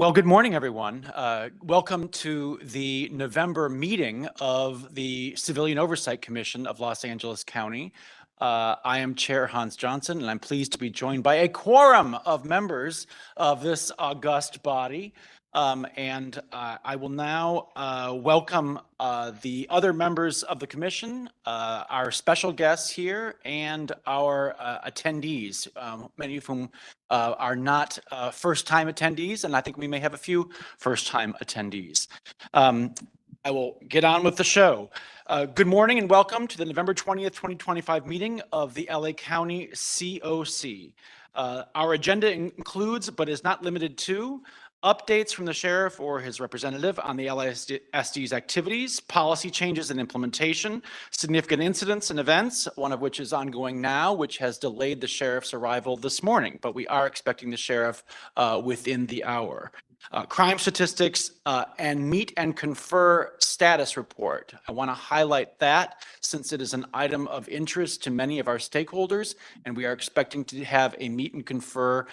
Well, good morning, everyone. Welcome to the November meeting of the Civilian Oversight Commission of Los Angeles County. I am Chair Hans Johnson, and I'm pleased to be joined by a quorum of members of this august body. I will now welcome the other members of the commission, our special guests here, and our attendees, many of whom are not first-time attendees, and I think we may have a few first-time attendees. I will get on with the show. Good morning and welcome to the November 20th, 2025 meeting of the LA County COC. Our agenda includes, but is not limited to, updates from the sheriff or his representative on the LASD's activities, policy changes and implementation, significant incidents and events, one of which is ongoing now, which has delayed the sheriff's arrival this morning, but we are expecting the sheriff within the hour. Crime statistics and meet and confer status report. I want to highlight that since it is an item of interest to many of our stakeholders, and we are expecting to have a meet and confer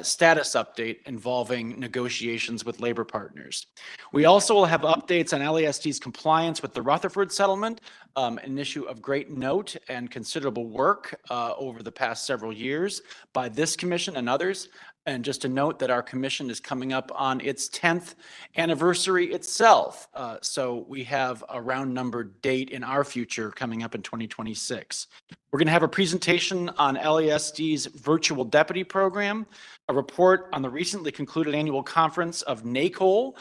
status update involving negotiations with labor partners. We also will have updates on LASD's compliance with the Rutherford settlement, an issue of great note and considerable work over the past several years by this commission and others. And just to note that our commission is coming up on its 10th anniversary itself. So we have a round number date in our future coming up in 2026. We're going to have a presentation on LASD's virtual deputy program, a report on the recently concluded annual conference of NACOL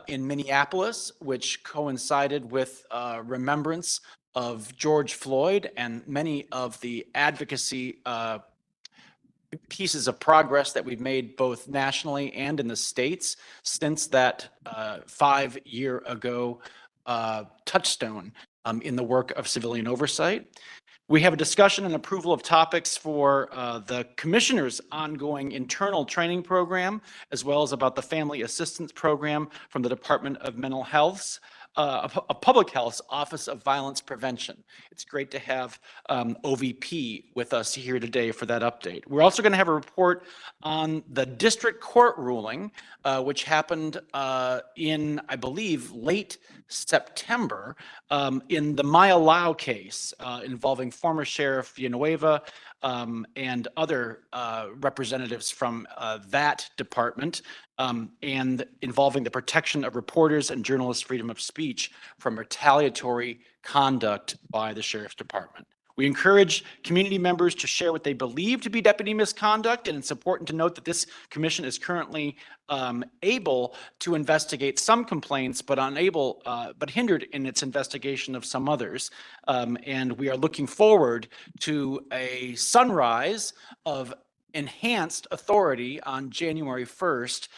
in Minneapolis, which coincided with remembrance of George Floyd and many of the advocacy pieces of progress that we've made both nationally and in the states since that 5-year ago touchstone in the work of civilian oversight. We have a discussion and approval of topics for the commissioner's ongoing internal training program, as well as about the family assistance program from the Department of Mental Health's a Public Health's Office of Violence Prevention. It's great to have OVP with us here today for that update. We're also going to have a report on the district court ruling, which happened in, I believe, late September in the Maya Lau case involving former Sheriff Villanueva and other representatives from that department, and involving the protection of reporters and journalists' freedom of speech from retaliatory conduct by the Sheriff's Department. We encourage community members to share what they believe to be deputy misconduct, and it's important to note that this commission is currently able to investigate some complaints, but hindered in its investigation of some others. And we are looking forward to a sunrise of enhanced authority on January 1st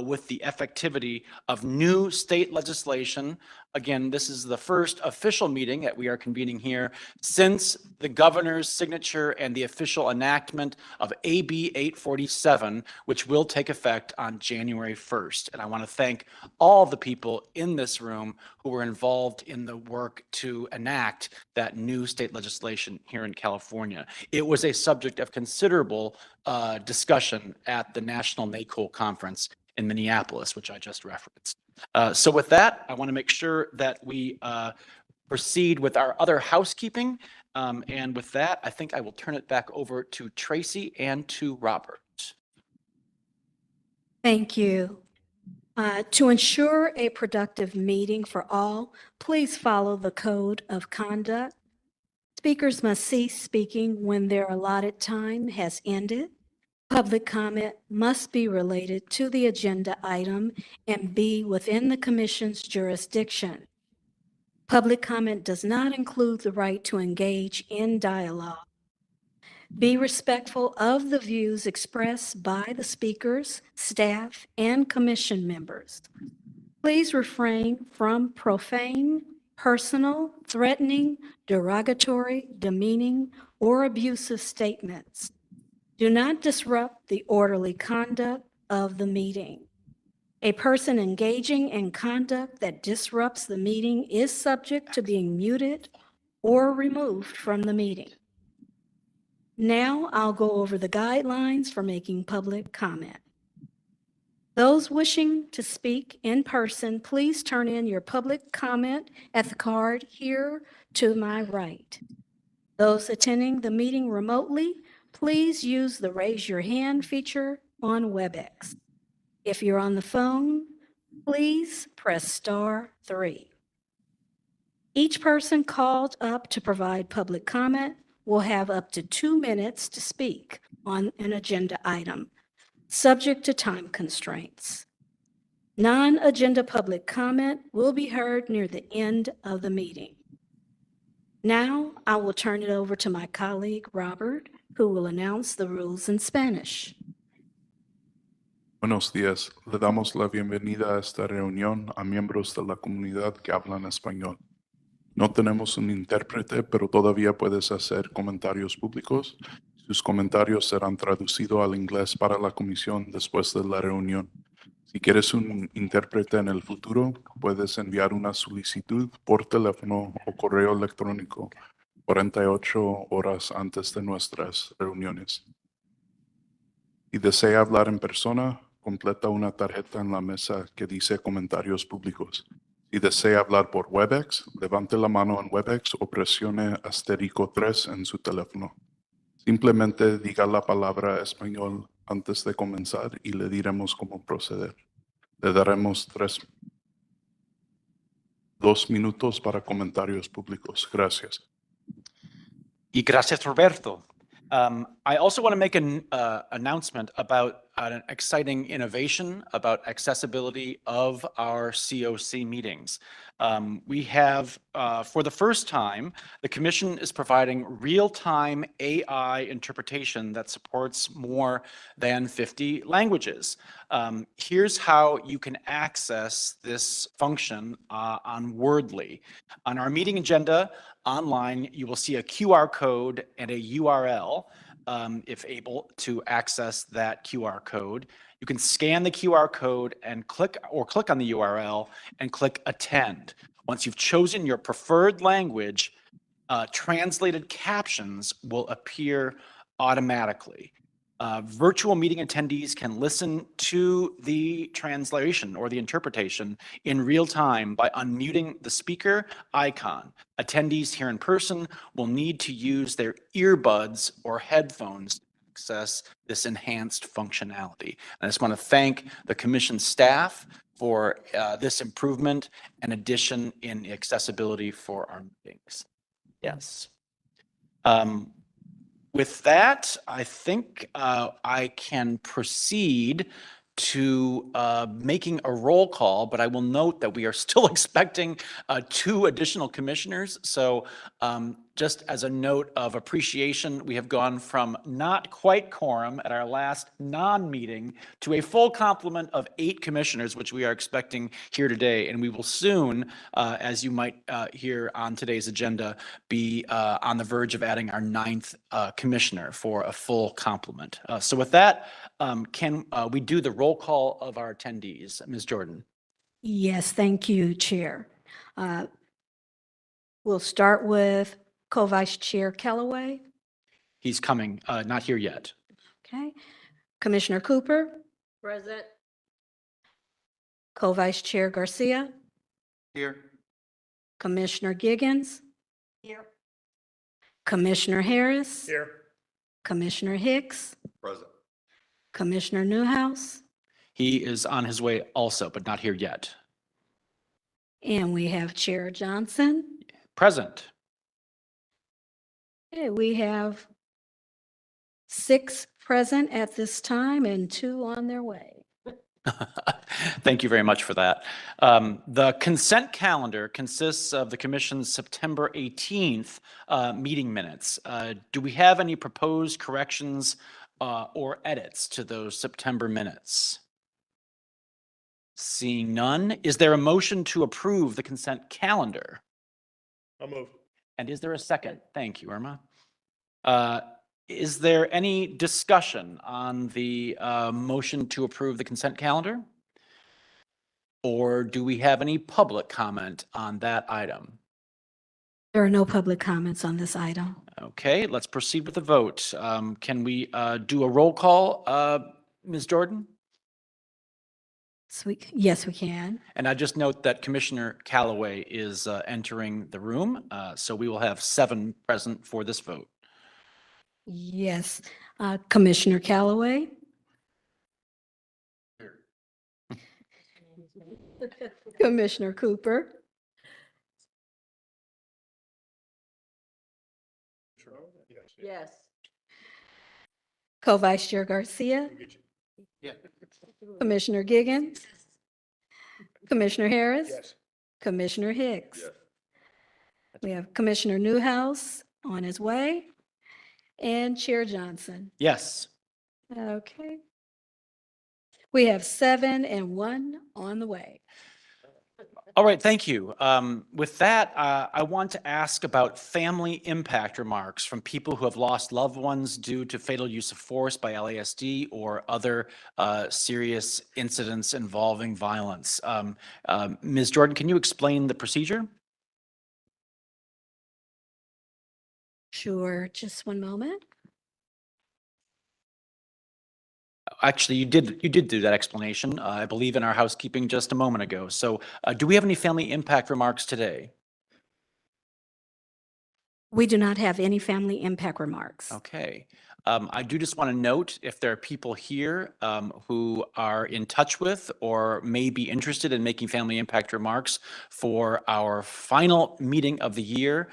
with the effectivity of new state legislation. Again, this is the first official meeting that we are convening here since the governor's signature and the official enactment of AB 847, which will take effect on January 1st. And I want to thank all the people in this room who were involved in the work to enact that new state legislation here in California. It was a subject of considerable discussion at the National NACOL Conference in Minneapolis, which I just referenced. So with that, I want to make sure that we proceed with our other housekeeping. And with that, I think I will turn it back over to Tracy and to Robert. Thank you. To ensure a productive meeting for all, please follow the code of conduct. Speakers must cease speaking when their allotted time has ended. Public comment must be related to the agenda item and be within the commission's jurisdiction. Public comment does not include the right to engage in dialogue. Be respectful of the views expressed by the speakers, staff, and commission members. Please refrain from profane, personal, threatening, derogatory, demeaning, or abusive statements. Do not disrupt the orderly conduct of the meeting. A person engaging in conduct that disrupts the meeting is subject to being muted or removed from the meeting. Now I'll go over the guidelines for making public comment. The Those wishing to speak in person, please turn in your public comment at the card here to my right. Those attending the meeting remotely, please use the raise your hand feature on WebEx. If you're on the phone, please press *3. Each person called up to provide public comment will have up to 2 minutes to speak on an agenda item, subject to time constraints. Non-agenda public comment will be heard near the end of the meeting. Now, I will turn it over to my colleague, Robert, who will announce the rules in Spanish. Buenos días. Le damos la bienvenida a esta reunión a miembros de la comunidad que hablan español. No tenemos un intérprete, pero todavía puedes hacer comentarios públicos. Sus comentarios serán traducidos al inglés para la comisión después de la reunión. Si quieres un intérprete en el futuro, puedes enviar una solicitud por teléfono o correo electrónico 48 horas antes de nuestras reuniones. Si desea hablar en persona, completa una tarjeta en la mesa que dice comentarios públicos. Si desea hablar por WebEx, levante la mano en WebEx o presione *3 en su teléfono. Simplemente diga la palabra español antes de comenzar y le diremos cómo proceder. Le daremos 2 minutos para comentarios públicos. Gracias. Y gracias, Roberto. I also want to make an announcement about an exciting innovation about accessibility of our COC meetings. We have, for the first time, the Commission is providing real-time AI interpretation that supports more than 50 languages. Here's how you can access this function on Wordly. On our meeting agenda online, you will see a QR code and a URL. If able to access that QR code, you can scan the QR code and click on the URL and click attend. Once you've chosen your preferred language, translated captions will appear automatically. Virtual meeting attendees can listen to the translation or the interpretation in real time by unmuting the speaker icon. Attendees here in person will need to use their earbuds or headphones to access this enhanced functionality. I just want to thank the Commission staff for this improvement and addition in accessibility for our meetings. Yes. With that, I think I can proceed to making a roll call, but I will note that we are still expecting 2 additional commissioners. So just as a note of appreciation, we have gone from not quite quorum at our last non-meeting to a full complement of 8 commissioners, which we are expecting here today. And we will soon, as you might hear on today's agenda, be on the verge of adding our 9th commissioner for a full complement. So with that, can we do the roll call of our attendees? Ms. Jordan. Yes, thank you, Chair. We'll start with Co-Vice Chair Callaway. He's coming, not here yet. Okay. Commissioner Cooper. Present. Co-Vice Chair Garcia. Here. Commissioner Giggins. Here. Commissioner Harris. Here. Commissioner Hicks. Present. Commissioner Newhouse. He is on his way also, but not here yet. And we have Chair Johnson. Present. Okay, we have 6 present at this time and 2 on their way. Thank you very much for that. The consent calendar consists of the Commission's September 18th meeting minutes. Do we have any proposed corrections or edits to those September minutes? Seeing none, is there a motion to approve the consent calendar? I'll move. And is there a second? Thank you, Irma. Is there any discussion on the motion to approve the consent calendar? Or do we have any public comment on that item? There are no public comments on this item. Okay, let's proceed with the vote. Can we do a roll call? Ms. Jordan? Yes, we can. And I just note that Commissioner Callaway is entering the room, so we will have 7 present for this vote. Yes. Commissioner Callaway? Commissioner Cooper? Yes. Co-Vice Chair Garcia? Yeah. Commissioner Giggins? Commissioner Harris? Yes. Commissioner Hicks? We have Commissioner Newhouse on his way, and Chair Johnson. Yes. Okay. We have 7 and 1 on the way. All right, thank you. With that, I want to ask about family impact remarks from people who have lost loved ones due to fatal use of force by LASD or other serious incidents involving violence. Ms. Jordan, can you explain the procedure? Sure, just one moment. Actually, you did do that explanation, I believe, in our housekeeping just a moment ago. So do we have any family impact remarks today? We do not have any family impact remarks. Okay. I do just want to note if there are people here who are in touch with or may be interested in making family impact remarks for our final meeting of the year,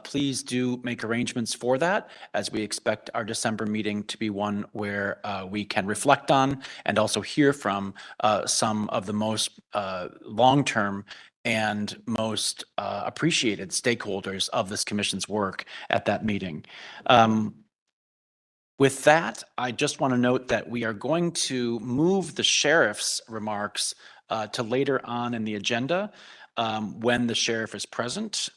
please do make arrangements for that, as we expect our December meeting to be one where we can reflect on and also hear from some of the most long-term and most appreciated stakeholders of this commission's work at that meeting. With that, I just want to note that we are going to move the sheriff's remarks to later on in the agenda when the sheriff is present.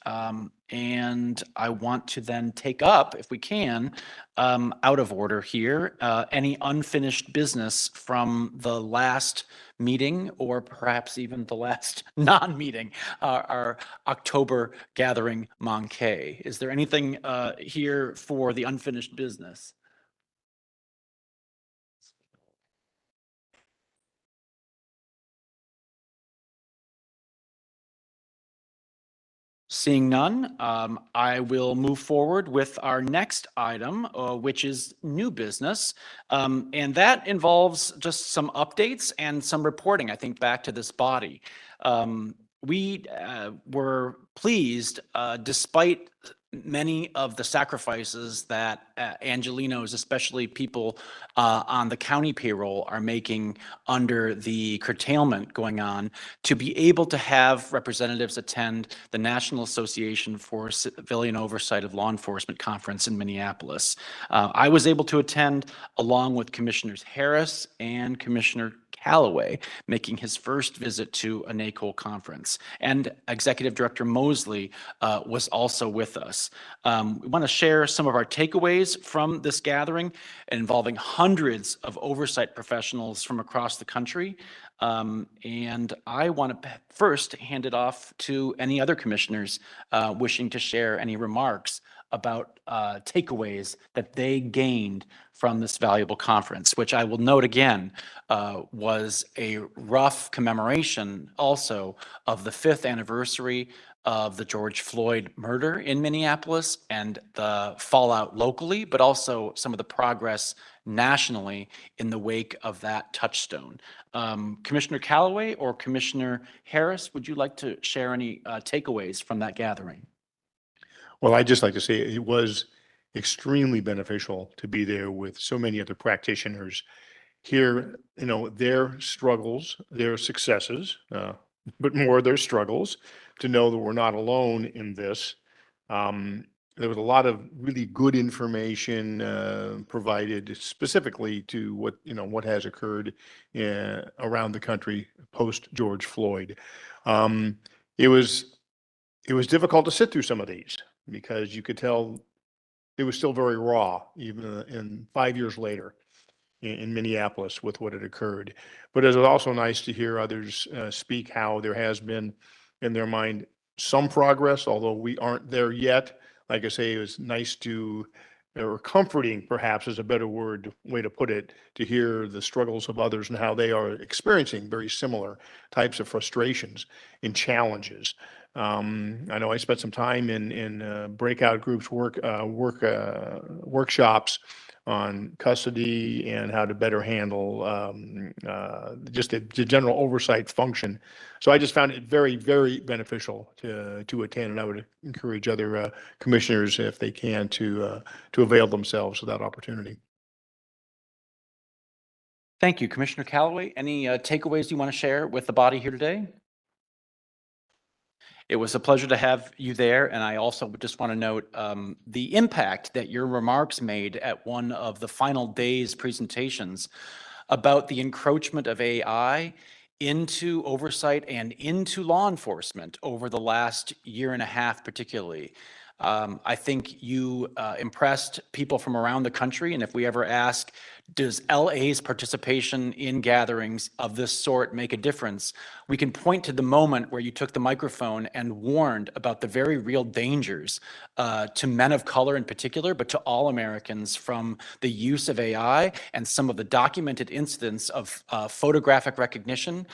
And I want to then take up, if we can, out of order here, any unfinished business from the last meeting or perhaps even the last non-meeting, our October gathering Moncay. Is there anything here for the unfinished business? Seeing none, I will move forward with our next item, which is new business. And that involves just some updates and some reporting, I think, back to this body. We were pleased, despite many of the sacrifices that Angelenos, especially people on the county payroll, are making under the curtailment going on, to be able to have representatives attend the National Association for Civilian Oversight of Law Enforcement Conference in Minneapolis. I was able to attend along with Commissioners Harris and Commissioner Callaway, making his first visit to a NACOL conference. And Executive Director Mosley was also with us. We want to share some of our takeaways from this gathering involving hundreds of oversight professionals from across the country. And I want to first hand it off to any other commissioners wishing to share any remarks about takeaways that they gained from this valuable conference, which I will note again was a rough commemoration also of the 5th anniversary of the George Floyd murder in Minneapolis and the fallout locally, but also some of the progress nationally in the wake of that touchstone. Commissioner Callaway or Commissioner Harris, would you like to share any takeaways from that gathering? Well, I'd just like to say it was extremely beneficial to be there with so many other practitioners, hear, their struggles, their successes, but more their struggles, to know that we're not alone in this. There was a lot of really good information provided specifically to what has occurred around the country post George Floyd. It was difficult to sit through some of these because you could tell it was still very raw, even in 5 years later in Minneapolis with what had occurred. But it was also nice to hear others speak how there has been, in their mind, some progress, although we aren't there yet. Like I say, it was nice to or comforting perhaps is a better way to put it, to hear the struggles of others and how they are experiencing very similar types of frustrations and challenges. I know I spent some time in breakout groups, workshops on custody and how to better handle just the general oversight function. So I just found it very, very beneficial to attend, and I would encourage other commissioners, if they can, to avail themselves of that opportunity. Thank you, Commissioner Callaway. Any takeaways you want to share with the body here today? It was a pleasure to have you there, and I also just want to note the impact that your remarks made at one of the final day's presentations about the encroachment of AI into oversight and into law enforcement over the last year and a half particularly. I think you impressed people from around the country, and if we ever ask, does LA's participation in gatherings of this sort make a difference? We can point to the moment where you took the microphone and warned about the very real dangers to men of color in particular, but to all Americans from the use of AI and some of the documented incidents of photographic recognition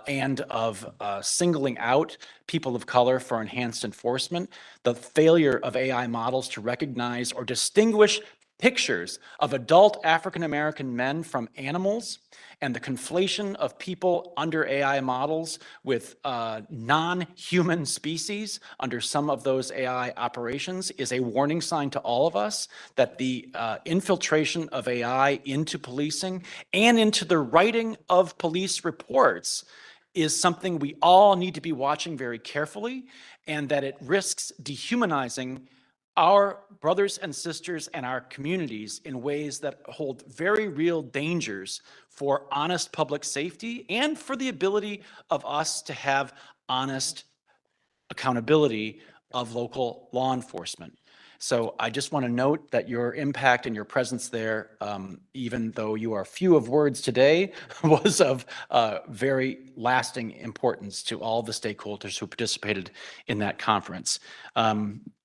and of singling out people of color for enhanced enforcement, the failure of AI models to recognize or distinguish pictures of adult African-American men from animals, and the conflation of people under AI models with non-human species under some of those AI operations is a warning sign to all of us that the infiltration of AI into policing and into the writing of police reports is something we all need to be watching very carefully, and that it risks dehumanizing our brothers and sisters and our communities in ways that hold very real dangers for honest public safety and for the ability of us to have honest accountability of local law enforcement. So I just want to note that your impact and your presence there, even though you are few of words today, was of very lasting importance to all the stakeholders who participated in that conference.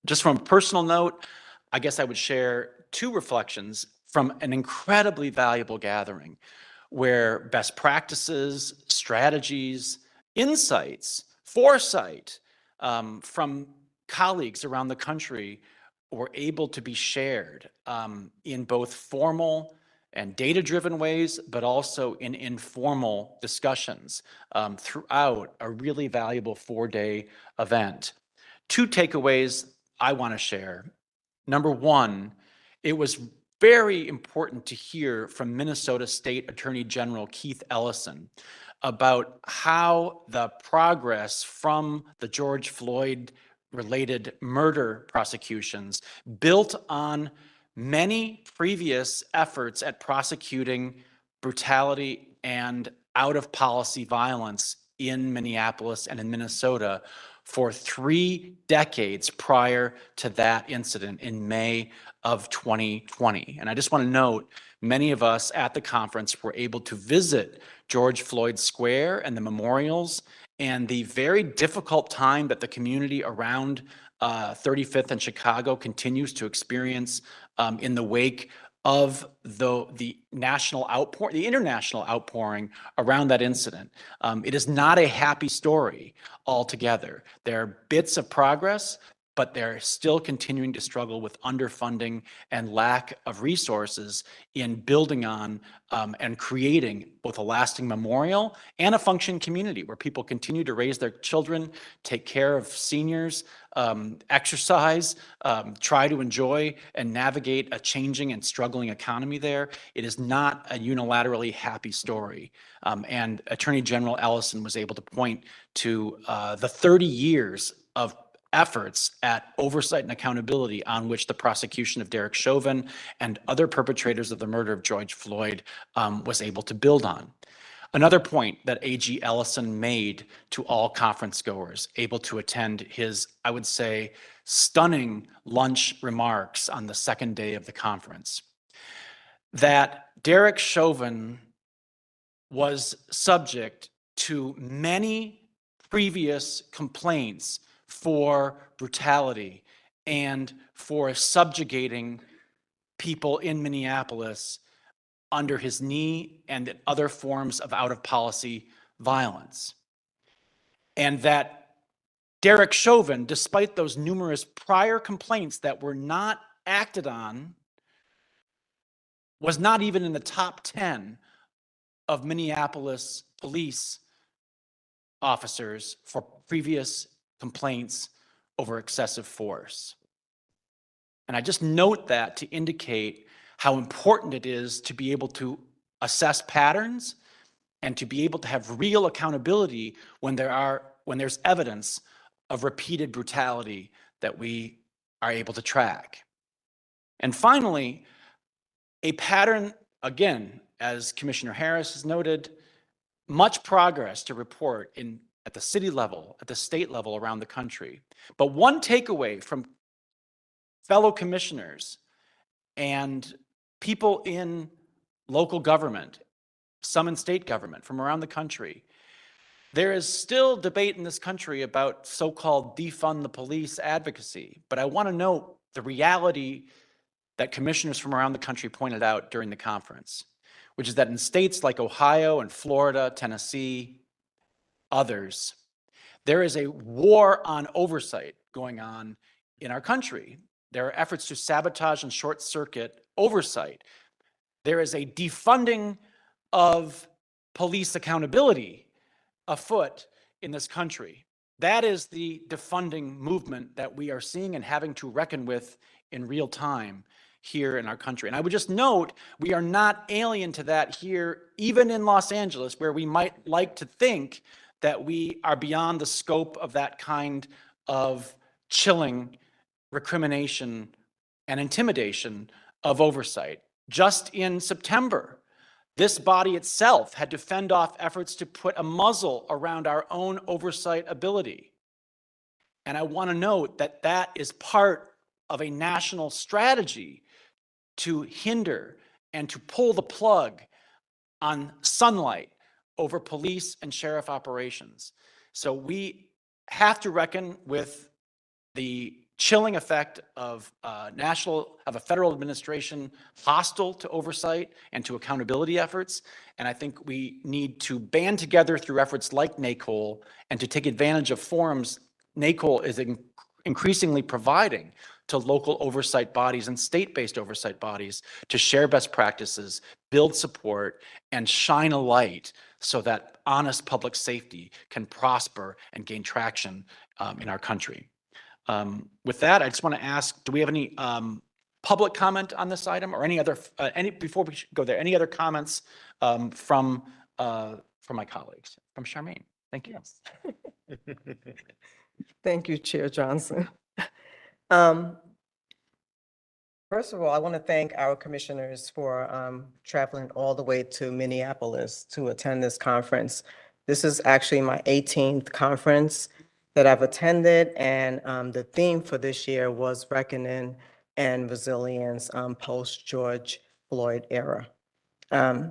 Just from a personal note, I guess I would share two reflections from an incredibly valuable gathering where best practices, strategies, insights, foresight from colleagues around the country were able to be shared in both formal and data-driven ways, but also in informal discussions throughout a really valuable 4-day event. Two takeaways I want to share. Number one, it was very important to hear from Minnesota State Attorney General Keith Ellison about how the progress from the George Floyd related murder prosecutions built on many previous efforts at prosecuting brutality and out of policy violence in Minneapolis and in Minnesota for 3 decades prior to that incident in May of 2020. And I just want to note, many of us at the conference were able to visit George Floyd Square and the memorials and the very difficult time that the community around 35th and Chicago continues to experience in the wake of the national outpour, the international outpouring around that incident. It is not a happy story altogether. There are bits of progress, but they're still continuing to struggle with underfunding and lack of resources in building on and creating both a lasting memorial and a functioning community where people continue to raise their children, take care of seniors, exercise, try to enjoy and navigate a changing and struggling economy there. It is not a unilaterally happy story. And Attorney General Ellison was able to point to the 30 years of efforts at oversight and accountability on which the prosecution of Derek Chauvin and other perpetrators of the murder of George Floyd was able to build on. Another point that AG Ellison made to all conference goers able to attend his, I would say, stunning lunch remarks on the second day of the conference, that Derek Chauvin was subject to many previous complaints for brutality and for subjugating people in Minneapolis under his knee and other forms of out-of-policy violence. And that Derek Chauvin, despite those numerous prior complaints that were not acted on, was not even in the top 10 of Minneapolis police officers for previous complaints over excessive force. And I just note that to indicate how important it is to be able to assess patterns and to be able to have real accountability when there's evidence of repeated brutality that we are able to track. And finally, a pattern, again, as Commissioner Harris has noted, much progress to report at the city level, at the state level around the country. But one takeaway from fellow commissioners and people in local government, some in state government from around the country, there is still debate in this country about so-called defund the police advocacy. But I want to note the reality that commissioners from around the country pointed out during the conference, which is that in states like Ohio and Florida, Tennessee, others, there is a war on oversight going on in our country. There are efforts to sabotage and short circuit oversight. There is a defunding of police accountability afoot in this country. That is the defunding movement that we are seeing and having to reckon with in real time here in our country. And I would just note, we are not alien to that here, even in Los Angeles, where we might like to think that we are beyond the scope of that kind of chilling recrimination and intimidation of oversight. Just in September, this body itself had to fend off efforts to put a muzzle around our own oversight ability. And I want to note that that is part of a national strategy to hinder and to pull the plug on sunlight over police and sheriff operations. So we have to reckon with the chilling effect of a federal administration hostile to oversight and to accountability efforts. And I think we need to band together through efforts like NACOL and to take advantage of forums NACOL is increasingly providing to local oversight bodies and state-based oversight bodies to share best practices, build support, and shine a light so that honest public safety can prosper and gain traction in our country. With that, I just want to ask, do we have any public comment on this item or any other, before we go there, any other comments from my colleagues? From Charmaine, thank you. Yes. Thank you, Chair Johnson. First of all, I want to thank our commissioners for traveling all the way to Minneapolis to attend this conference. This is actually my 18th conference that I've attended, and the theme for this year was Reckoning and Resilience post-George Floyd era.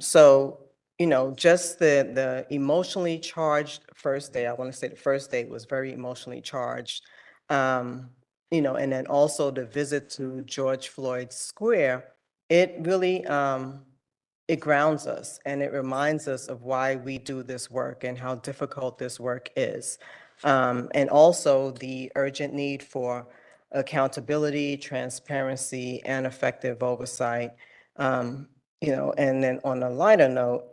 So, you know, just the emotionally charged first day, I want to say the first day was very emotionally charged. You know, and then also the visit to George Floyd Square, it really, it grounds us and it reminds us of why we do this work and how difficult this work is. And also the urgent need for accountability, transparency, and effective oversight. You know, and then on a lighter note,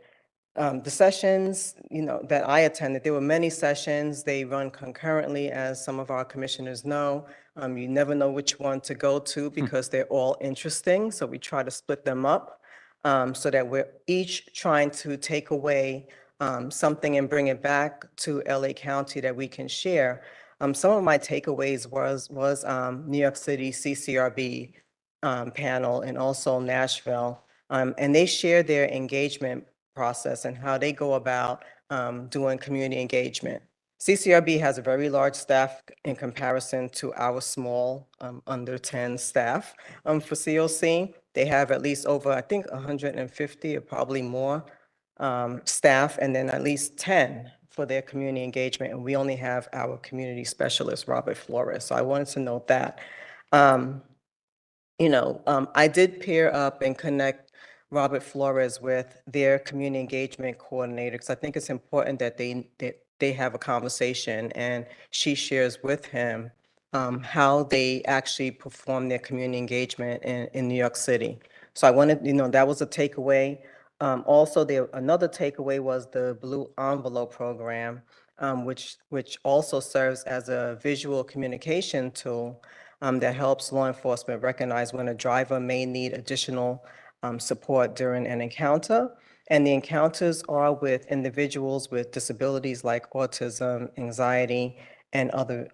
the sessions, you know, that I attended, there were many sessions. They run concurrently, as some of our commissioners know. You never know which one to go to because they're all interesting. So we try to split them up so that we're each trying to take away something and bring it back to LA County that we can share. Some of my takeaways was New York City CCRB panel and also Nashville. And they share their engagement process and how they go about doing community engagement. CCRB has a very large staff in comparison to our small under 10 staff for COC. They have at least over, I think, 150 or probably more staff, and then at least 10 for their community engagement. And we only have our community specialist, Robert Flores. So I wanted to note that. I did pair up and connect Robert Flores with their community engagement coordinator, because I think it's important that they have a conversation and she shares with him how they actually perform their community engagement in New York City. So I wanted, that was a takeaway. Also, another takeaway was the Blue Envelope program, which also serves as a visual communication tool that helps law enforcement recognize when a driver may need additional support during an encounter. And the encounters are with individuals with disabilities like autism, anxiety, and other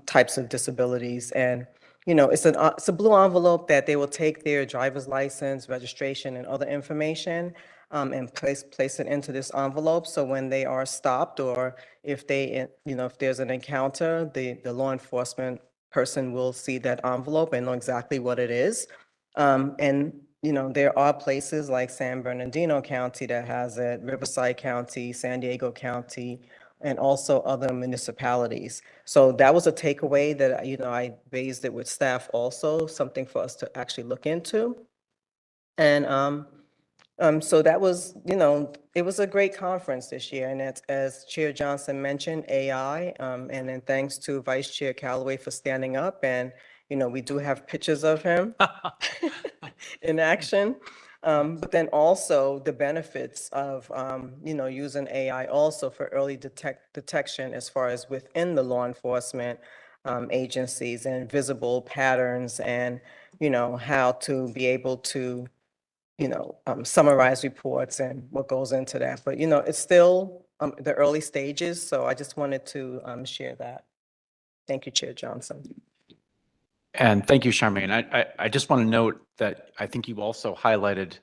types of disabilities. And it's a blue envelope that they will take their driver's license, registration, and other information and place it into this envelope. So when they are stopped, or if if there's an encounter, the law enforcement person will see that envelope and know exactly what it is. And there are places like San Bernardino County that has it, Riverside County, San Diego County, and also other municipalities. So that was a takeaway that, I raised it with staff also, something for us to actually look into. And so that was, it was a great conference this year. And as Chair Johnson mentioned, AI, and then thanks to Vice Chair Calloway for standing up. And, we do have pictures of him in action. But then also the benefits of, using AI also for early detection as far as within the law enforcement agencies, and visible patterns, and, how to be able to, summarize reports and what goes into that. But, it's still the early stages. So I just wanted to share that. Thank you, Chair Johnson. And thank you, Charmaine. I just want to note that I think you also highlighted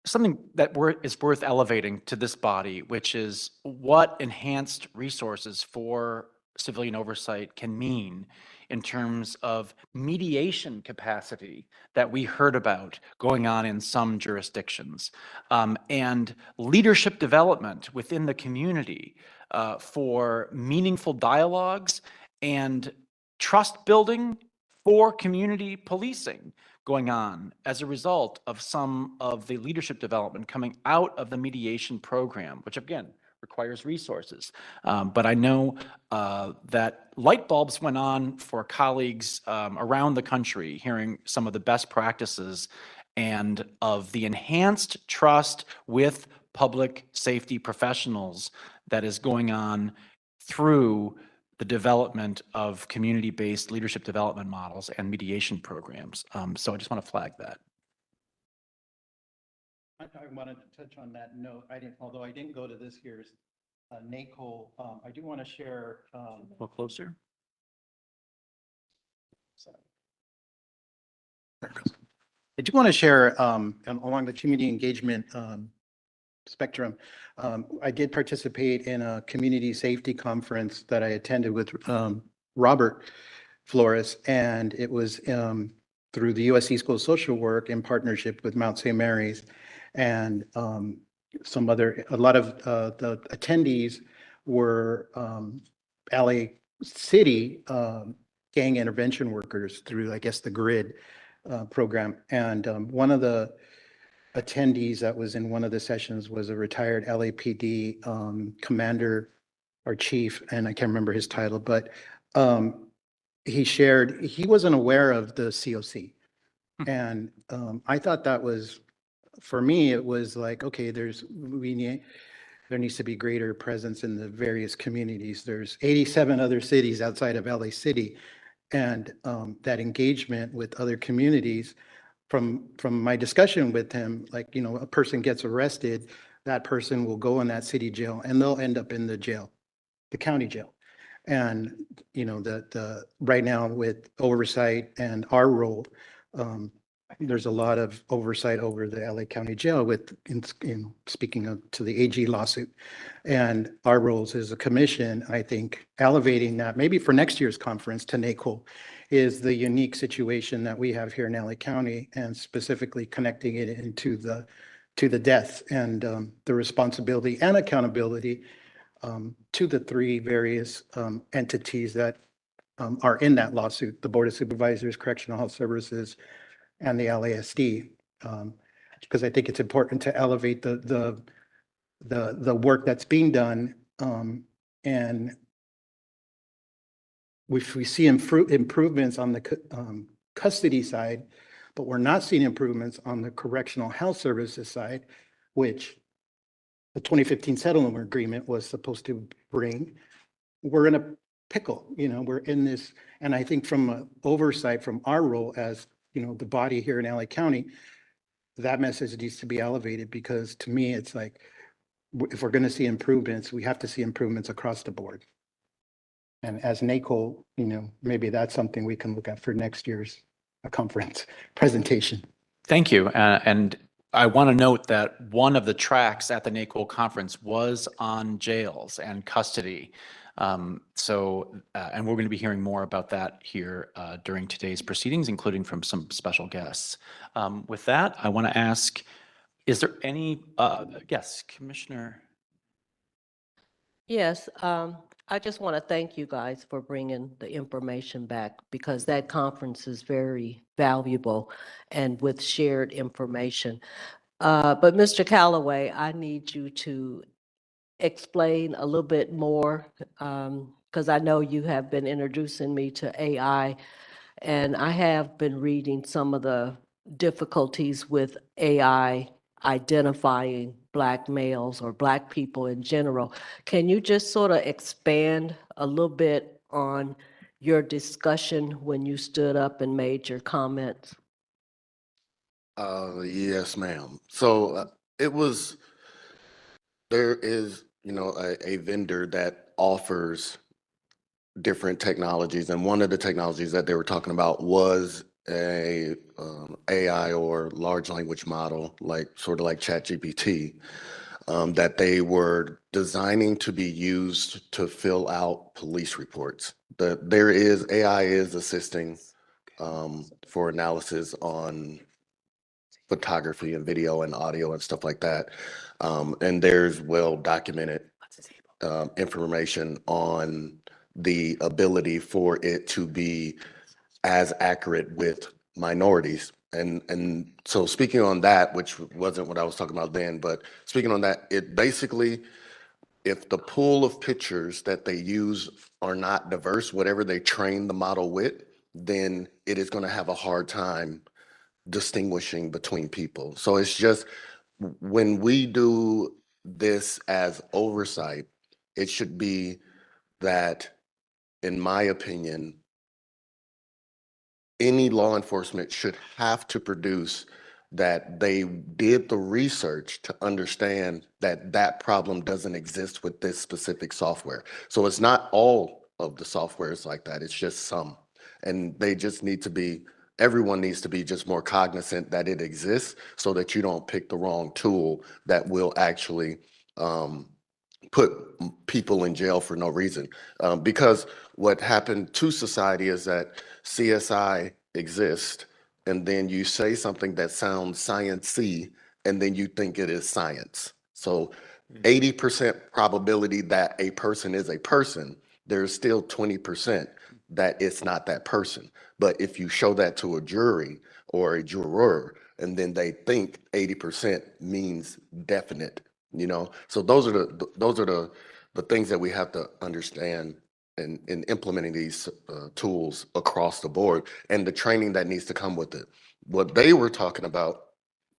something that is worth elevating to this body, which is what enhanced resources for civilian oversight can mean in terms of mediation capacity that we heard about going on in some jurisdictions, and leadership development within the community for meaningful dialogues and trust building for community policing going on as a result of some of the leadership development coming out of the mediation program, which again requires resources. But I know that light bulbs went on for colleagues around the country, hearing some of the best practices and of the enhanced trust with public safety professionals that is going on through the development of community-based leadership development models and mediation programs. So I just want to flag that. I wanted to touch on that note. Although I didn't go to this year's NACOL, I do want to share. A little closer. Sorry. I do want to share along the community engagement spectrum. I did participate in a community safety conference that I attended with Robert Flores, and it was through the USC School of Social Work in partnership with Mount St. Mary's, and a lot of the attendees were LA City gang intervention workers through, I guess, the GRID program. And one of the attendees that was in one of the sessions was a retired LAPD commander or chief, and I can't remember his title, but he shared he wasn't aware of the COC. And I thought that was, for me, it was like, okay, there needs to be greater presence in the various communities. There's 87 other cities outside of LA City, and that engagement with other communities. From my discussion with him, like, a person gets arrested, that person will go in that city jail and they'll end up in the jail, the county jail. And, the right now with oversight and our role, there's a lot of oversight over the LA County Jail with, speaking to the AG lawsuit, and our roles as a commission. I think elevating that maybe for next year's conference to NACOL is the unique situation that we have here in LA County, and specifically connecting it into the death and the responsibility and accountability to the three various entities that are in that lawsuit, the Board of Supervisors, Correctional Health Services, and the LASD. Because I think it's important to elevate the work that's being done. And we see improvements on the custody side, but we're not seeing improvements on the Correctional Health Services side, which the 2015 settlement agreement was supposed to bring. We're in a pickle, we're in this, and I think from oversight from our role as, the body here in LA County, that message needs to be elevated, because to me, it's like, if we're going to see improvements, we have to see improvements across the board. And as NACO, maybe that's something we can look at for next year's conference presentation. Thank you. And I want to note that one of the tracks at the NACO conference was on jails and custody. And we're going to be hearing more about that here during today's proceedings, including from some special guests. With that, I want to ask, is there any, yes, Commissioner? Yes, I just want to thank you guys for bringing the information back, because that conference is very valuable and with shared information. But Mr. Callaway, I need you to explain a little bit more, because I know you have been introducing me to AI, and I have been reading some of the difficulties with AI identifying Black males or Black people in general. Can you just sort of expand a little bit on your discussion when you stood up and made your comments? Yes, ma'am. So there is, a vendor that offers different technologies, and one of the technologies that they were talking about was a AI or large language model, sort of like ChatGPT, that they were designing to be used to fill out police reports. AI is assisting for analysis on photography and video and audio and stuff like that. And there's well documented information on the ability for it to be as accurate with minorities. And so speaking on that, which wasn't what I was talking about then, but speaking on that, it basically, if the pool of pictures that they use are not diverse, whatever they train the model with, then it is going to have a hard time distinguishing between people. So it's just, when we do this as oversight, it should be that, in my opinion, any law enforcement should have to produce that they did the research to understand that that problem doesn't exist with this specific software. So it's not all of the softwares like that, it's just some. And they just need to be, everyone needs to be just more cognizant that it exists, so that you don't pick the wrong tool that will actually put people in jail for no reason. Because what happened to society is that CSI exists, and then you say something that sounds science-y, and then you think it is science. So 80% probability that a person is a person, there's still 20% that it's not that person. But if you show that to a jury or a juror, and then they think 80% means definite, so those are the things that we have to understand in implementing these tools across the board, and the training that needs to come with it. What they were talking about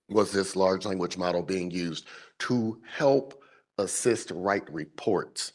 was this large language model being used to help assist write reports,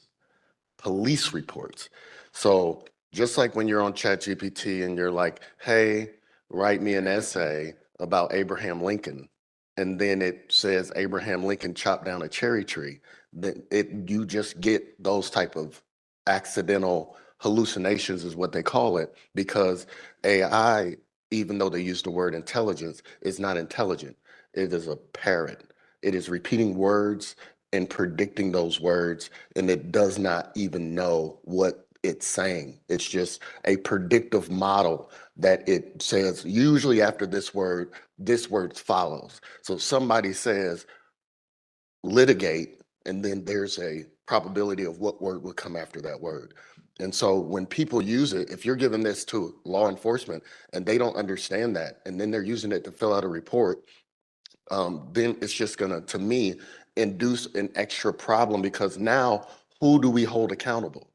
police reports. So just like when you're on ChatGPT and you're like, hey, write me an essay about Abraham Lincoln, and then it says Abraham Lincoln chopped down a cherry tree, then you just get those type of accidental hallucinations, is what they call it, because AI, even though they use the word intelligence, is not intelligent. It is a parrot. It is repeating words and predicting those words, and it does not even know what it's saying. It's just a predictive model that it says, usually after this word follows. So somebody says litigate, and then there's a probability of what word would come after that word. And so when people use it, if you're giving this to law enforcement and they don't understand that, and then they're using it to fill out a report, then it's just gonna, to me, induce an extra problem, because now who do we hold accountable?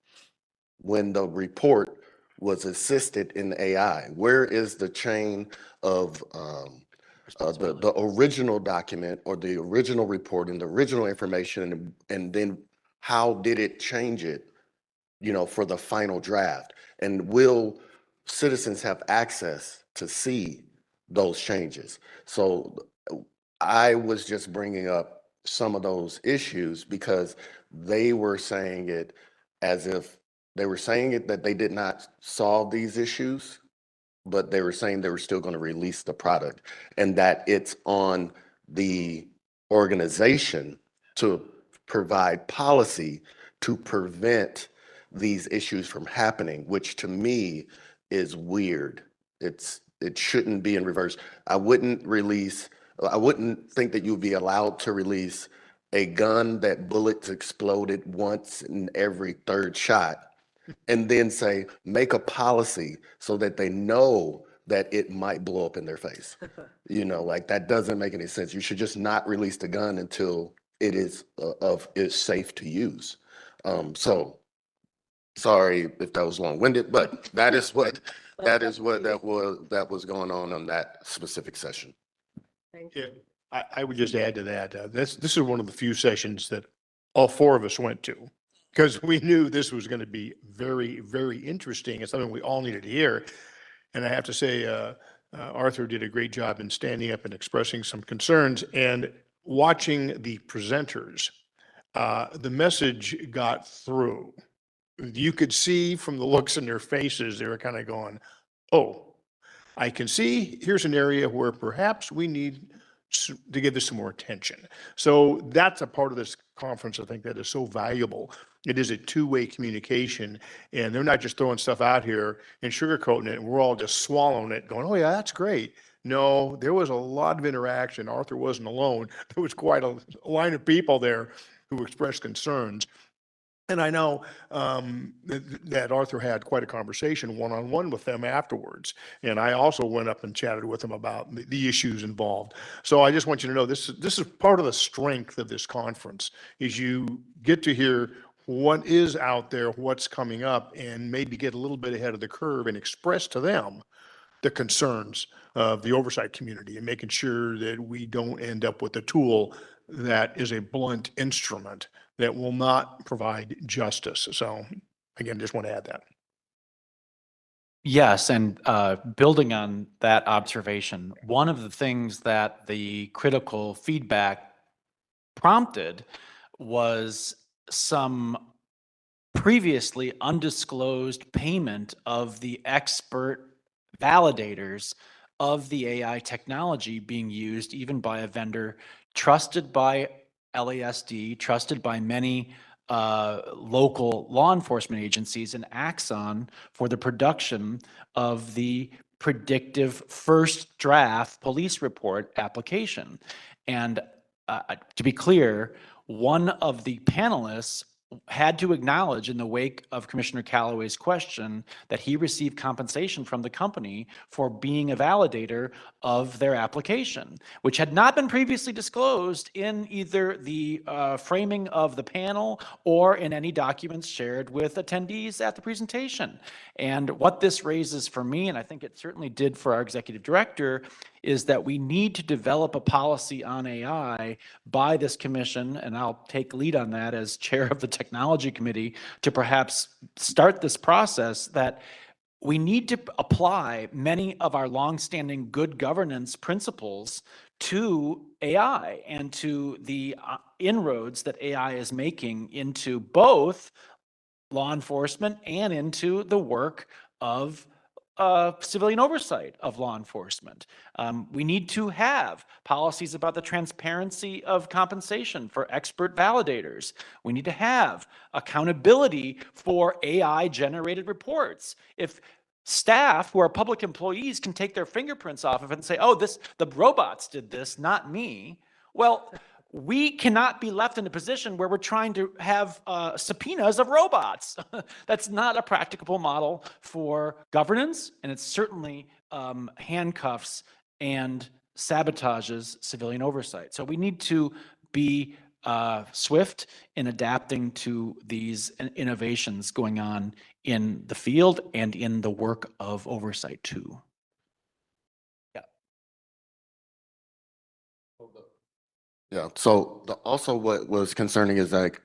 When the report was assisted in AI, where is the chain of the original document or the original report and the original information, and then how did it change it, for the final draft? And will citizens have access to see those changes? So I was just bringing up some of those issues because they were saying it as if they were saying it that they did not solve these issues, but they were saying they were still going to release the product, and that it's on the organization to provide policy to prevent these issues from happening, which to me is weird. It shouldn't be in reverse. I wouldn't think that you'd be allowed to release a gun that bullets exploded once in every third shot, and then say, make a policy so that they know that it might blow up in their face. Like, that doesn't make any sense. You should just not release the gun until it is safe to use. So sorry if that was long-winded, but that was going on that specific session. Thank Yeah, you. I would just add to that, this is one of the few sessions that all four of us went to, because we knew this was going to be very, very interesting. It's something we all needed to hear. And I have to say, Arthur did a great job in standing up and expressing some concerns, and watching the presenters. The message got through. You could see from the looks in their faces, they were kind of going, oh, I can see here's an area where perhaps we need to give this some more attention. So that's a part of this conference, I think, that is so valuable. It is a two-way communication, and they're not just throwing stuff out here and sugarcoating it, and we're all just swallowing it, going, oh yeah, that's great. No, there was a lot of interaction. Arthur wasn't alone. There was quite a line of people there who expressed concerns. And I know that Arthur had quite a conversation one-on-one with them afterwards. And I also went up and chatted with them about the issues involved. So I just want you to know this is part of the strength of this conference, is you get to hear what is out there, what's coming up, and maybe get a little bit ahead of the curve and express to them the concerns of the oversight community, and making sure that we don't end up with a tool that is a blunt instrument that will not provide justice. So again, just want to add that. Yes, and building on that observation, one of the things that the critical feedback prompted was some previously undisclosed payment of the expert validators of the AI technology being used even by a vendor trusted by LASD, trusted by many local law enforcement agencies, and Axon for the production of the predictive first draft police report application. And to be clear, one of the panelists had to acknowledge in the wake of Commissioner Callaway's question that he received compensation from the company for being a validator of their application, which had not been previously disclosed in either the framing of the panel or in any documents shared with attendees at the presentation. And what this raises for me, and I think it certainly did for our executive director, is that we need to develop a policy on AI by this commission, and I'll take lead on that as chair of the technology committee, to perhaps start this process, that we need to apply many of our longstanding good governance principles to AI and to the inroads that AI is making into both law enforcement and into the work of civilian oversight of law enforcement. We need to have policies about the transparency of compensation for expert validators. We need to have accountability for AI-generated reports. If staff who are public employees can take their fingerprints off of it and say, oh, the robots did this, not me. Well, we cannot be left in a position where we're trying to have subpoenas of robots. That's not a practicable model for governance, and it certainly handcuffs and sabotages civilian oversight. So we need to be swift in adapting to these innovations going on in the field and in the work of oversight too. Yeah, so also what was concerning is like,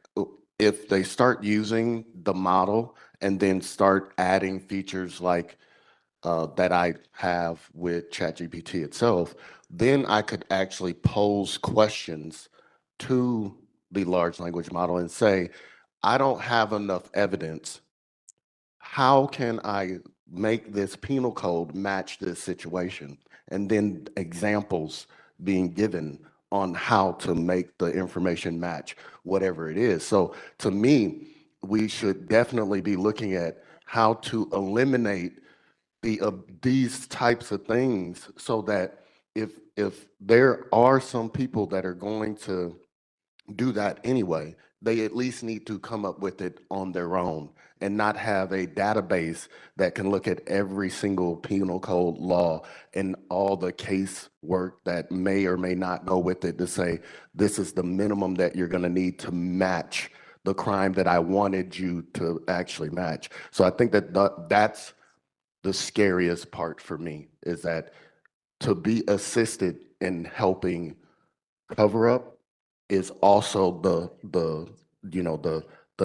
if they start using the model and then start adding features like that I have with ChatGPT itself, then I could actually pose questions to the large language model and say, I don't have enough evidence. How can I make this penal code match this situation? And then examples being given on how to make the information match whatever it is. So to me, we should definitely be looking at how to eliminate these types of things so that if there are some people that are going to do that anyway, they at least need to come up with it on their own and not have a database that can look at every single penal code law and all the case work that may or may not go with it to say, this is the minimum that you're going to need to match the crime that I wanted you to actually match. So I think that that's the scariest part for me, is that to be assisted in helping cover up is also the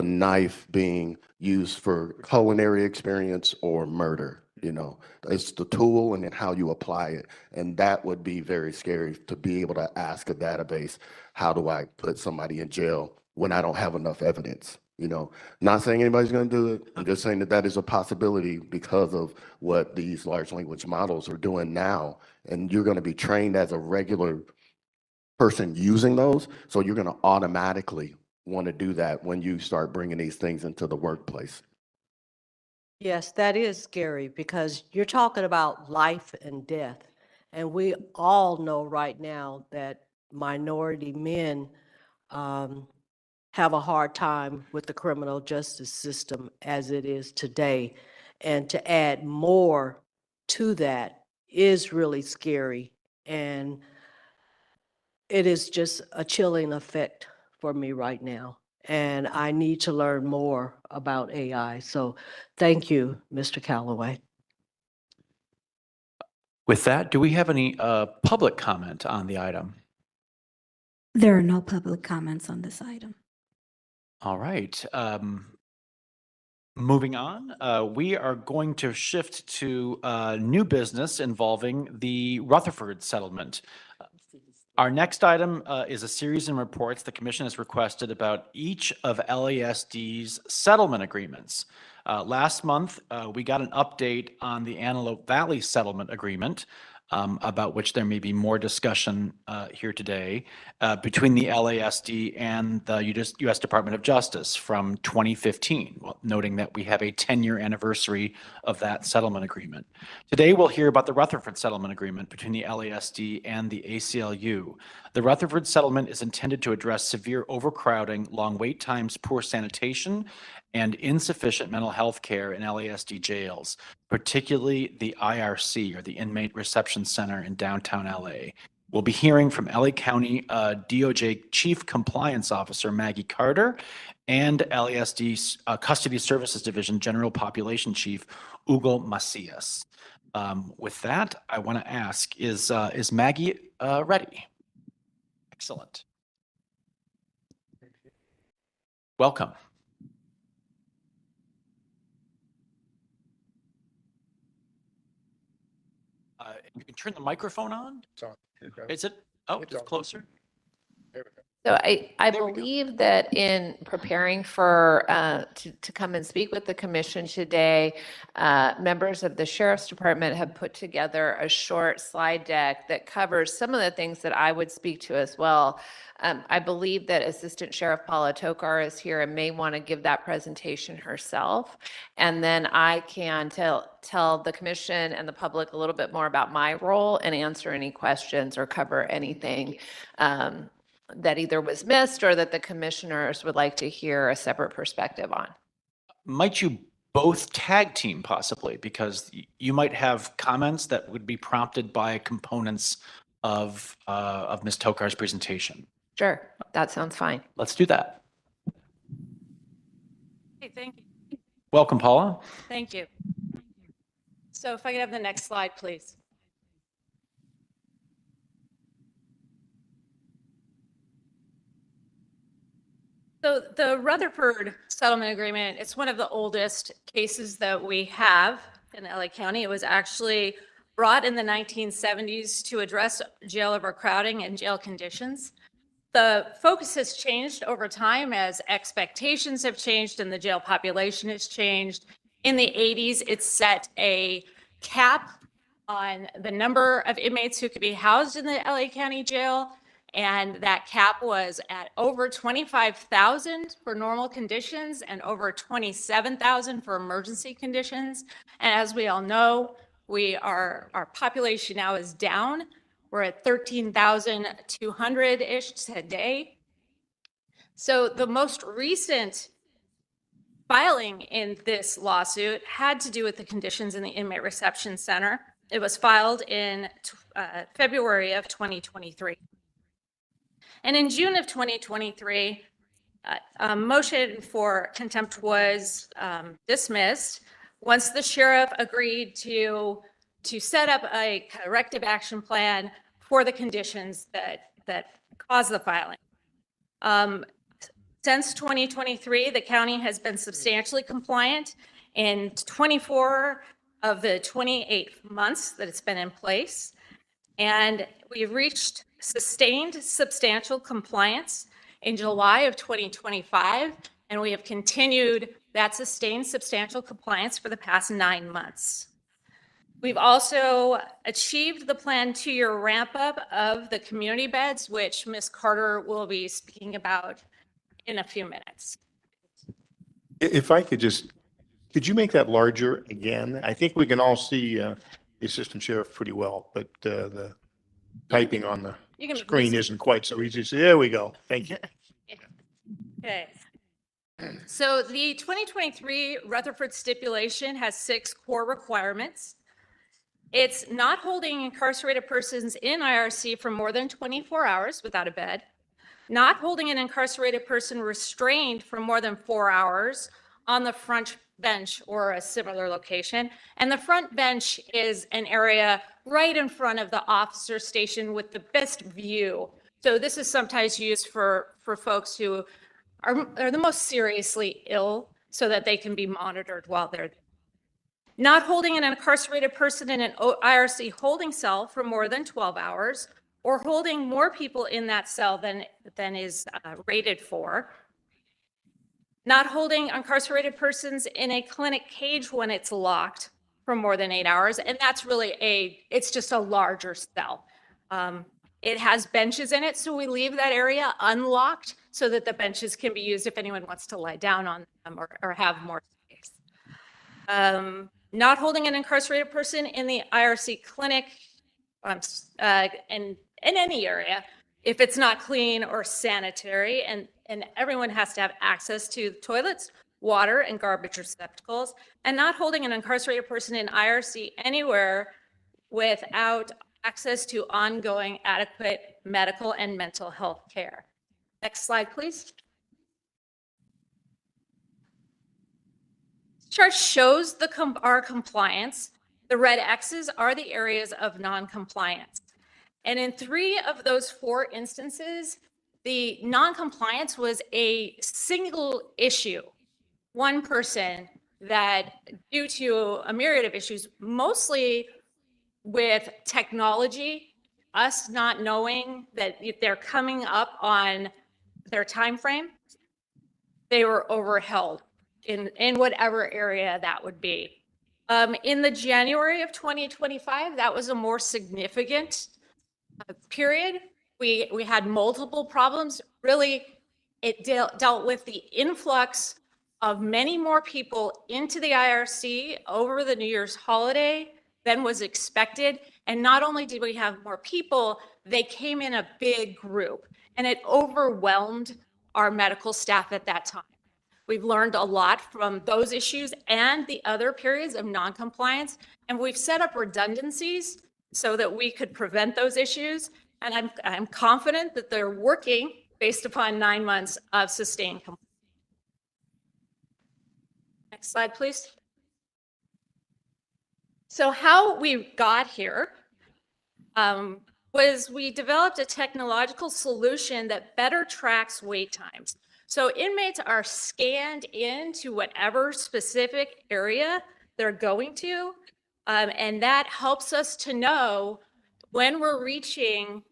knife being used for culinary experience or murder. It's the tool and then how you apply it. And that would be very scary, to be able to ask a database, how do I put somebody in jail when I don't have enough evidence? Not saying anybody's going to do it. I'm just saying that that is a possibility because of what these large language models are doing now. And you're going to be trained as a regular person using those. So you're going to automatically want to do that when you start bringing these things into the workplace. Yes, that is scary because you're talking about life and death. And we all know right now that minority men have a hard time with the criminal justice system as it is today. And to add more to that is really scary. And it is just a chilling effect for me right now. And I need to learn more about AI. So thank you, Mr. Callaway. With that, do we have any public comment on the item? There are no public comments on this item. All right. Moving on, we are going to shift to new business involving the Rutherford settlement. Our next item is a series in reports the commission has requested about each of LASD's settlement agreements. Last month, we got an update on the Antelope Valley settlement agreement, about which there may be more discussion here today, between the LASD and the U.S. Department of Justice from 2015, noting that we have a 10-year anniversary of that settlement agreement. Today, we'll hear about the Rutherford settlement agreement between the LASD and the ACLU. The Rutherford settlement is intended to address severe overcrowding, long wait times, poor sanitation, and insufficient mental health care in LASD jails, particularly the IRC, or the Inmate Reception Center in downtown LA. We'll be hearing from LA County DOJ Chief Compliance Officer Maggie Carter and LASD Custody Services Division General Population Chief Hugo Macias. With that, I want to ask, is Maggie ready? Excellent. Welcome. You can turn the microphone on. It's on. Is it? Oh, It's it's on. closer. So I There we go. believe that in preparing for to come and speak with the commission today, members of the Sheriff's Department have put together a short slide deck that covers some of the things that I would speak to as well. I believe that Assistant Sheriff Paula Tokar is here and may want to give that presentation herself. And then I can tell the commission and the public a little bit more about my role and answer any questions or cover anything that either was missed or that the commissioners would like to hear a separate perspective on? Might you both tag team possibly? Because you might have comments that would be prompted by components of Ms. Tokar's presentation. Sure, that sounds fine. Let's do that. Hey, thank you. Welcome, Paula. Thank you. So if I could have the next slide, please. So the Rutherford Settlement Agreement, it's one of the oldest cases that we have in LA County. It was actually brought in the 1970s to address jail overcrowding and jail conditions. The focus has changed over time as expectations have changed and the jail population has changed. In the 80s, it set a cap on the number of inmates who could be housed in the LA County Jail. And that cap was at over 25,000 for normal conditions and over 27,000 for emergency conditions. And as we all know, our population now is down. We're at 13,200-ish today. So the most recent filing in this lawsuit had to do with the conditions in the Inmate Reception Center. It was filed in February of 2023. And in June of 2023, a motion for contempt was dismissed once the sheriff agreed to set up a corrective action plan for the conditions that caused the filing. Since 2023, the county has been substantially compliant in 24 of the 28 months that it's been in place. And we've reached sustained substantial compliance in July of 2025, and we have continued that sustained substantial compliance for the past 9 months. We've also achieved the planned 2-year ramp up of the community beds, which Ms. Carter will be speaking about in a few minutes. If I could could you make that larger again? I think we can all see the assistant sheriff pretty well, but the typing on the screen isn't quite so easy. So there we go. Thank you. Okay. So the 2023 Rutherford stipulation has 6 core requirements. It's not holding incarcerated persons in IRC for more than 24 hours without a bed, not holding an incarcerated person restrained for more than 4 hours on the front bench or a similar location. And the front bench is an area right in front of the officer station with the best view. So this is sometimes used for folks who are the most seriously ill so that they can be monitored while they're there. Not holding an incarcerated person in an IRC holding cell for more than 12 hours or holding more people in that cell than is rated for. Not holding incarcerated persons in a clinic cage when it's locked for more than 8 hours. And that's really it's just a larger cell. It has benches in it, so we leave that area unlocked so that the benches can be used if anyone wants to lie down on them or have more space. Not holding an incarcerated person in the IRC clinic in any area if it's not clean or sanitary, and everyone has to have access to toilets, water, and garbage receptacles, and not holding an incarcerated person in IRC anywhere without access to ongoing adequate medical and mental health care. Next slide, please. This chart shows our compliance. The red X's are the areas of non-compliance. And in 3 of those 4 instances, the non-compliance was a single issue, one person that, due to a myriad of issues, mostly with technology, us not knowing that they're coming up on their time frame, they were overheld in whatever area that would be. In the January of 2025, that was a more significant period. We had multiple problems. Really, it dealt with the influx of many more people into the IRC over the New Year's holiday than was expected. And not only did we have more people, they came in a big group. and it overwhelmed our medical staff at that time. We've learned a lot from those issues and the other periods of noncompliance, and we've set up redundancies so that we could prevent those issues. And I'm confident that they're working based upon 9 months of sustained compliance. Next slide, please. So how we got here was we developed a technological solution that better tracks wait times. So inmates are scanned into whatever specific area they're going to, and that helps us to know when we're reaching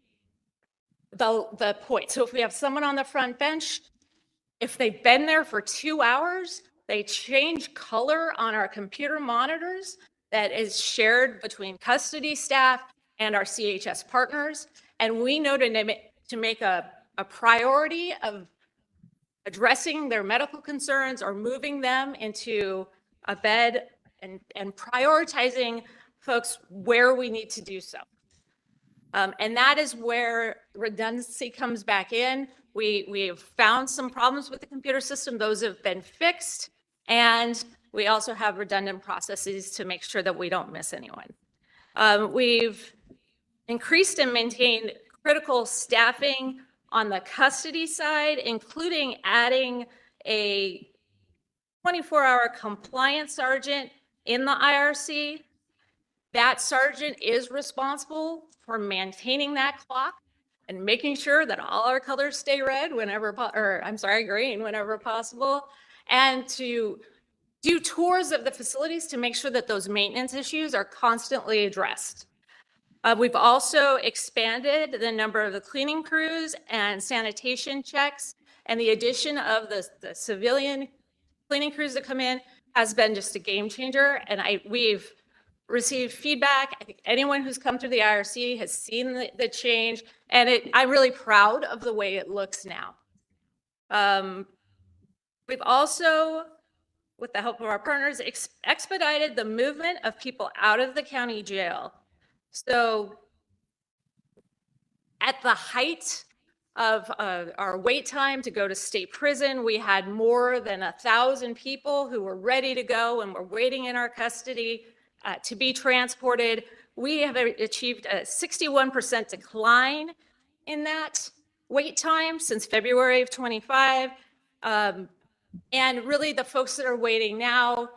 the point. So if we have someone on the front bench, if they've been there for 2 hours, they change color on our computer monitors that is shared between custody staff and our CHS partners. And we know to make a priority of addressing their medical concerns or moving them into a bed and prioritizing folks where we need to do so. And that is where redundancy comes back in. We have found some problems with the computer system. Those have been fixed. And we also have redundant processes to make sure that we don't miss anyone. We've increased and maintained critical staffing on the custody side, including adding a 24-hour compliance sergeant in the IRC. That sergeant is responsible for maintaining that clock and making sure that all our colors stay red whenever, green whenever possible, and to do tours of the facilities to make sure that those maintenance issues are constantly addressed. We've also expanded the number of the cleaning crews and sanitation checks, and the addition of the civilian cleaning crews that come in has been just a game changer. And we've received feedback. I think anyone who's come through the IRC has seen the change, and I'm really proud of the way it looks now. We've also, with the help of our partners, expedited the movement of people out of the county jail. So at the height of our wait time to go to state prison, we had more than 1,000 people who were ready to go and were waiting in our custody to be transported. We have achieved a 61% decline in that wait time since February of 25. And really the folks that are waiting now,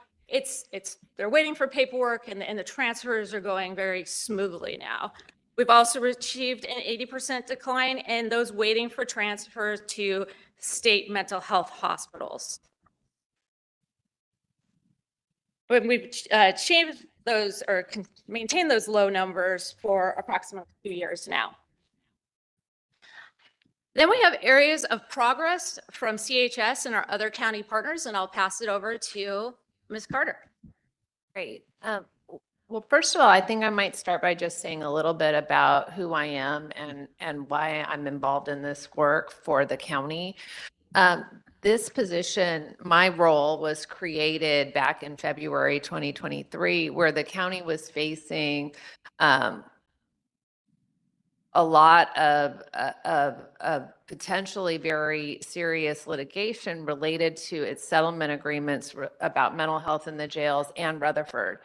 they're waiting for paperwork and the transfers are going very smoothly now. We've also achieved an 80% decline in those waiting for transfers to state mental health hospitals. But we've changed those or maintained those low numbers for approximately 2 years now. Then we have areas of progress from CHS and our other county partners, and I'll pass it over to Ms. Carter. Great. Well, first of all, I think I might start by just saying a little bit about who I am and why I'm involved in this work for the county. This position, my role was created back in February 2023, where the county was facing a lot of potentially very serious litigation related to its settlement agreements about mental health in the jails and Rutherford.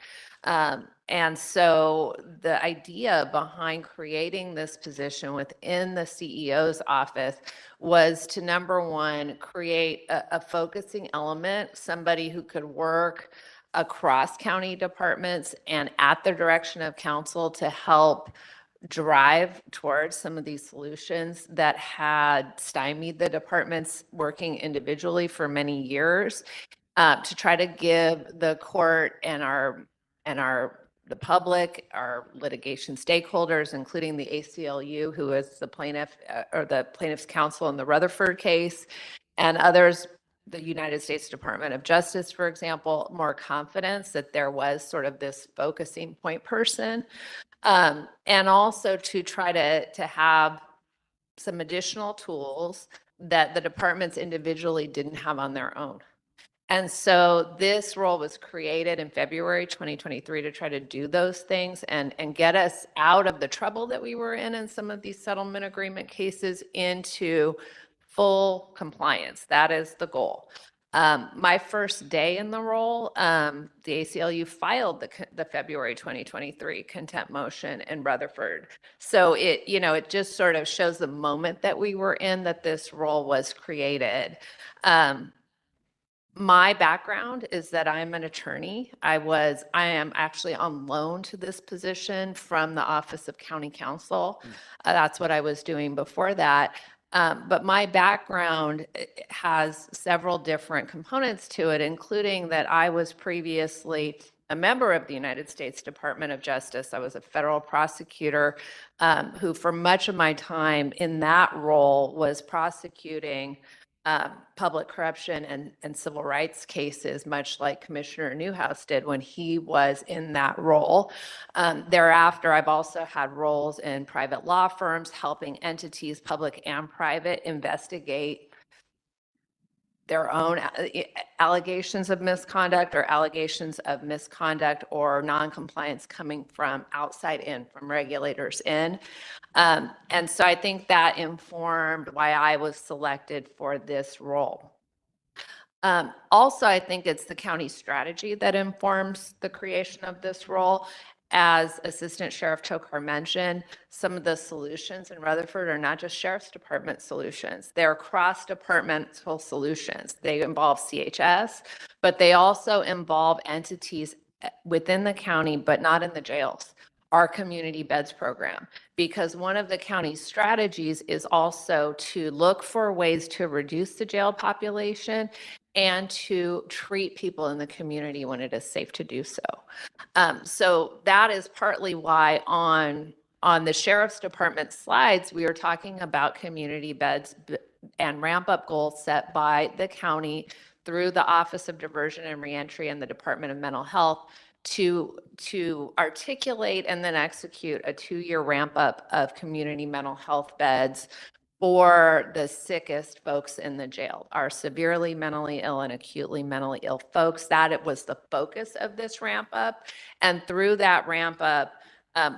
And so the idea behind creating this position within the CEO's office was to, number one, create a focusing element, somebody who could work across county departments and at the direction of council to help drive towards some of these solutions that had stymied the departments working individually for many years, to try to give the court and the public, our litigation stakeholders, including the ACLU, who is the plaintiff or the plaintiff's counsel in the Rutherford case, and others, the United States Department of Justice, for example, more confidence that there was sort of this focusing point person. And also to try to have some additional tools that the departments individually didn't have on their own. And so this role was created in February 2023 to try to do those things and get us out of the trouble that we were in some of these settlement agreement cases into full compliance. That is the goal. My first day in the role, the ACLU filed the February 2023 contempt motion in Rutherford. So it just sort of shows the moment that we were in that this role was created. My background is that I'm an attorney. I am actually on loan to this position from the Office of County Counsel. That's what I was doing before that. But my background has several different components to it, including that I was previously a member of the United States Department of Justice. I was a federal prosecutor who for much of my time in that role was prosecuting public corruption and civil rights cases, much like Commissioner Newhouse did when he was in that role. Thereafter, I've also had roles in private law firms, helping entities, public and private, investigate their own allegations of misconduct or noncompliance coming from outside in, from regulators in. And so I think that informed why I was selected for this role. Also, I think it's the county strategy that informs the creation of this role. As Assistant Sheriff Tokar mentioned, some of the solutions in Rutherford are not just Sheriff's Department solutions. They're cross-departmental solutions. They involve CHS, but they also involve entities within the county, but not in the jails. Our community beds program, because one of the county's strategies is also to look for ways to reduce the jail population and to treat people in the community when it is safe to do so. So that is partly why on the Sheriff's Department slides, we are talking about community beds and ramp up goals set by the county through the Office of Diversion and Reentry and the Department of Mental Health to articulate and then execute a 2-year ramp up of community mental health beds for the sickest folks in the jail, our severely mentally ill and acutely mentally ill folks. That it was the focus of this ramp up. And through that ramp up,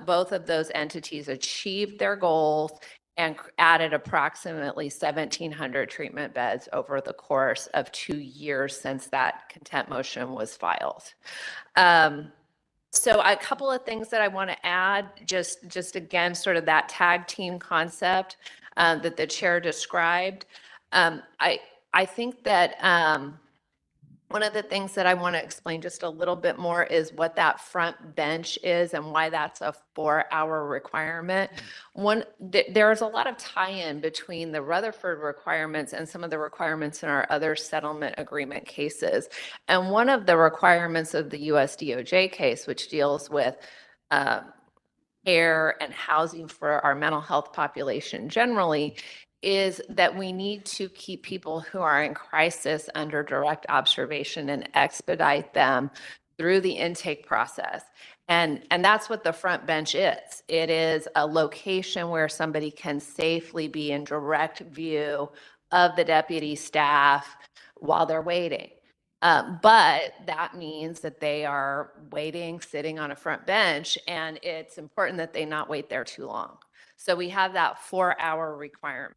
both of those entities achieved their goals and added approximately 1,700 treatment beds over the course of 2 years since that contempt motion was filed. So a couple of things that I want to add, just again, sort of that tag team concept that the chair described. I think that one of the things that I want to explain just a little bit more is what that front bench is and why that's a 4-hour requirement. There's a lot of tie-in between the Rutherford requirements and some of the requirements in our other settlement agreement cases. And one of the requirements of the US DOJ case, which deals with care and housing for our mental health population generally, is that we need to keep people who are in crisis under direct observation and expedite them through the intake process. And that's what the front bench is. It is a location where somebody can safely be in direct view of the deputy staff while they're waiting. But that means that they are waiting, sitting on a front bench, and it's important that they not wait there too long. So we have that 4-hour requirement.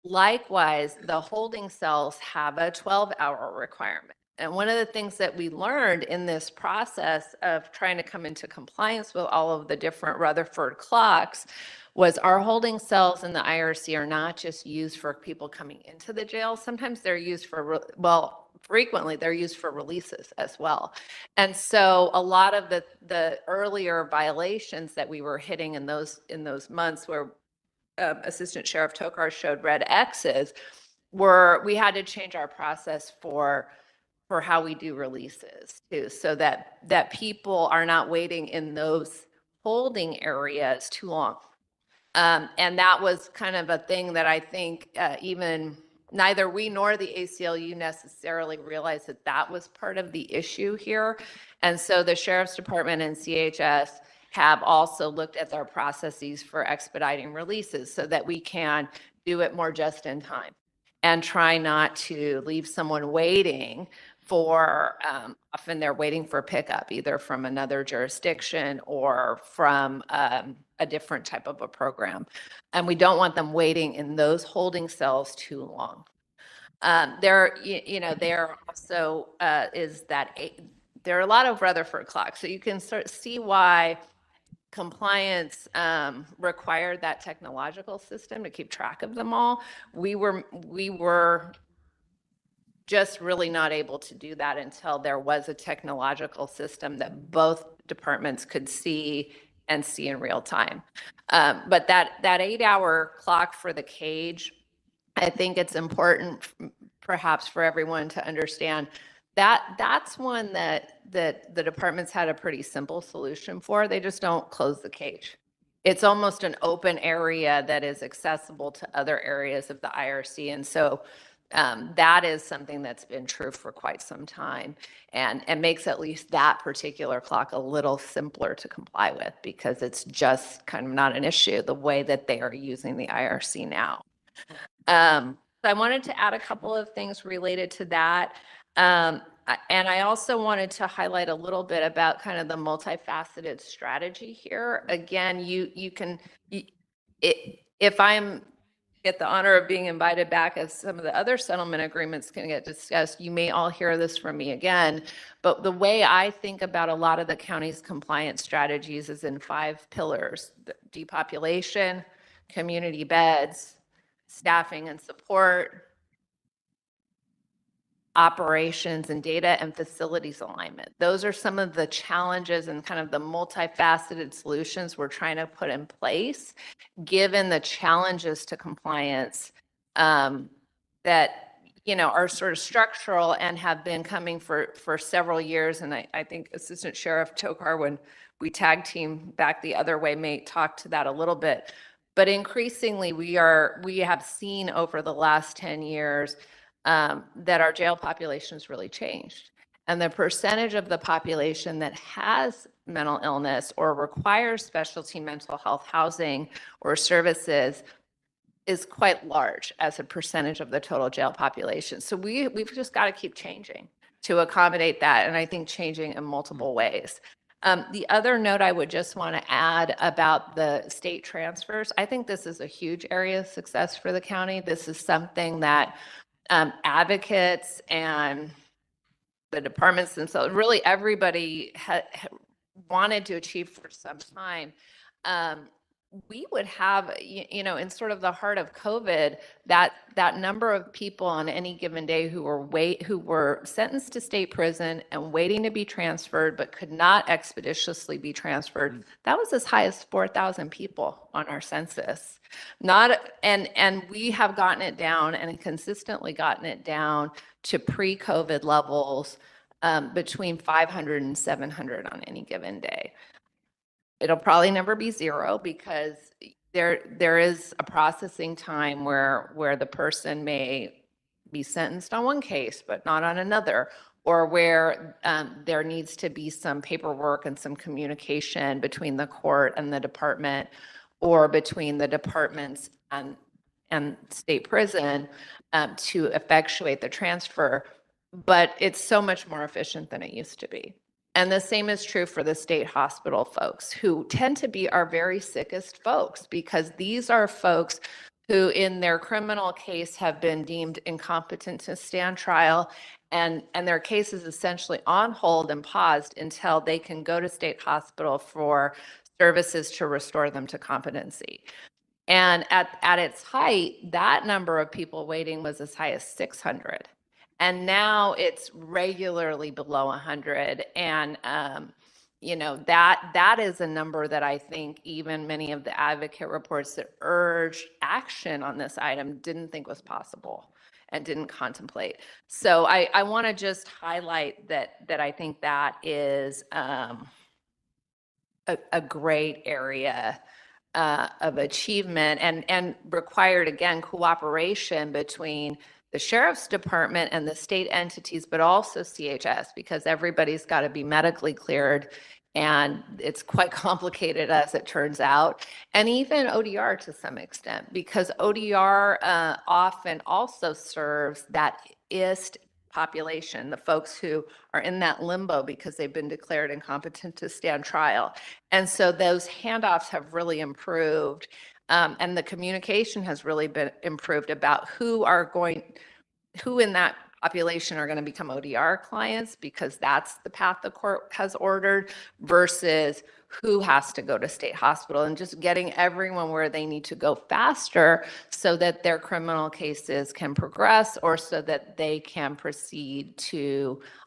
Likewise, the holding cells have a 12-hour requirement. And one of the things that we learned in this process of trying to come into compliance with all of the different Rutherford clocks was our holding cells in the IRC are not just used for people coming into the jail. Sometimes they're used for, frequently they're used for releases as well. And so a lot of the earlier violations that we were hitting in those months where Assistant Sheriff Tokar showed red X's, we had to change our process for how we do releases too, so that people are not waiting in those holding areas too long. And that was kind of a thing that I think even neither we nor the ACLU necessarily realized that was part of the issue here. And so the Sheriff's Department and CHS have also looked at their processes for expediting releases so that we can do it more just in time and try not to leave someone waiting for, often they're waiting for pickup, either from another jurisdiction or from a different type of a program. And we don't want them waiting in those holding cells too long. There also there are a lot of Rutherford clocks, so you can sort of see why compliance required that technological system to keep track of them all. We were just really not able to do that until there was a technological system that both departments could see in real time. But that 8-hour clock for the cage, I think it's important perhaps for everyone to understand that that's one that the departments had a pretty simple solution for. They just don't close the cage. It's almost an open area that is accessible to other areas of the IRC. And so that is something that's been true for quite some time, and makes at least that particular clock a little simpler to comply with, because it's just kind of not an issue the way that they are using the IRC now. So I wanted to add a couple of things related to that. And I also wanted to highlight a little bit about kind of the multifaceted strategy here. Again, if I'm get the honor of being invited back as some of the other settlement agreements can get discussed, you may all hear this from me again. But the way I think about a lot of the county's compliance strategies is in 5 pillars: depopulation, community beds, staffing and support, operations and data, and facilities alignment. Those are some of the challenges and kind of the multifaceted solutions we're trying to put in place, given the challenges to compliance that are sort of structural and have been coming for several years. And I think Assistant Sheriff Tokar, when we tag team back the other way, may talk to that a little bit. But increasingly, we have seen over the last 10 years that our jail population has really changed. And the percentage of the population that has mental illness or requires specialty mental health housing or services is quite large as a percentage of the total jail population. So we've just got to keep changing to accommodate that, and I think changing in multiple ways. The other note I would just want to add about the state transfers, I think this is a huge area of success for the county. This is something that advocates and the departments themselves, really everybody wanted to achieve for some time. We would have, in sort of the heart of COVID, that number of people on any given day who were sentenced to state prison and waiting to be transferred, but could not expeditiously be transferred. That was as high as 4,000 people on our census. And we have gotten it down and consistently gotten it down to pre-COVID levels, between 500 and 700 on any given day. It'll probably never be zero, because there is a processing time where the person may be sentenced on one case but not on another, or where there needs to be some paperwork and some communication between the court and the department, or between the departments and state prison to effectuate the transfer. But it's so much more efficient than it used to be. And the same is true for the state hospital folks, who tend to be our very sickest folks, because these are folks who in their criminal case have been deemed incompetent to stand trial, and their case is essentially on hold and paused until they can go to state hospital for services to restore them to competency. And at its height, that number of people waiting was as high as 600. And now it's regularly below 100. And, that is a number that I think even many of the advocate reports that urged action on this item didn't think was possible and didn't contemplate. So I want to just highlight that I think that is a great area of achievement, and required, again, cooperation between the Sheriff's Department and the state entities, but also CHS, because everybody's got to be medically cleared, and it's quite complicated as it turns out. And even ODR to some extent, because ODR often also serves that IST population, the folks who are in that limbo because they've been declared incompetent to stand trial. And so those handoffs have really improved. And the communication has really been improved about who in that population are going to become ODR clients, because that's the path the court has ordered, versus who has to go to state hospital, and just getting everyone where they need to go faster so that their criminal cases can progress, or so that they can proceed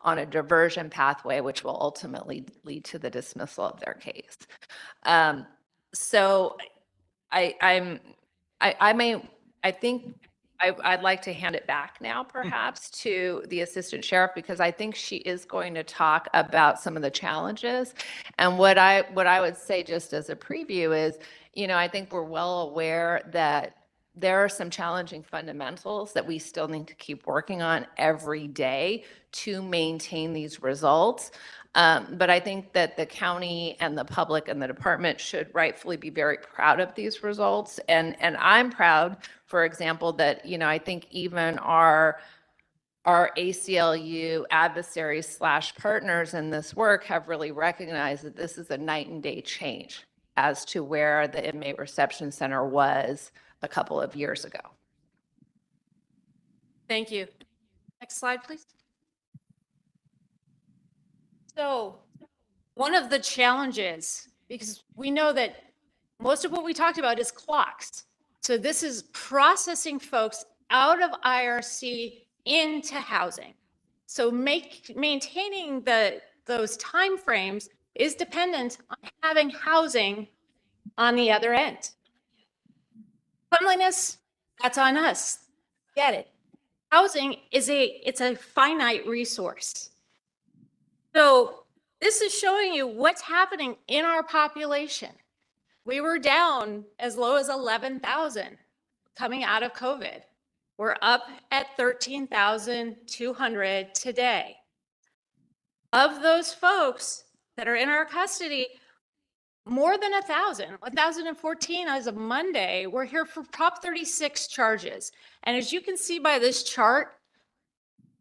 on a diversion pathway, which will ultimately lead to the dismissal of their case. So I think I'd like to hand it back now, perhaps, to the assistant sheriff, because I think she is going to talk about some of the challenges. And what I would say, just as a preview, is, I think we're well aware that there are some challenging fundamentals that we still need to keep working on every day to maintain these results. But I think that the county and the public and the department should rightfully be very proud of these results. And I'm proud, for example, that, I think even our ACLU adversaries / partners in this work have really recognized that this is a night and day change as to where the inmate reception center was a couple of years ago. Thank you. Next slide, please. So one of the challenges, because we know that most of what we talked about is clocks. So this is processing folks out of IRC into housing. So maintaining those timeframes is dependent on having housing on the other end. Cleanliness, that's on us. Get it. Housing it's a finite resource. So this is showing you what's happening in our population. We were down as low as 11,000 coming out of COVID. We're up at 13,200 today. Of those folks that are in our custody, more than 1,014 as of Monday, we're here for Prop 36 charges. And as you can see by this chart,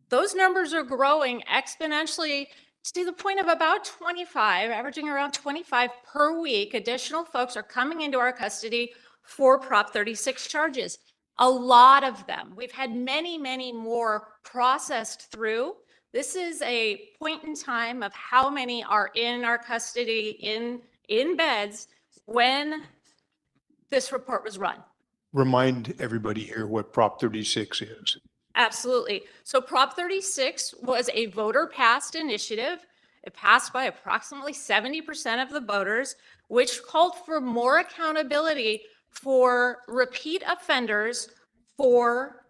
those numbers are growing exponentially to the point of about 25, averaging around 25 per week. Additional folks are coming into our custody for Prop 36 charges. A lot of them. We've had many, many more processed through. This is a point in time of how many are in our custody in beds when this report was run. Remind everybody here what Prop 36 is. Absolutely. So Prop 36 was a voter-passed initiative. It passed by approximately 70% of the voters, which called for more accountability for repeat offenders for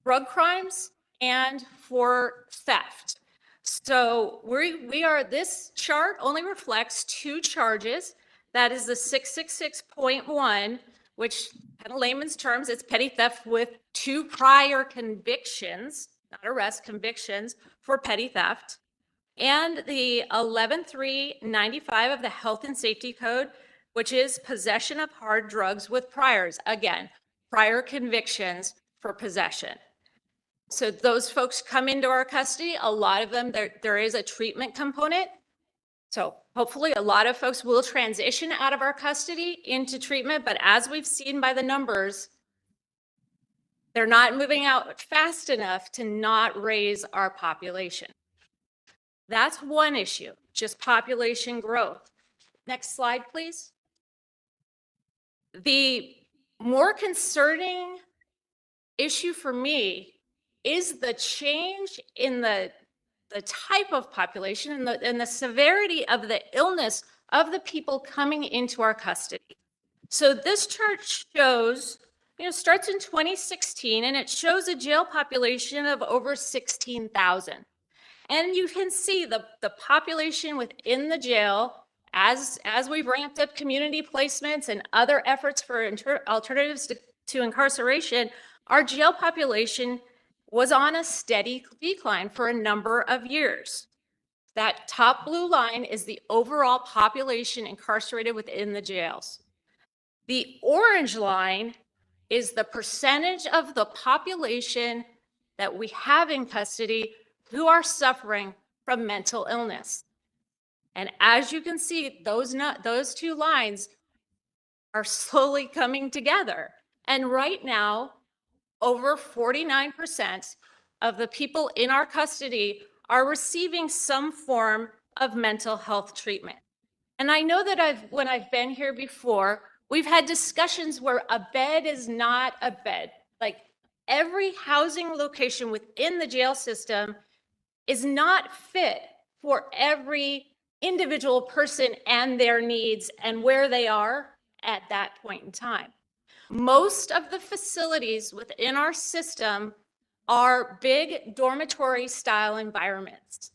drug crimes and for theft. So this chart only reflects 2 charges. That is the 666.1, which in layman's terms, it's petty theft with 2 prior convictions, not arrest, convictions for petty theft. And the 11-395 of the Health and Safety Code, which is possession of hard drugs with priors. Again, prior convictions for possession. So those folks come into our custody. A lot of them, there is a treatment component. So hopefully a lot of folks will transition out of our custody into treatment, but as we've seen by the numbers, they're not moving out fast enough to not raise our population. That's one issue, just population growth. Next slide, please. The more concerning issue for me is the change in the type of population and the severity of the illness of the people coming into our custody. So this chart shows, starts in 2016, and it shows a jail population of over 16,000. And you can see the population within the jail, as we've ramped up community placements and other efforts for alternatives to incarceration, our jail population was on a steady decline for a number of years. That top blue line is the overall population incarcerated within the jails. The orange line is the percentage of the population that we have in custody who are suffering from mental illness. And as you can see, those two lines are slowly coming together. And right now, over 49% of the people in our custody are receiving some form of mental health treatment. And I know that when I've been here before, we've had discussions where a bed is not a bed. Like every housing location within the jail system is not fit for every individual person and their needs and where they are at that point in time. Most of the facilities within our system are big dormitory style environments.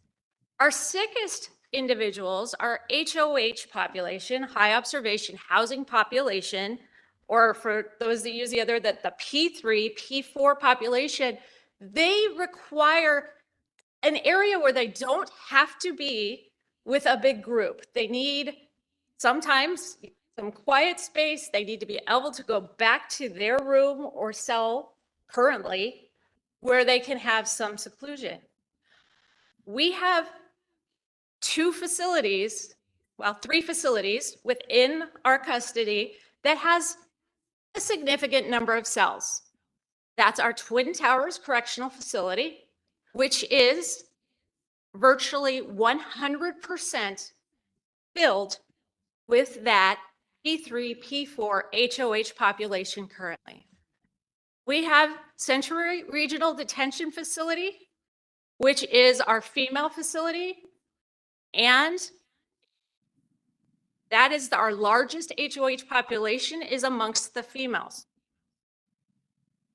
Our sickest individuals are HOH population, high observation housing population, or for those that use the P3, P4 population. They require an area where they don't have to be with a big group. They need sometimes some quiet space. They need to be able to go back to their room or cell currently where they can have some seclusion. We have three facilities within our custody that has a significant number of cells. That's our Twin Towers Correctional Facility, which is virtually 100% filled with that P3, P4 HOH population currently. We have Century Regional Detention Facility, which is our female facility, and that is our largest HOH population is amongst the females.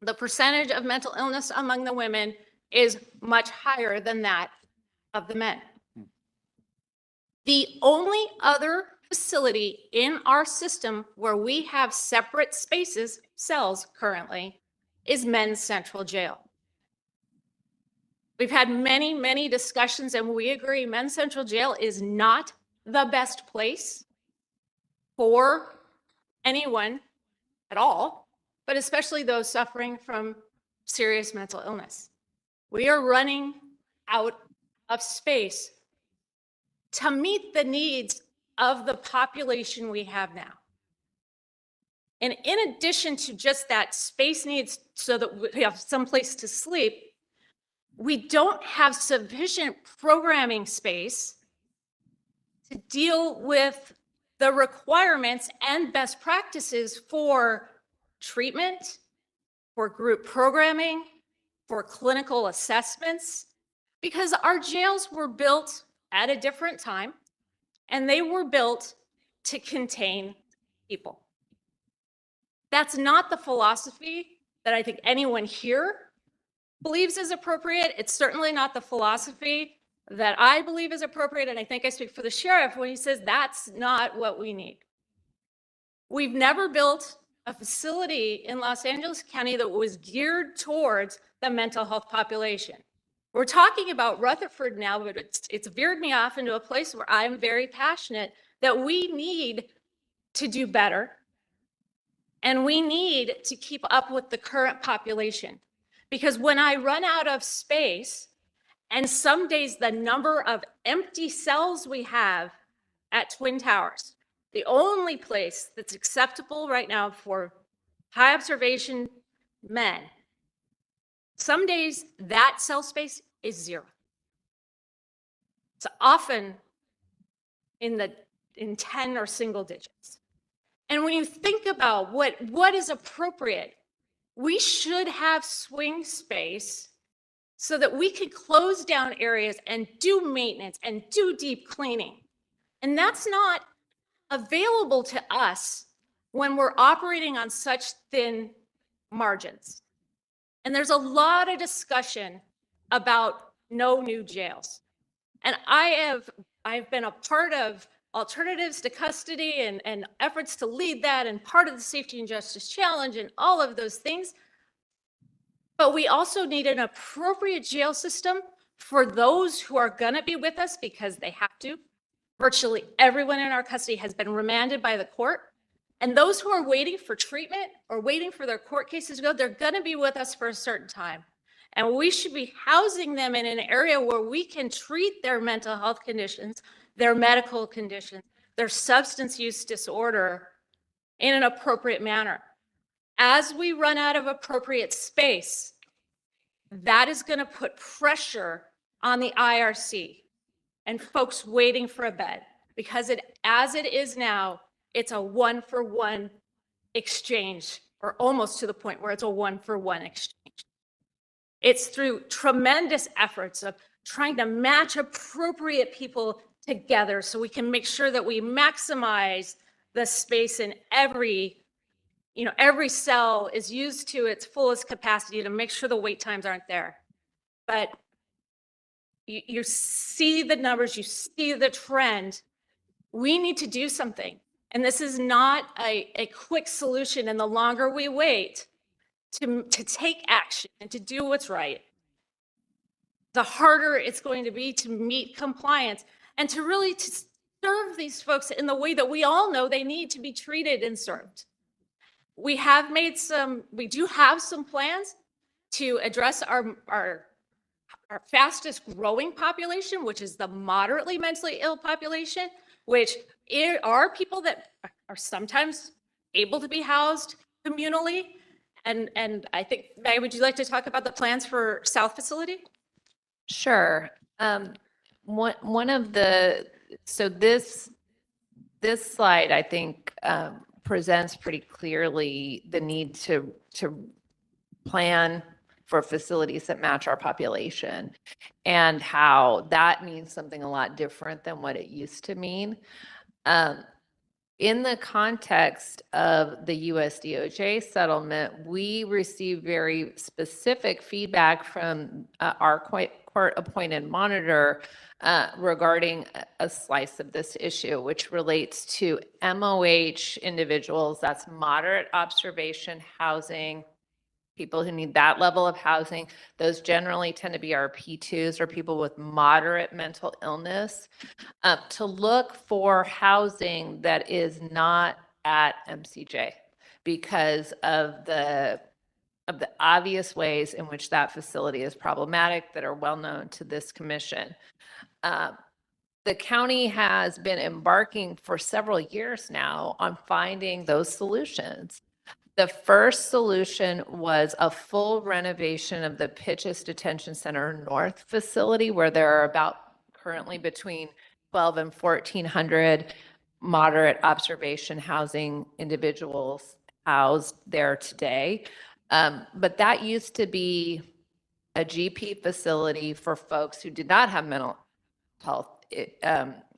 The percentage of mental illness among the women is much higher than that of the men. The only other facility in our system where we have separate spaces, cells currently, is Men's Central Jail. We've had many, many discussions and we agree Men's Central Jail is not the best place for anyone at all, but especially those suffering from serious mental illness. We are running out of space to meet the needs of the population we have now. And in addition to just that space needs so that we have some place to sleep, we don't have sufficient programming space to deal with the requirements and best practices for treatment, for group programming, for clinical assessments, because our jails were built at a different time and they were built to contain people. That's not the philosophy that I think anyone here believes is appropriate. It's certainly not the philosophy that I believe is appropriate, and I think I speak for the sheriff when he says that's not what we need. We've never built a facility in Los Angeles County that was geared towards the mental health population. We're talking about Rutherford now, but it's veered me off into a place where I'm very passionate that we need to do better and we need to keep up with the current population. Because when I run out of space, and some days the number of empty cells we have at Twin Towers, the only place that's acceptable right now for high observation men, some days that cell space is 0. It's often in 10 or single digits. And when you think about what is appropriate, we should have swing space so that we could close down areas and do maintenance and do deep cleaning. And that's not available to us when we're operating on such thin margins. And there's a lot of discussion about no new jails. And I've been a part of Alternatives to Custody and efforts to lead that and part of the Safety and Justice Challenge and all of those things. But we also need an appropriate jail system for those who are going to be with us because they have to. Virtually everyone in our custody has been remanded by the court. And those who are waiting for treatment or waiting for their court cases to go, they're going to be with us for a certain time. And we should be housing them in an area where we can treat their mental health conditions, their medical conditions, their substance use disorder in an appropriate manner. As we run out of appropriate space, that is going to put pressure on the IRC and folks waiting for a bed, because as it is now, it's a one-for-one exchange, or almost to the point where it's a one-for-one exchange. It's through tremendous efforts of trying to match appropriate people together so we can make sure that we maximize the space in every cell is used to its fullest capacity to make sure the wait times aren't there. But you see the numbers, you see the trend. We need to do something. And this is not a quick solution. And the longer we wait to take action and to do what's right, the harder it's going to be to meet compliance and to really to serve these folks in the way that we all know they need to be treated and served. We do have some plans to address our fastest growing population, which is the moderately mentally ill population, which are people that are sometimes able to be housed communally. And I think, Maggie, would you like to talk about the plans for South facility? Sure. So this slide, I think, presents pretty clearly the need to plan for facilities that match our population, and how that means something a lot different than what it used to mean. In the context of the US DOJ settlement, we received very specific feedback from our court-appointed monitor regarding a slice of this issue, which relates to MOH individuals, that's moderate observation housing, people who need that level of housing. Those generally tend to be our P2s, or people with moderate mental illness, to look for housing that is not at MCJ because of the obvious ways in which that facility is problematic that are well known to this commission. The county has been embarking for several years now on finding those solutions. The first solution was a full renovation of the Pitchess Detention Center North facility, where there are about currently between 12 and 1,400 moderate observation housing individuals housed there today. But that used to be a GP facility for folks who did not have mental health,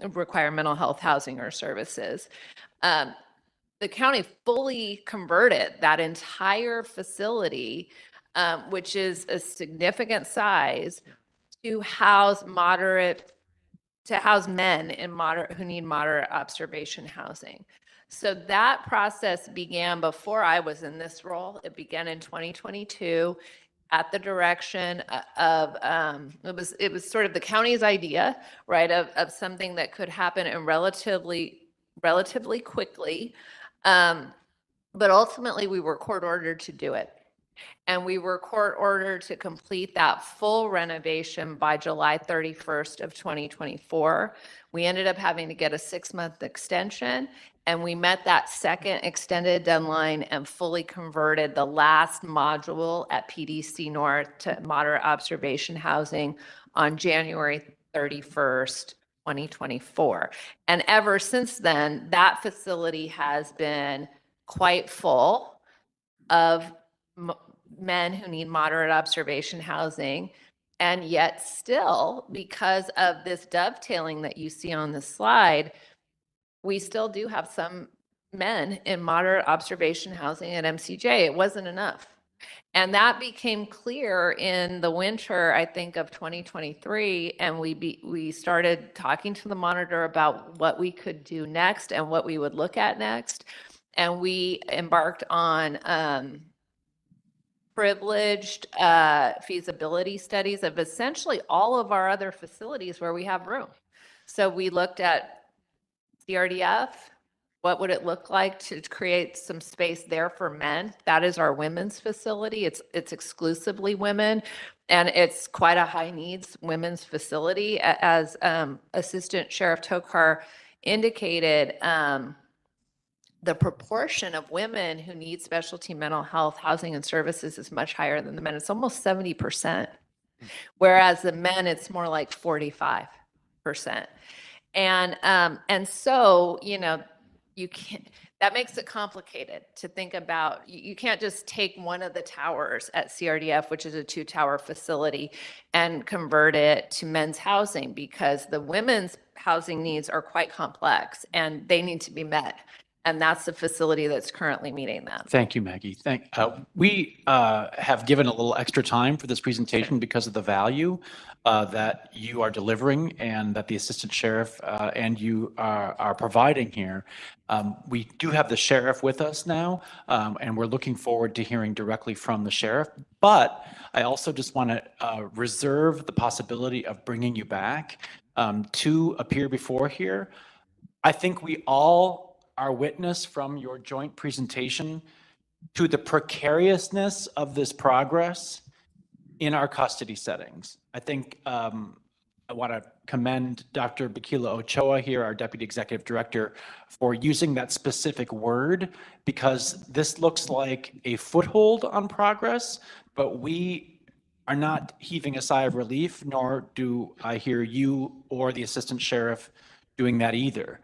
require mental health housing or services. The county fully converted that entire facility, which is a significant size, to house men who need moderate observation housing. So that process began before I was in this role. It began in 2022 at the direction of, it was sort of the county's idea, right, of something that could happen in relatively quickly. But ultimately we were court ordered to do it. And we were court ordered to complete that full renovation by July 31st of 2024. We ended up having to get a 6-month extension, and we met that second extended deadline and fully converted the last module at PDC North to moderate observation housing on January 31st, 2024. And ever since then, that facility has been quite full of men who need moderate observation housing. And yet still, because of this dovetailing that you see on the slide, we still do have some men in moderate observation housing at MCJ. It wasn't enough. And that became clear in the winter, I think, of 2023. And we started talking to the monitor about what we could do next and what we would look at next. And we embarked on privileged feasibility studies of essentially all of our other facilities where we have room. So we looked at CRDF. What would it look like to create some space there for men? That is our women's facility. It's exclusively women. And it's quite a high needs women's facility. As Assistant Sheriff Tokar indicated, the proportion of women who need specialty mental health housing and services is much higher than the men. It's almost 70%. Whereas the men, it's more like 45%. And so, you know, you can't, that makes it complicated to think about. You can't just take one of the towers at CRDF, which is a 2-tower facility, and convert it to men's housing, because the women's housing needs are quite complex and they need to be met. And that's the facility that's currently meeting them. Thank you, Maggie. We have given a little extra time for this presentation because of the value that you are delivering and that the Assistant Sheriff and you are providing here. We do have the Sheriff with us now, and we're looking forward to hearing directly from the Sheriff. But I also just want to reserve the possibility of bringing you back to appear before here. I think we all are witness from your joint presentation to the precariousness of this progress in our custody settings. I think I want to commend Dr. Bakila Ochoa here, our Deputy Executive Director, for using that specific word, because this looks like a foothold on progress, but we are not heaving a sigh of relief, nor do I hear you or the Assistant Sheriff doing that either.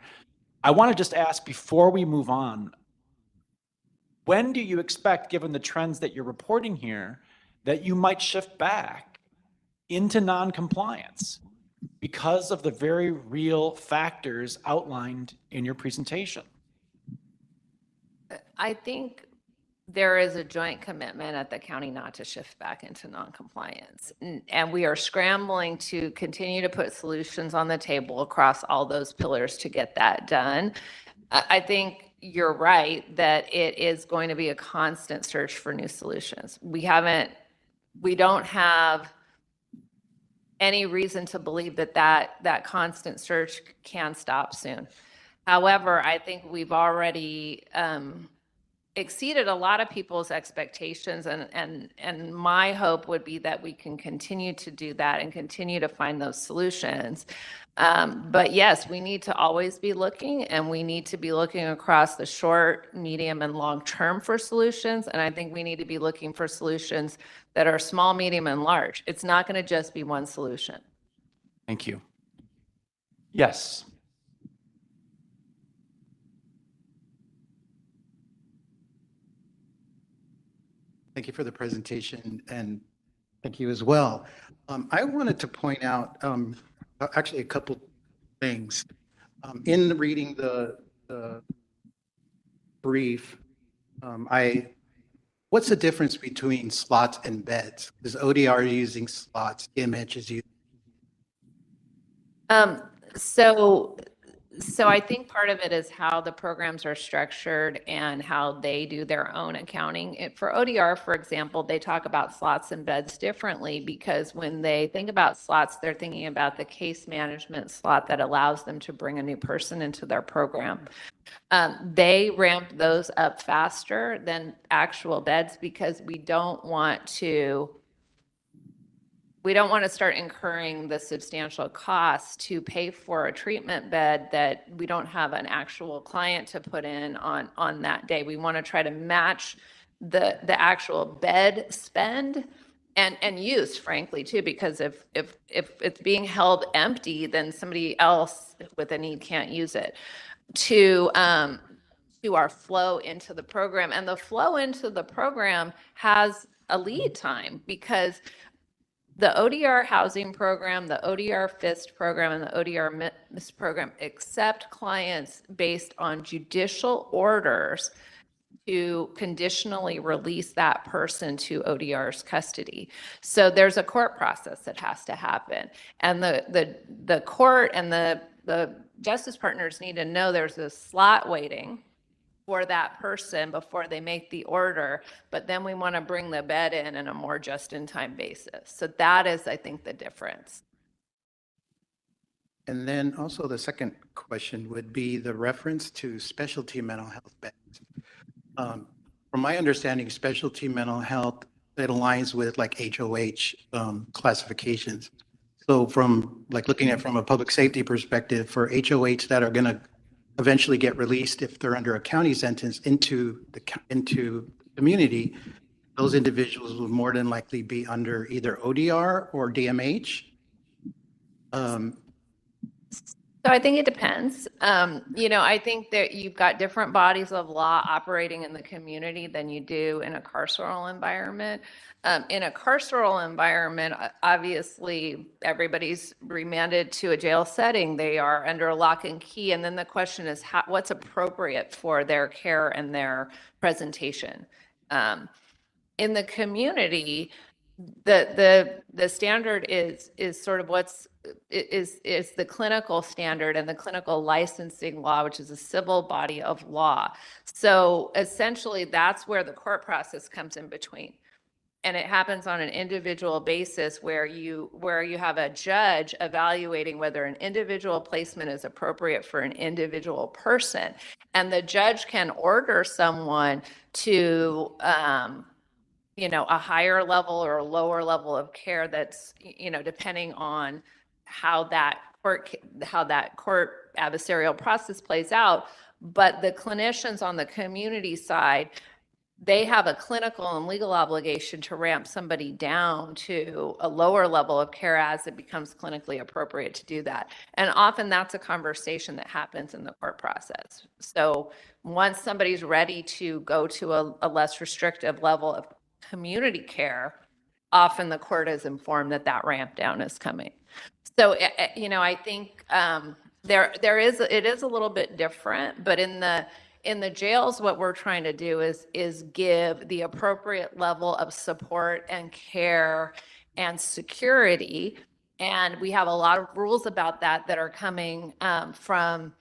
I want to just ask, before we move on, when do you expect, given the trends that you're reporting here, that you might shift back into non-compliance because of the very real factors outlined in your presentation? I think there is a joint commitment at the county not to shift back into non-compliance. And we are scrambling to continue to put solutions on the table across all those pillars to get that done. I think you're right that it is going to be a constant search for new solutions. We don't have any reason to believe that constant search can stop soon. However, I think we've already exceeded a lot of people's expectations, and my hope would be that we can continue to do that and continue to find those solutions. But yes, we need to always be looking, and we need to be looking across the short, medium, and long term for solutions. And I think we need to be looking for solutions that are small, medium, and large. It's not going to just be one solution. Thank you. Yes. Thank you for the presentation, and thank you as well. I wanted to point out actually a couple things. In reading the brief, what's the difference between slots and beds? Is ODR using slots, EMH is using? So I think part of it is how the programs are structured and how they do their own accounting. For ODR, for example, they talk about slots and beds differently, because when they think about slots, they're thinking about the case management slot that allows them to bring a new person into their program. They ramp those up faster than actual beds, because we don't want to start incurring the substantial costs to pay for a treatment bed that we don't have an actual client to put in on that day. We want to try to match the actual bed spend and use, frankly, too, because if it's being held empty, then somebody else with a need can't use it. To our flow into the program, and the flow into the program has a lead time, because the ODR housing program, the ODR FIST program, and the ODR MIST program accept clients based on judicial orders to conditionally release that person to ODR's custody. So there's a court process that has to happen. And the court and the justice partners need to know there's a slot waiting for that person before they make the order, but then we want to bring the bed in a more just-in-time basis. So that is, I think, the difference. And then also the second question would be the reference to specialty mental health beds. From my understanding, specialty mental health that aligns with like HOH classifications. So from like looking at from a public safety perspective, for HOH that are going to eventually get released if they're under a county sentence into the community, those individuals would more than likely be under either ODR or DMH. So I think it depends. I think that you've got different bodies of law operating in the community than you do in a carceral environment. In a carceral environment, obviously, everybody's remanded to a jail setting. They are under lock and key. And then the question is, what's appropriate for their care and their presentation? In the community, the standard is sort of is the clinical standard and the clinical licensing law, which is a civil body of law. So essentially, that's where the court process comes in between. And it happens on an individual basis where you have a judge evaluating whether an individual placement is appropriate for an individual person. And the judge can order someone to a higher level or a lower level of care that's, depending on how that court adversarial process plays out. But the clinicians on the community side, they have a clinical and legal obligation to ramp somebody down to a lower level of care as it becomes clinically appropriate to do that. And often that's a conversation that happens in the court process. So once somebody's ready to go to a less restrictive level of community care, often the court is informed that that ramp down is coming. So, I think it is a little bit different, but in the jails, what we're trying to do is give the appropriate level of support and care and security. And we have a lot of rules about that are coming from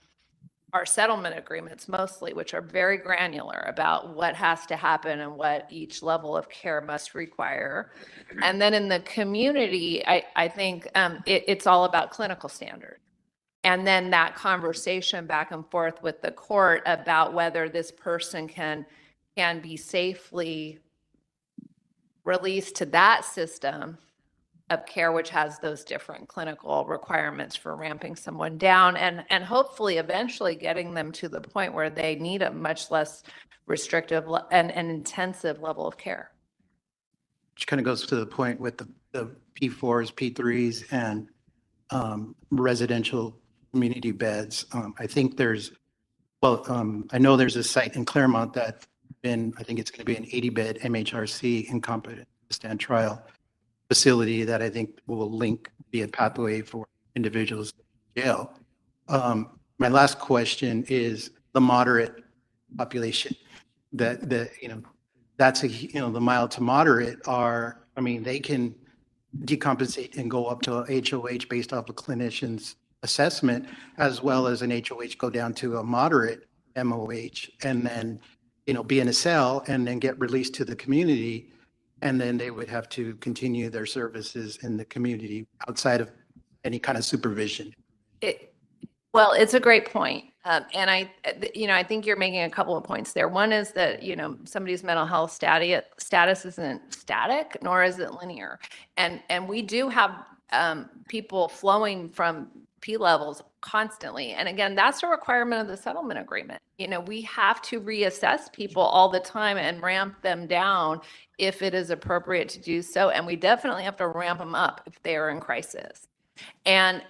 our settlement agreements mostly, which are very granular about what has to happen and what each level of care must require. And then in the community, I think it's all about clinical standards. And then that conversation back and forth with the court about whether this person can be safely released to that system of care, which has those different clinical requirements for ramping someone down and hopefully eventually getting them to the point where they need a much less restrictive and intensive level of care. Which kind of goes to the point with the P4s, P3s, and residential community beds. I think I know there's a site in Claremont I think it's going to be an 80-bed MHRC incompetent to stand trial facility that I think will be a pathway for individuals in jail. My last question is the moderate population that's the mild to moderate they can decompensate and go up to a HOH based off a clinician's assessment, as well as an HOH go down to a moderate MOH and then, be in a cell and then get released to the community. And then they would have to continue their services in the community outside of any kind of supervision. Well, it's a great point. And I think you're making a couple of points there. One is that, somebody's mental health status isn't static, nor is it linear. And we do have people flowing from P levels constantly. And again, that's a requirement of the settlement agreement. We have to reassess people all the time and ramp them down if it is appropriate to do so. And we definitely have to ramp them up if they are in crisis. And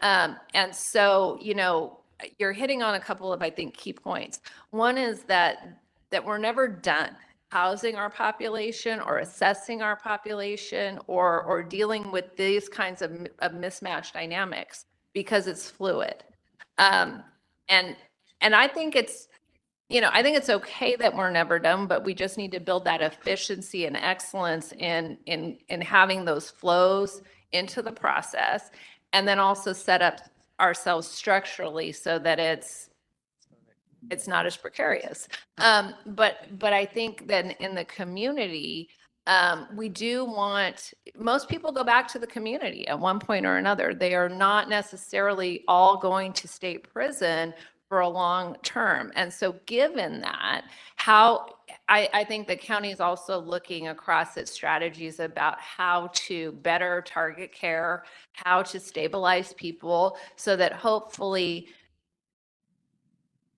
so, you're hitting on a couple of, I think, key points. One is that we're never done housing our population or assessing our population or dealing with these kinds of mismatched dynamics because it's fluid. And I think it's, I think it's okay that we're never done, but we just need to build that efficiency and excellence in having those flows into the process, and then also set up ourselves structurally so that it's not as precarious. But I think then in the community, we do want, most people go back to the community at one point or another. They are not necessarily all going to state prison for a long term. And so given that, how I think the county is also looking across its strategies about how to better target care, how to stabilize people so that hopefully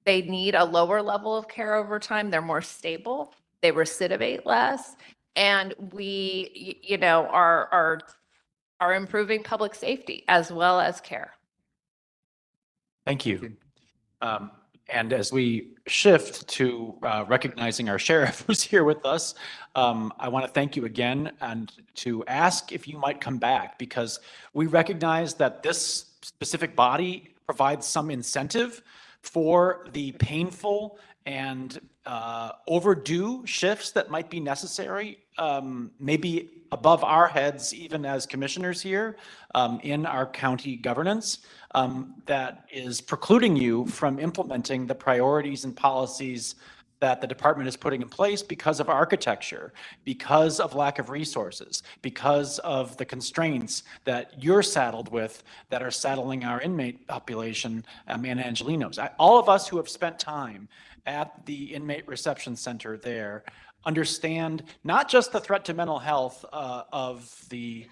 they need a lower level of care over time. They're more stable, they recidivate less, and we, are improving public safety as well as care. Thank you. And as we shift to recognizing our sheriff who's here with us, I want to thank you again and to ask if you might come back, because we recognize that this specific body provides some incentive for the painful and overdue shifts that might be necessary, maybe above our heads, even as commissioners here in our county governance, that is precluding you from implementing the priorities and policies that the department is putting in place because of architecture, because of lack of resources, because of the constraints that you're saddled with that are saddling our inmate population and Angelinos. All of us who have spent time at the inmate reception center there understand not just the threat to mental health of the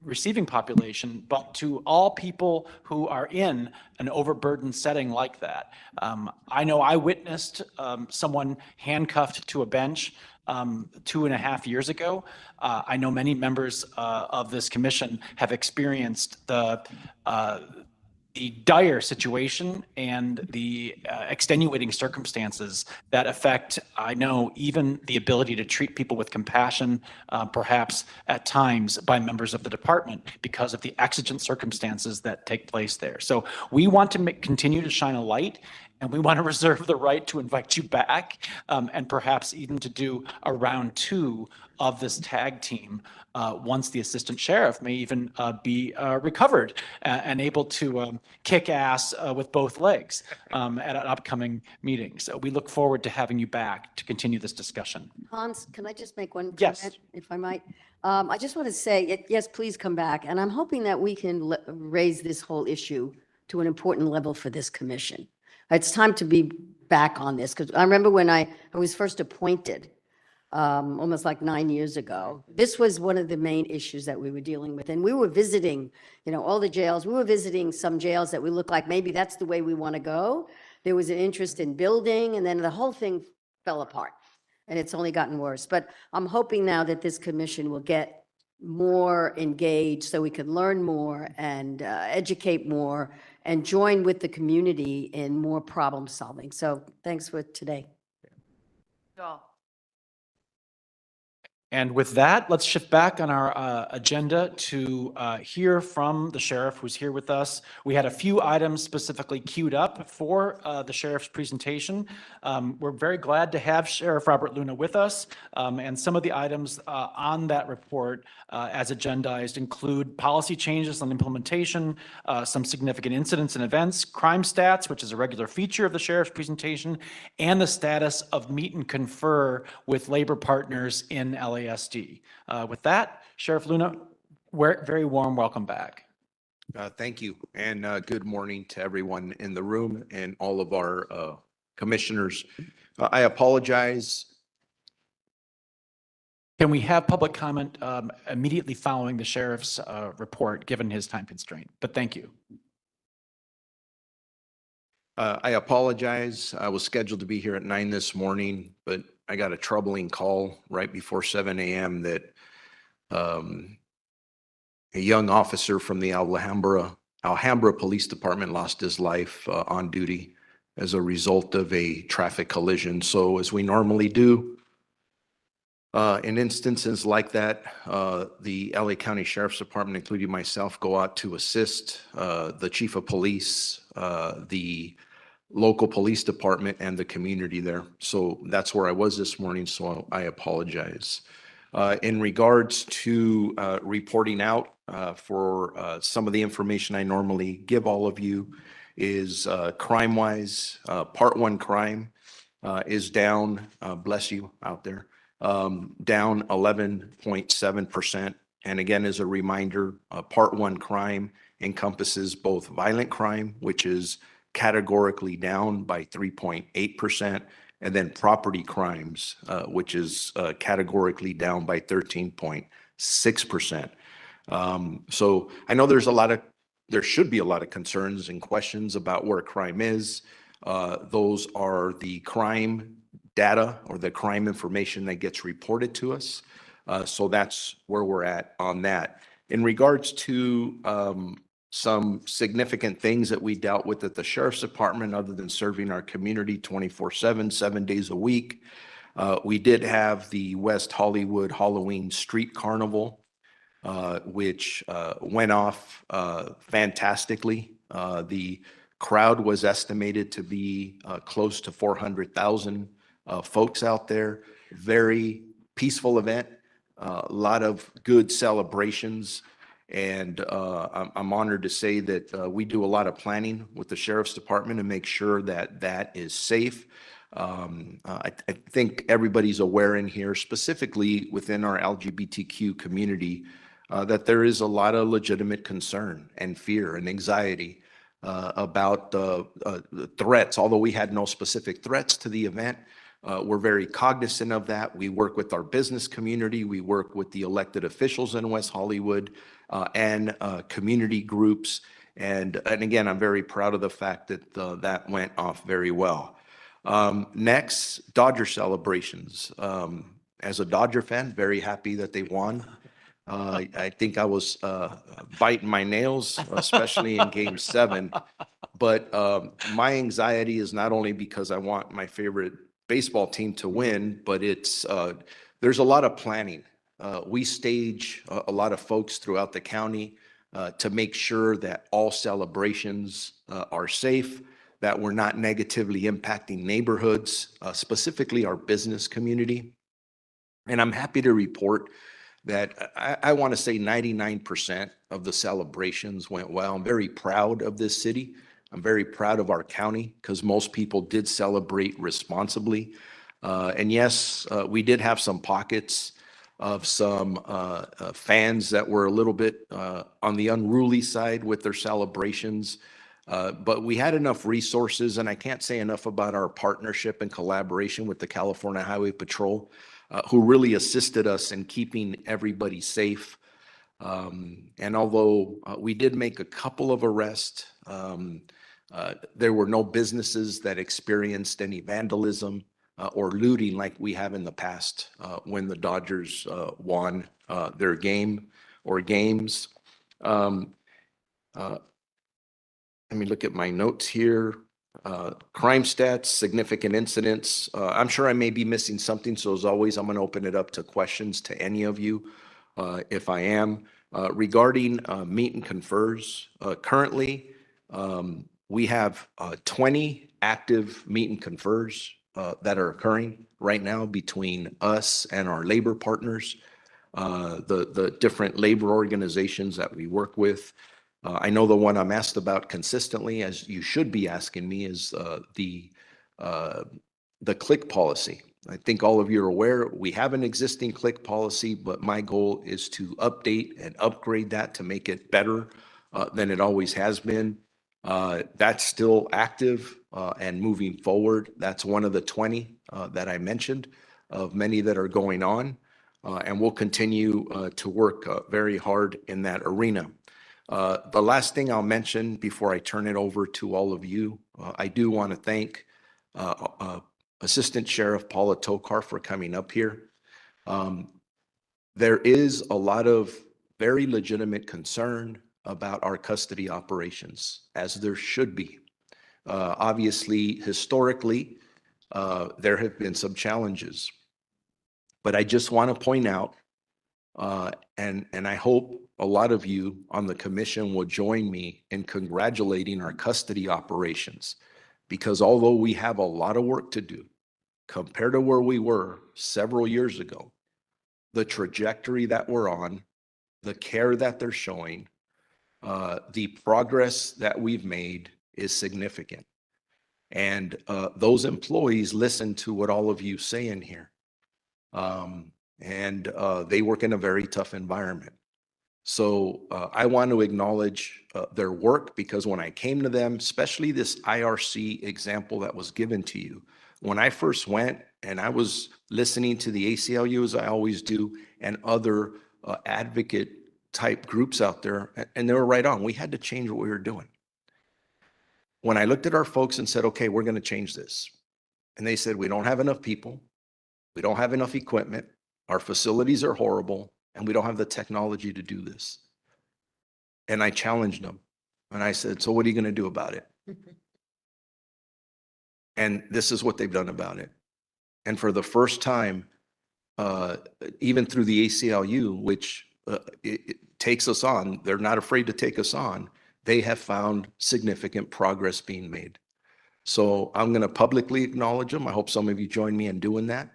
receiving population, but to all people who are in an overburdened setting like that. I know I witnessed someone handcuffed to a bench 2.5 years ago. I know many members of this commission have experienced the dire situation and the extenuating circumstances that affect, I know, even the ability to treat people with compassion, perhaps at times by members of the department because of the exigent circumstances that take place there. So we want to continue to shine a light, and we want to reserve the right to invite you back and perhaps even to do a round 2 of this tag team once the assistant sheriff may even be recovered and able to kick ass with both legs at an upcoming meeting. So we look forward to having you back to continue this discussion. Hans, can I just make one Yes. comment, if I might? I just want to say, yes, please come back. And I'm hoping that we can raise this whole issue to an important level for this commission. It's time to be back on this, because I remember when I was first appointed, almost like 9 years ago, this was one of the main issues that we were dealing with. And we were visiting, all the jails. We were visiting some jails that we look like maybe that's the way we want to go. There was an interest in building, and then the whole thing fell apart. And it's only gotten worse. But I'm hoping now that this commission will get more engaged so we can learn more and educate more and join with the community in more problem solving. So thanks for today. And with that, let's shift back on our agenda to hear from the sheriff who's here with us. We had a few items specifically queued up for the sheriff's presentation. We're very glad to have Sheriff Robert Luna with us. And some of the items on that report as agendized include policy changes on implementation, some significant incidents and events, crime stats, which is a regular feature of the sheriff's presentation, and the status of meet and confer with labor partners in LASD. With that, Sheriff Luna, very warm welcome back. Thank you, and good morning to everyone in the room and all of our commissioners. I apologize. Can we have public comment immediately following the sheriff's report, given his time constraint? But thank you. I apologize. I was scheduled to be here at 9 this morning, but I got a troubling call right before 7 a.m. that a young officer from the Alhambra Police Department lost his life on duty as a result of a traffic collision. So as we normally do, in instances like that, the LA County Sheriff's Department, including myself, go out to assist the chief of police, the local police department, and the community there. So that's where I was this morning, so I apologize. In regards to reporting out for some of the information I normally give all of you is crime-wise, Part 1 crime is down, bless you out there, down 11.7%. And again, as a reminder, Part 1 crime encompasses both violent crime, which is categorically down by 3.8%. And then property crimes, which is categorically down by 13.6%. So I know there should be a lot of concerns and questions about where crime is. Those are the crime data or the crime information that gets reported to us. So that's where we're at on that. In regards to some significant things that we dealt with at the Sheriff's Department, other than serving our community 24/7, 7 days a week, we did have the West Hollywood Halloween Street Carnival, which went off fantastically. The crowd was estimated to be close to 400,000 folks out there. Very peaceful event, a lot of good celebrations. And I'm honored to say that we do a lot of planning with the Sheriff's Department to make sure that that is safe. I think everybody's aware in here, specifically within our LGBTQ community, that there is a lot of legitimate concern and fear and anxiety about the threats. Although we had no specific threats to the event, we're very cognizant of that. We work with our business community. We work with the elected officials in West Hollywood and community groups. And again, I'm very proud of the fact that that went off very well. Next, Dodger celebrations. As a Dodger fan, very happy that they won. I think I was biting my nails, especially in Game 7. But my anxiety is not only because I want my favorite baseball team to win, but it's there's a lot of planning. We stage a lot of folks throughout the county to make sure that all celebrations are safe, that we're not negatively impacting neighborhoods, specifically our business community. And I'm happy to report that I want to say 99% of the celebrations went well. I'm very proud of this city. I'm very proud of our county because most people did celebrate responsibly. And yes, we did have some pockets of some fans that were a little bit on the unruly side with their celebrations. But we had enough resources, and I can't say enough about our partnership and collaboration with the California Highway Patrol, who really assisted us in keeping everybody safe. And although we did make a couple of arrests, there were no businesses that experienced any vandalism or looting like we have in the past when the Dodgers won their game or games. Let me look at my notes here. Crime stats, significant incidents. I'm sure I may be missing something, so as always, I'm going to open it up to questions to any of you if I am. Regarding meet and confers, currently we have 20 active meet and confers that are occurring right now between us and our labor partners, the different labor organizations that we work with. I know the one I'm asked about consistently, as you should be asking me, is the click policy. I think all of you are aware we have an existing click policy, but my goal is to update and upgrade that to make it better than it always has been. That's still active and moving forward. That's one of the 20 that I mentioned of many that are going on, and we'll continue to work very hard in that arena. The last thing I'll mention before I turn it over to all of you, I do want to thank Assistant Sheriff Paula Tokar for coming up here. There is a lot of very legitimate concern about our custody operations, as there should be. Obviously, historically, there have been some challenges, but I just want to point out, and I hope a lot of you on the commission will join me in congratulating our custody operations, because although we have a lot of work to do compared to where we were several years ago, the trajectory that we're on, the care that they're showing, the progress that we've made is significant. And those employees listen to what all of you say in here. And they work in a very tough environment. So I want to acknowledge their work, because when I came to them, especially this IRC example that was given to you, when I first went and I was listening to the ACLU, as I always do, and other advocate type groups out there, and they were right on. We had to change what we were doing. When I looked at our folks and said, okay, we're going to change this. And they said, we don't have enough people. We don't have enough equipment. Our facilities are horrible, and we don't have the technology to do this. And I challenged them. And I said, so what are you going to do about it? And this is what they've done about it. And for the first time, even through the ACLU, which it takes us on, they're not afraid to take us on, they have found significant progress being made. So I'm going to publicly acknowledge them. I hope some of you join me in doing that,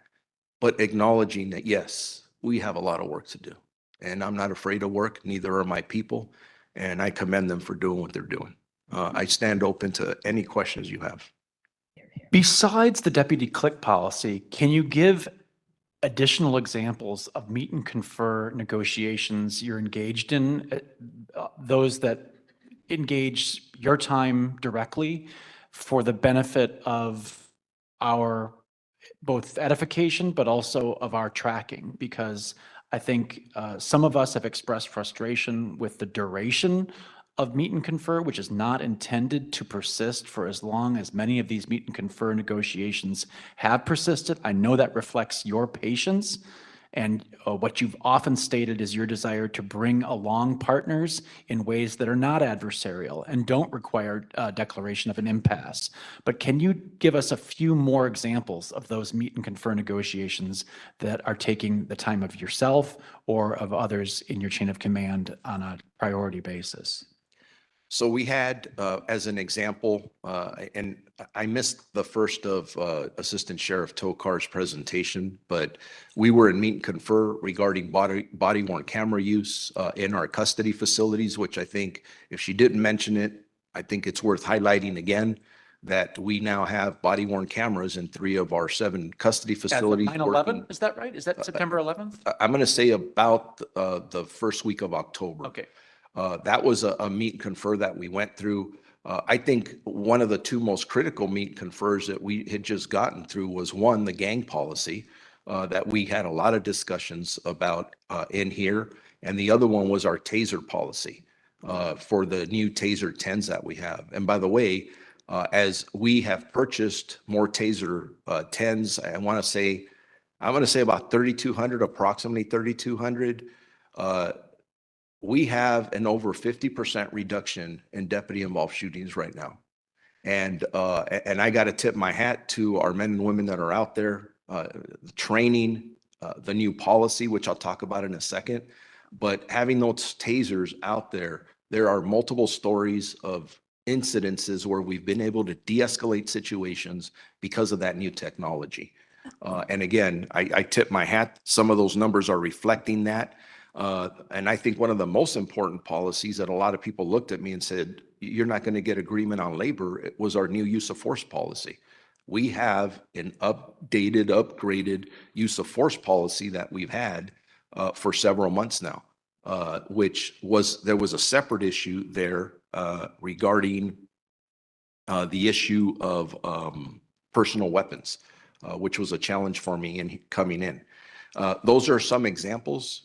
but acknowledging that, yes, we have a lot of work to do. And I'm not afraid of work, neither are my people. And I commend them for doing what they're doing. I stand open to any questions you have. Besides the deputy click policy, can you give additional examples of meet and confer negotiations you're engaged in, those that engage your time directly for the benefit of our both edification, but also of our tracking? Because I think some of us have expressed frustration with the duration of meet and confer, which is not intended to persist for as long as many of these meet and confer negotiations have persisted. I know that reflects your patience, and what you've often stated is your desire to bring along partners in ways that are not adversarial and don't require declaration of an impasse. But can you give us a few more examples of those meet and confer negotiations that are taking the time of yourself or of others in your chain of command on a priority basis? So we had, as an example, and I missed the first of Assistant Sheriff Tokar's presentation, but we were in meet and confer regarding body worn camera use in our custody facilities, which I think if she didn't mention it, I think it's worth highlighting again, that we now have body worn cameras in 3 of our 7 custody facilities. 9/11, is that right? Is that September 11th? I'm going to say about the first week of October. Okay. That was a meet and confer that we went through. I think one of the 2 most critical meet and confers that we had just gotten through was, one, the gang policy that we had a lot of discussions about in here. And the other one was our taser policy for the new taser 10s that we have. And by the way, as we have purchased more taser 10s, I'm going to say about 3,200, approximately 3,200. We have an over 50% reduction in deputy involved shootings right now. And I got to tip my hat to our men and women that are out there, the training, the new policy, which I'll talk about in a second. But having those tasers out there, there are multiple stories of incidences where we've been able to de-escalate situations because of that new technology. And again, I tip my hat. Some of those numbers are reflecting that. And I think one of the most important policies that a lot of people looked at me and said, you're not going to get agreement on labor, it was our new use of force policy. We have an updated, upgraded use of force policy that we've had for several months now, there was a separate issue there regarding the issue of personal weapons, which was a challenge for me in coming in. Those are some examples,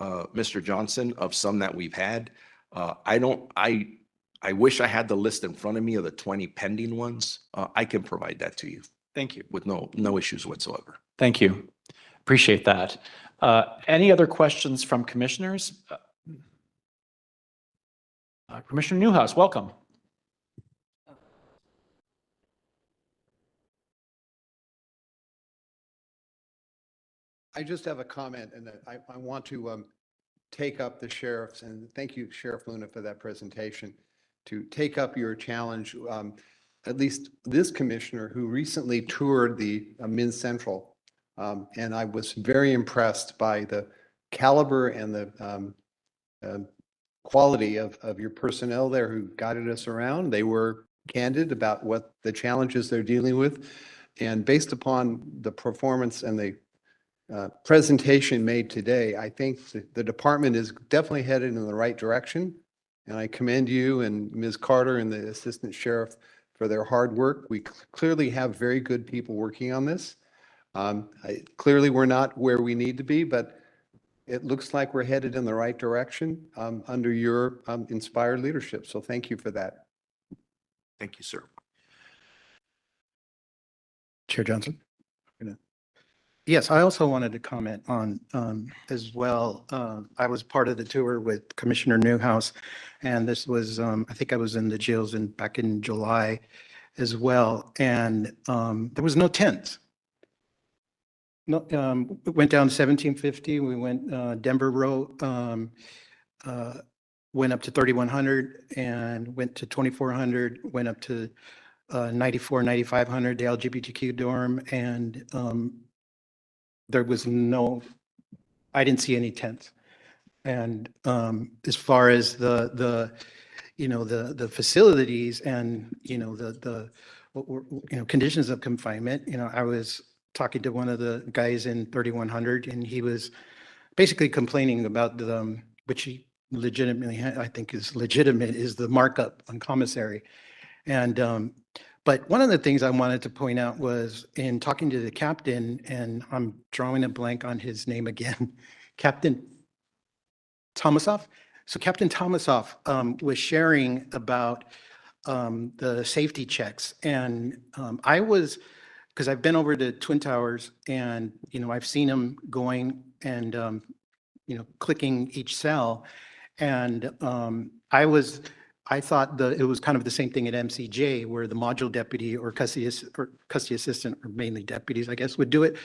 Mr. Johnson, of some that we've had. I wish I had the list in front of me of the 20 pending ones. I can provide that to you. Thank you. With no issues whatsoever. Thank you. Appreciate that. Any other questions from commissioners? Commissioner Newhouse, welcome. I just have a comment, and I want to take up the sheriff's, and thank you, Sheriff Luna, for that presentation, to take up your challenge, at least this commissioner who recently toured the Men's Central. And I was very impressed by the caliber and the quality of your personnel there who guided us around. They were candid about what the challenges they're dealing with. And based upon the performance and the presentation made today. I think the department is definitely headed in the right direction. And I commend you and Ms. Carter and the Assistant Sheriff for their hard work. We clearly have very good people working on this. Clearly, we're not where we need to be, but it looks like we're headed in the right direction under your inspired leadership. So thank you for that. Thank you, sir. Chair Johnson? Yes, I also wanted to comment on as well. I was part of the tour with Commissioner Newhouse, and this was, I think I was in the jails back in July as well, and there was no tents. No, we went down 1750, we went Denver Road, went up to 3100 and went to 2400, went up to 94, 9500, the LGBTQ dorm, and there was no, I didn't see any tents. And as far as the facilities and, conditions of confinement, I was talking to one of the guys in 3100 and he was basically complaining about which he legitimately, I think is legitimate, is the markup on commissary. And, but one of the things I wanted to point out was in talking to the captain, and I'm drawing a blank on his name again, Captain Tomasoff. So Captain Tomasoff was sharing about the safety checks. And I was, because I've been over to Twin Towers and, I've seen them going and, clicking each cell. And I thought it was kind of the same thing at MCJ where the module deputy or custody assistant, or mainly deputies, I guess, would do it,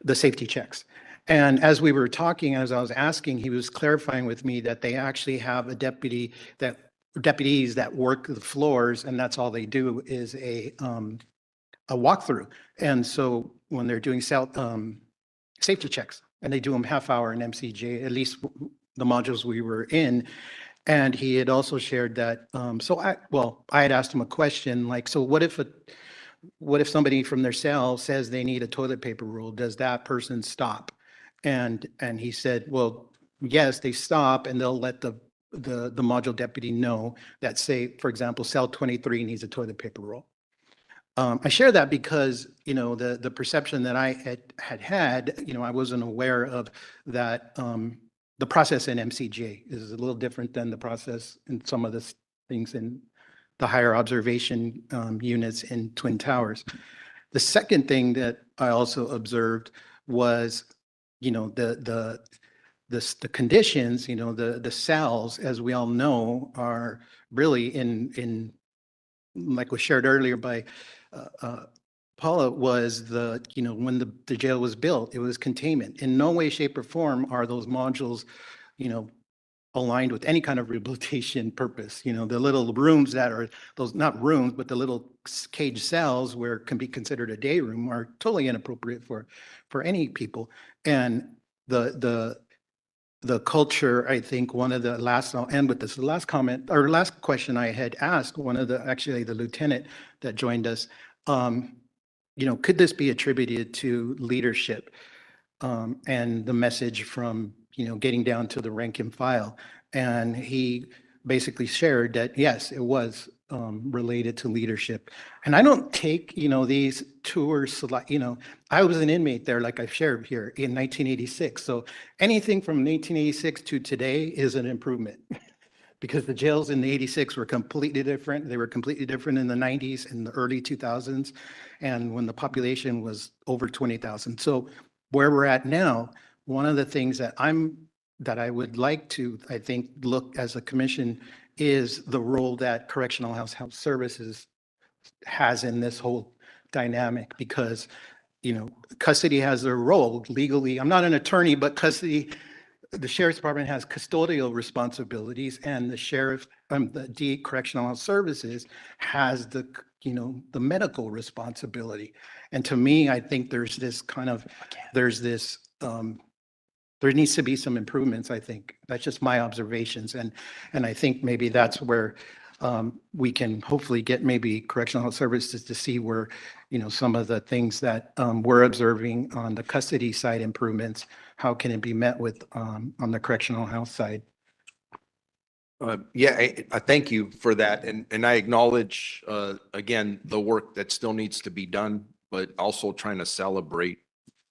the safety checks. And as we were talking, as I was asking, he was clarifying with me that they actually have a deputies that work the floors, and that's all they do is a walkthrough. And so when they're doing safety checks, and they do them half hour in MCJ, at least the modules we were in. And he had also shared that, I had asked him a question like, so what if somebody from their cell says they need a toilet paper roll, does that person stop? And he said, well, yes, they stop and they'll let the module deputy know that, say, for example, cell 23 needs a toilet paper roll. I share that because, the perception that I had, I wasn't aware of that. The process in MCJ is a little different than the process in some of the things in the higher observation units in Twin Towers. The second thing that I also observed was, the conditions, the cells, as we all know, are really in like was shared earlier by Paula, was when the jail was built, it was containment. In no way, shape, or form are those modules, aligned with any kind of rehabilitation purpose. The little rooms that are those, not rooms, but the little cage cells where it can be considered a day room are totally inappropriate for any people. And the culture, I think one of the last, I'll end with this, the last comment or last question I had asked one of actually the lieutenant that joined us, could this be attributed to leadership and the message from, getting down to the rank and file? And he basically shared that, yes, it was related to leadership. And I don't take, these tours, I was an inmate there, like I've shared here, in 1986. So anything from 1986 to today is an improvement. Because the jails in the 86 were completely different. They were completely different in the 90s and the early 2000s, and when the population was over 20,000. So where we're at now, one of the things that I would like to, I think, look as a commission is the role that Correctional Health Services has in this whole dynamic, because, custody has their role legally. I'm not an attorney, but custody, the Sheriff's Department has custodial responsibilities, and the Correctional Health Services has the medical responsibility. And to me, I think there's this there needs to be some improvements, I think. That's just my observations. And I think maybe that's where we can hopefully get maybe correctional health services to see where, some of the things that we're observing on the custody side improvements, how can it be met with on the correctional health side? Yeah, I thank you for that. And I acknowledge, again, the work that still needs to be done, but also trying to celebrate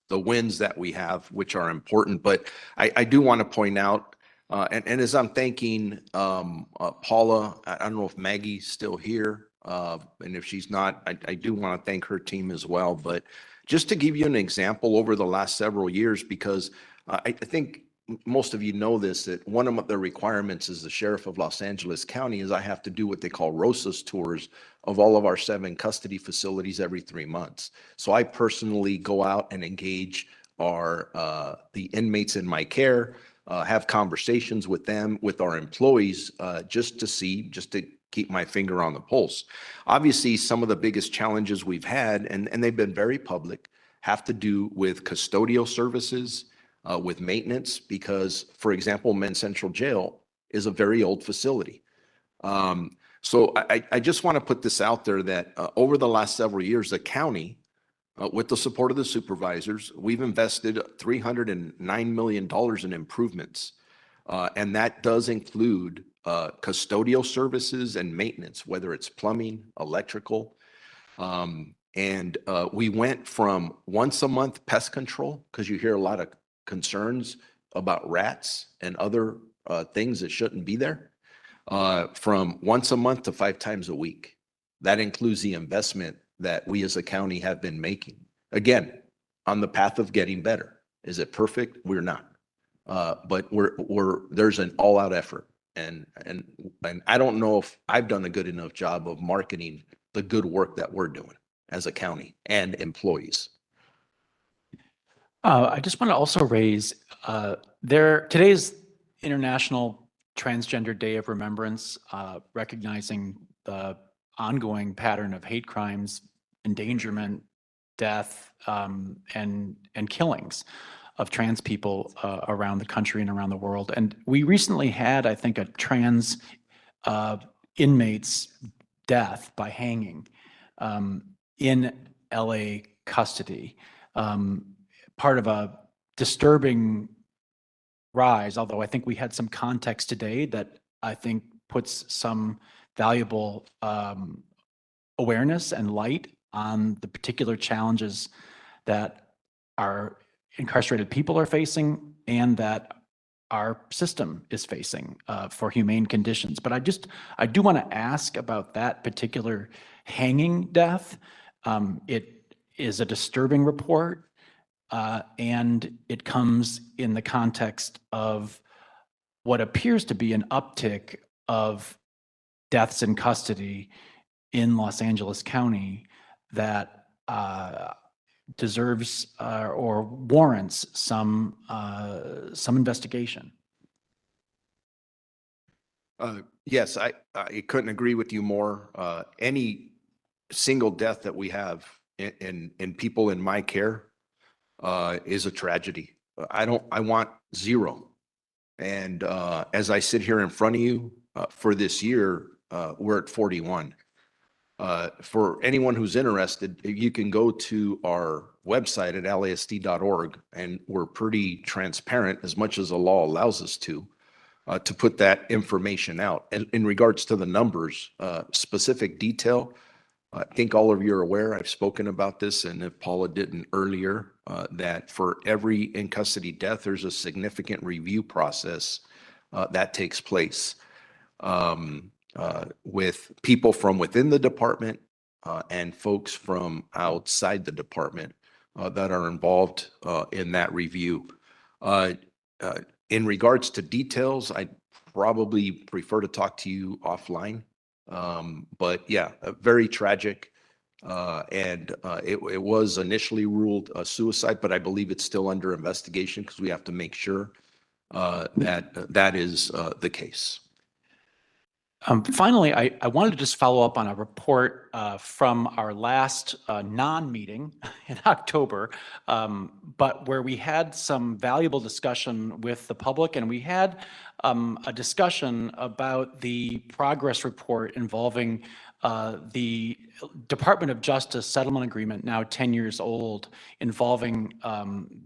the wins that we have, which are important. But I do want to point out, and as I'm thanking Paula, I don't know if Maggie's still here. And if she's not, I do want to thank her team as well. But just to give you an example over the last several years, because I think most of you know this, that one of the requirements as the Sheriff of Los Angeles County is I have to do what they call ROSAS tours of all of our 7 custody facilities every 3 months. So I personally go out and engage the inmates in my care, have conversations with them, with our employees, just to keep my finger on the pulse. Obviously, some of the biggest challenges we've had, and they've been very public, have to do with custodial services, with maintenance, because, for example, Men's Central Jail is a very old facility. So I just want to put this out there that over the last several years, the county, with the support of the supervisors, we've invested $309 million in improvements. And that does include custodial services and maintenance, whether it's plumbing, electrical. And we went from once a month pest control, because you hear a lot of concerns about rats and other things that shouldn't be there, from once a month to 5 times a week. That includes the investment that we as a county have been making. Again, on the path of getting better. Is it perfect? We're not. But there's an all-out effort. And I don't know if I've done a good enough job of marketing the good work that we're doing as a county and employees. I just want to also raise, today's International Transgender Day of Remembrance, recognizing the ongoing pattern of hate crimes, endangerment, death, and killings of trans people around the country and around the world. And we recently had, I think, a trans inmate's death by hanging in LA custody. Part of a disturbing rise, although I think we had some context today that I think puts some valuable awareness and light on the particular challenges that our incarcerated people are facing and that our system is facing for humane conditions. But I do want to ask about that particular hanging death. It is a disturbing report. And it comes in the context of what appears to be an uptick of deaths in custody in Los Angeles County that deserves or warrants some investigation. Yes, I couldn't agree with you more. Any single death that we have in people in my care is a tragedy. I want 0. And as I sit here in front of you, for this year, we're at 41. For anyone who's interested, you can go to our website at lasd.org, and we're pretty transparent, as much as the law allows us to put that information out. And in regards to the numbers, specific detail, I think all of you are aware, I've spoken about this, and if Paula didn't earlier, that for every in-custody death, there's a significant review process that takes place with people from within the department and folks from outside the department that are involved in that review. In regards to details, I'd probably prefer to talk to you offline. But yeah, very tragic. And it was initially ruled a suicide, but I believe it's still under investigation because we have to make sure that is the case. Finally, I wanted to just follow up on a report from our last non-meeting in October, but where we had some valuable discussion with the public, and we had a discussion about the progress report involving the Department of Justice settlement agreement, now 10 years old, involving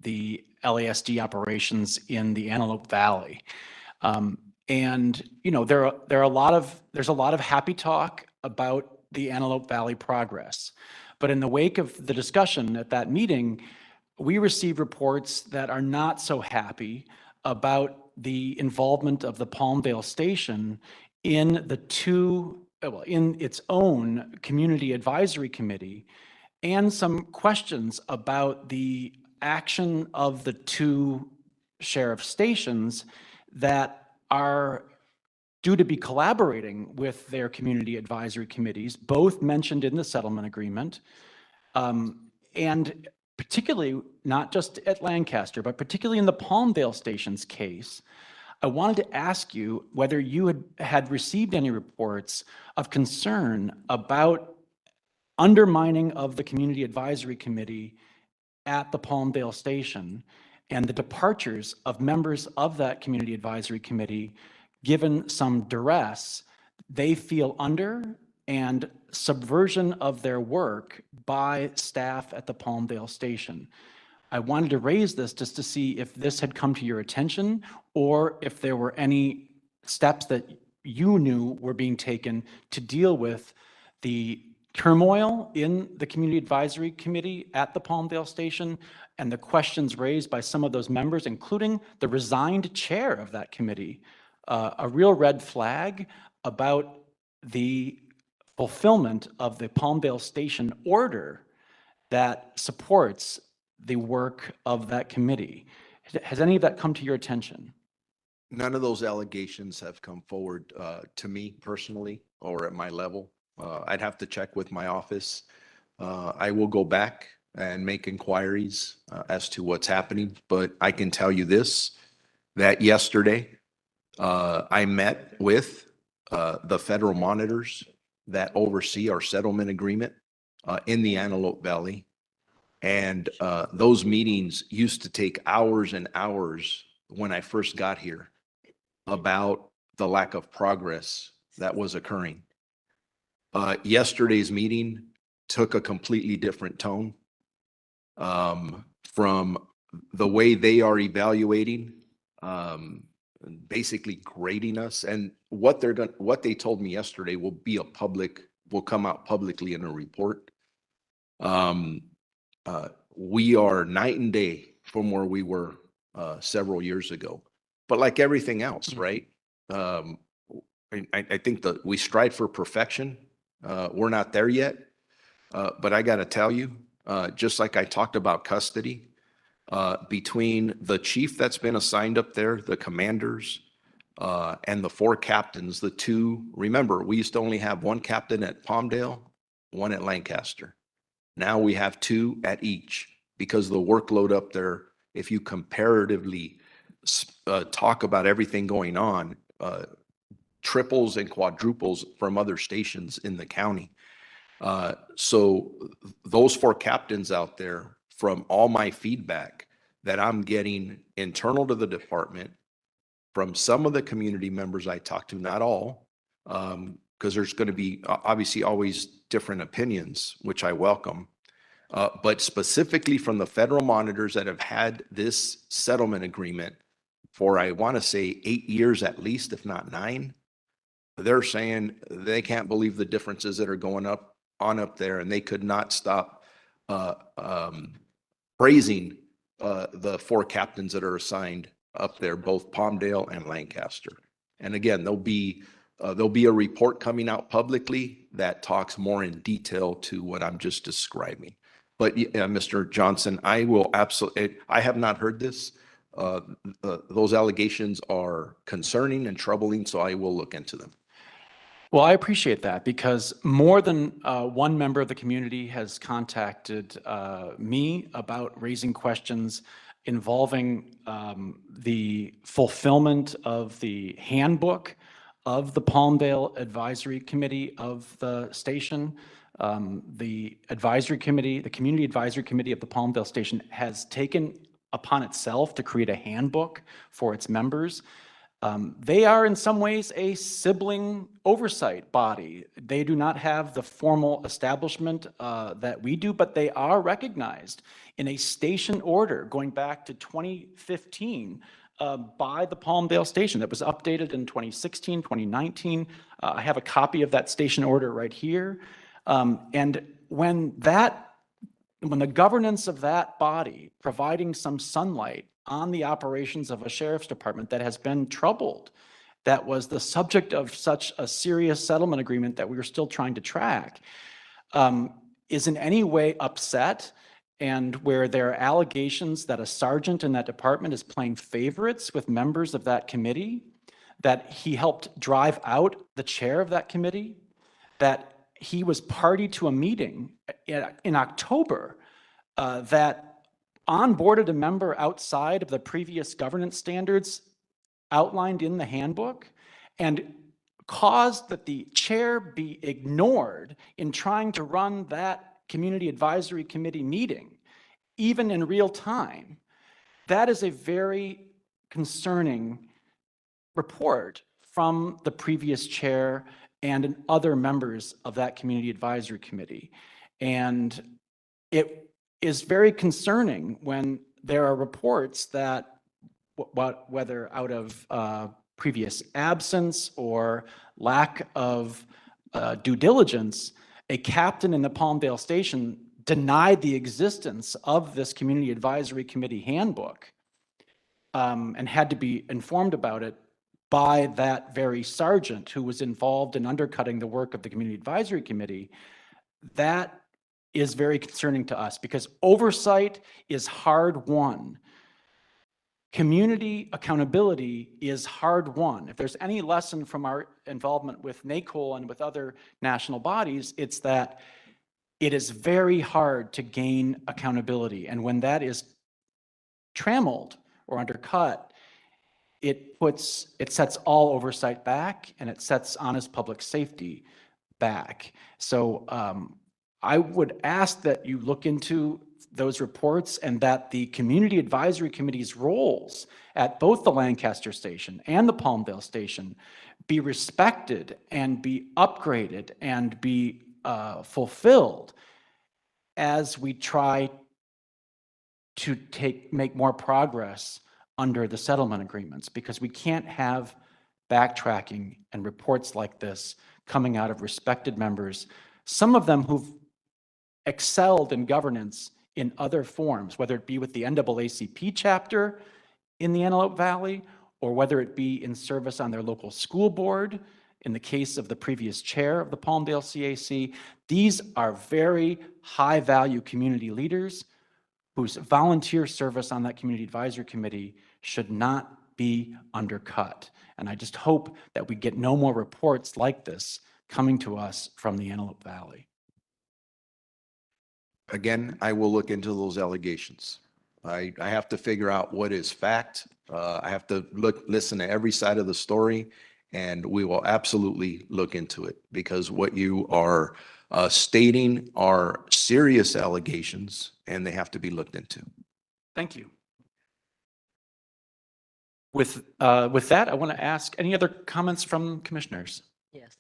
the LASD operations in the Antelope Valley. And, you know, there's a lot of happy talk about the Antelope Valley progress. But in the wake of the discussion at that meeting, we received reports that are not so happy about the involvement of the Palmdale Station in in its own community advisory committee, and some questions about the action of the two sheriff stations that are due to be collaborating with their community advisory committees, both mentioned in the settlement agreement, and particularly not just at Lancaster, but particularly in the Palmdale Station's case. I wanted to ask you whether you had received any reports of concern about undermining of the community advisory committee at the Palmdale Station and the departures of members of that community advisory committee, given some duress they feel under and subversion of their work by staff at the Palmdale Station. I wanted to raise this just to see if this had come to your attention, or if there were any steps that you knew were being taken to deal with the turmoil in the community advisory committee at the Palmdale Station and the questions raised by some of those members, including the resigned chair of that committee, a real red flag about the fulfillment of the Palmdale Station order that supports the work of that committee. Has any of that come to your attention? None of those allegations have come forward to me personally or at my level. I'd have to check with my office. I will go back and make inquiries as to what's happening, but I can tell you this, that yesterday I met with the federal monitors that oversee our settlement agreement in the Antelope Valley. And those meetings used to take hours and hours when I first got here about the lack of progress that was occurring. Yesterday's meeting took a completely different tone from the way they are evaluating, basically grading us. And what they told me yesterday will come out publicly in a report. We are night and day from where we were several years ago. But like everything else, right? I think that we strive for perfection. We're not there yet. But I got to tell you, just like I talked about custody, between the chief that's been assigned up there, the commanders, and the 4 captains, remember, we used to only have 1 captain at Palmdale, 1 at Lancaster. Now we have 2 at each because the workload up there, if you comparatively talk about everything going on, triples and quadruples from other stations in the county. So those 4 captains out there, from all my feedback that I'm getting internal to the department, from some of the community members I talk to, not all, because there's going to be obviously always different opinions, which I welcome. But specifically from the federal monitors that have had this settlement agreement for, I want to say 8 years at least, if not 9, they're saying they can't believe the differences that are going on up there, and they could not stop praising the 4 captains that are assigned up there, both Palmdale and Lancaster. And again, there'll be a report coming out publicly that talks more in detail to what I'm just describing. But Mr. Johnson, I have not heard this. Those allegations are concerning and troubling, so I will look into them. Well, I appreciate that, because more than one member of the community has contacted me about raising questions involving the fulfillment of the handbook of the Palmdale Advisory Committee of the station. The advisory committee, the Community Advisory Committee of the Palmdale Station has taken upon itself to create a handbook for its members. They are in some ways a sibling oversight body. They do not have the formal establishment that we do, but they are recognized in a station order going back to 2015 by the Palmdale Station that was updated in 2016, 2019. I have a copy of that station order right here. And when the governance of that body providing some sunlight on the operations of a sheriff's department that has been troubled, that was the subject of such a serious settlement agreement that we were still trying to track, is in any way upset, and where there are allegations that a sergeant in that department is playing favorites with members of that committee, that he helped drive out the chair of that committee, that he was party to a meeting in October that onboarded a member outside of the previous governance standards outlined in the handbook and caused that the chair be ignored in trying to run that community advisory committee meeting, even in real time. That is a very concerning report from the previous chair and other members of that community advisory committee. And it is very concerning when there are reports that whether out of previous absence or lack of due diligence, a captain in the Palmdale Station denied the existence of this community advisory committee handbook and had to be informed about it by that very sergeant who was involved in undercutting the work of the community advisory committee. That is very concerning to us because oversight is hard won. Community accountability is hard won. If there's any lesson from our involvement with NACOL and with other national bodies, it's that it is very hard to gain accountability. And when that is trammeled or undercut, it sets all oversight back, and it sets honest public safety back. So I would ask that you look into those reports and that the Community Advisory Committee's roles at both the Lancaster Station and the Palmdale Station be respected and be upgraded and be fulfilled as we try to make more progress under the settlement agreements, because we can't have backtracking and reports like this coming out of respected members, some of them who've excelled in governance in other forms, whether it be with the NAACP chapter in the Antelope Valley, or whether it be in service on their local school board, in the case of the previous chair of the Palmdale CAC. These are very high-value community leaders whose volunteer service on that community advisory committee should not be undercut. And I just hope that we get no more reports like this coming to us from the Antelope Valley. Again, I will look into those allegations. I have to figure out what is fact. I have to listen to every side of the story, and we will absolutely look into it, because what you are stating are serious allegations and they have to be looked into. Thank you. With that, I want to ask any other comments from commissioners? Yes.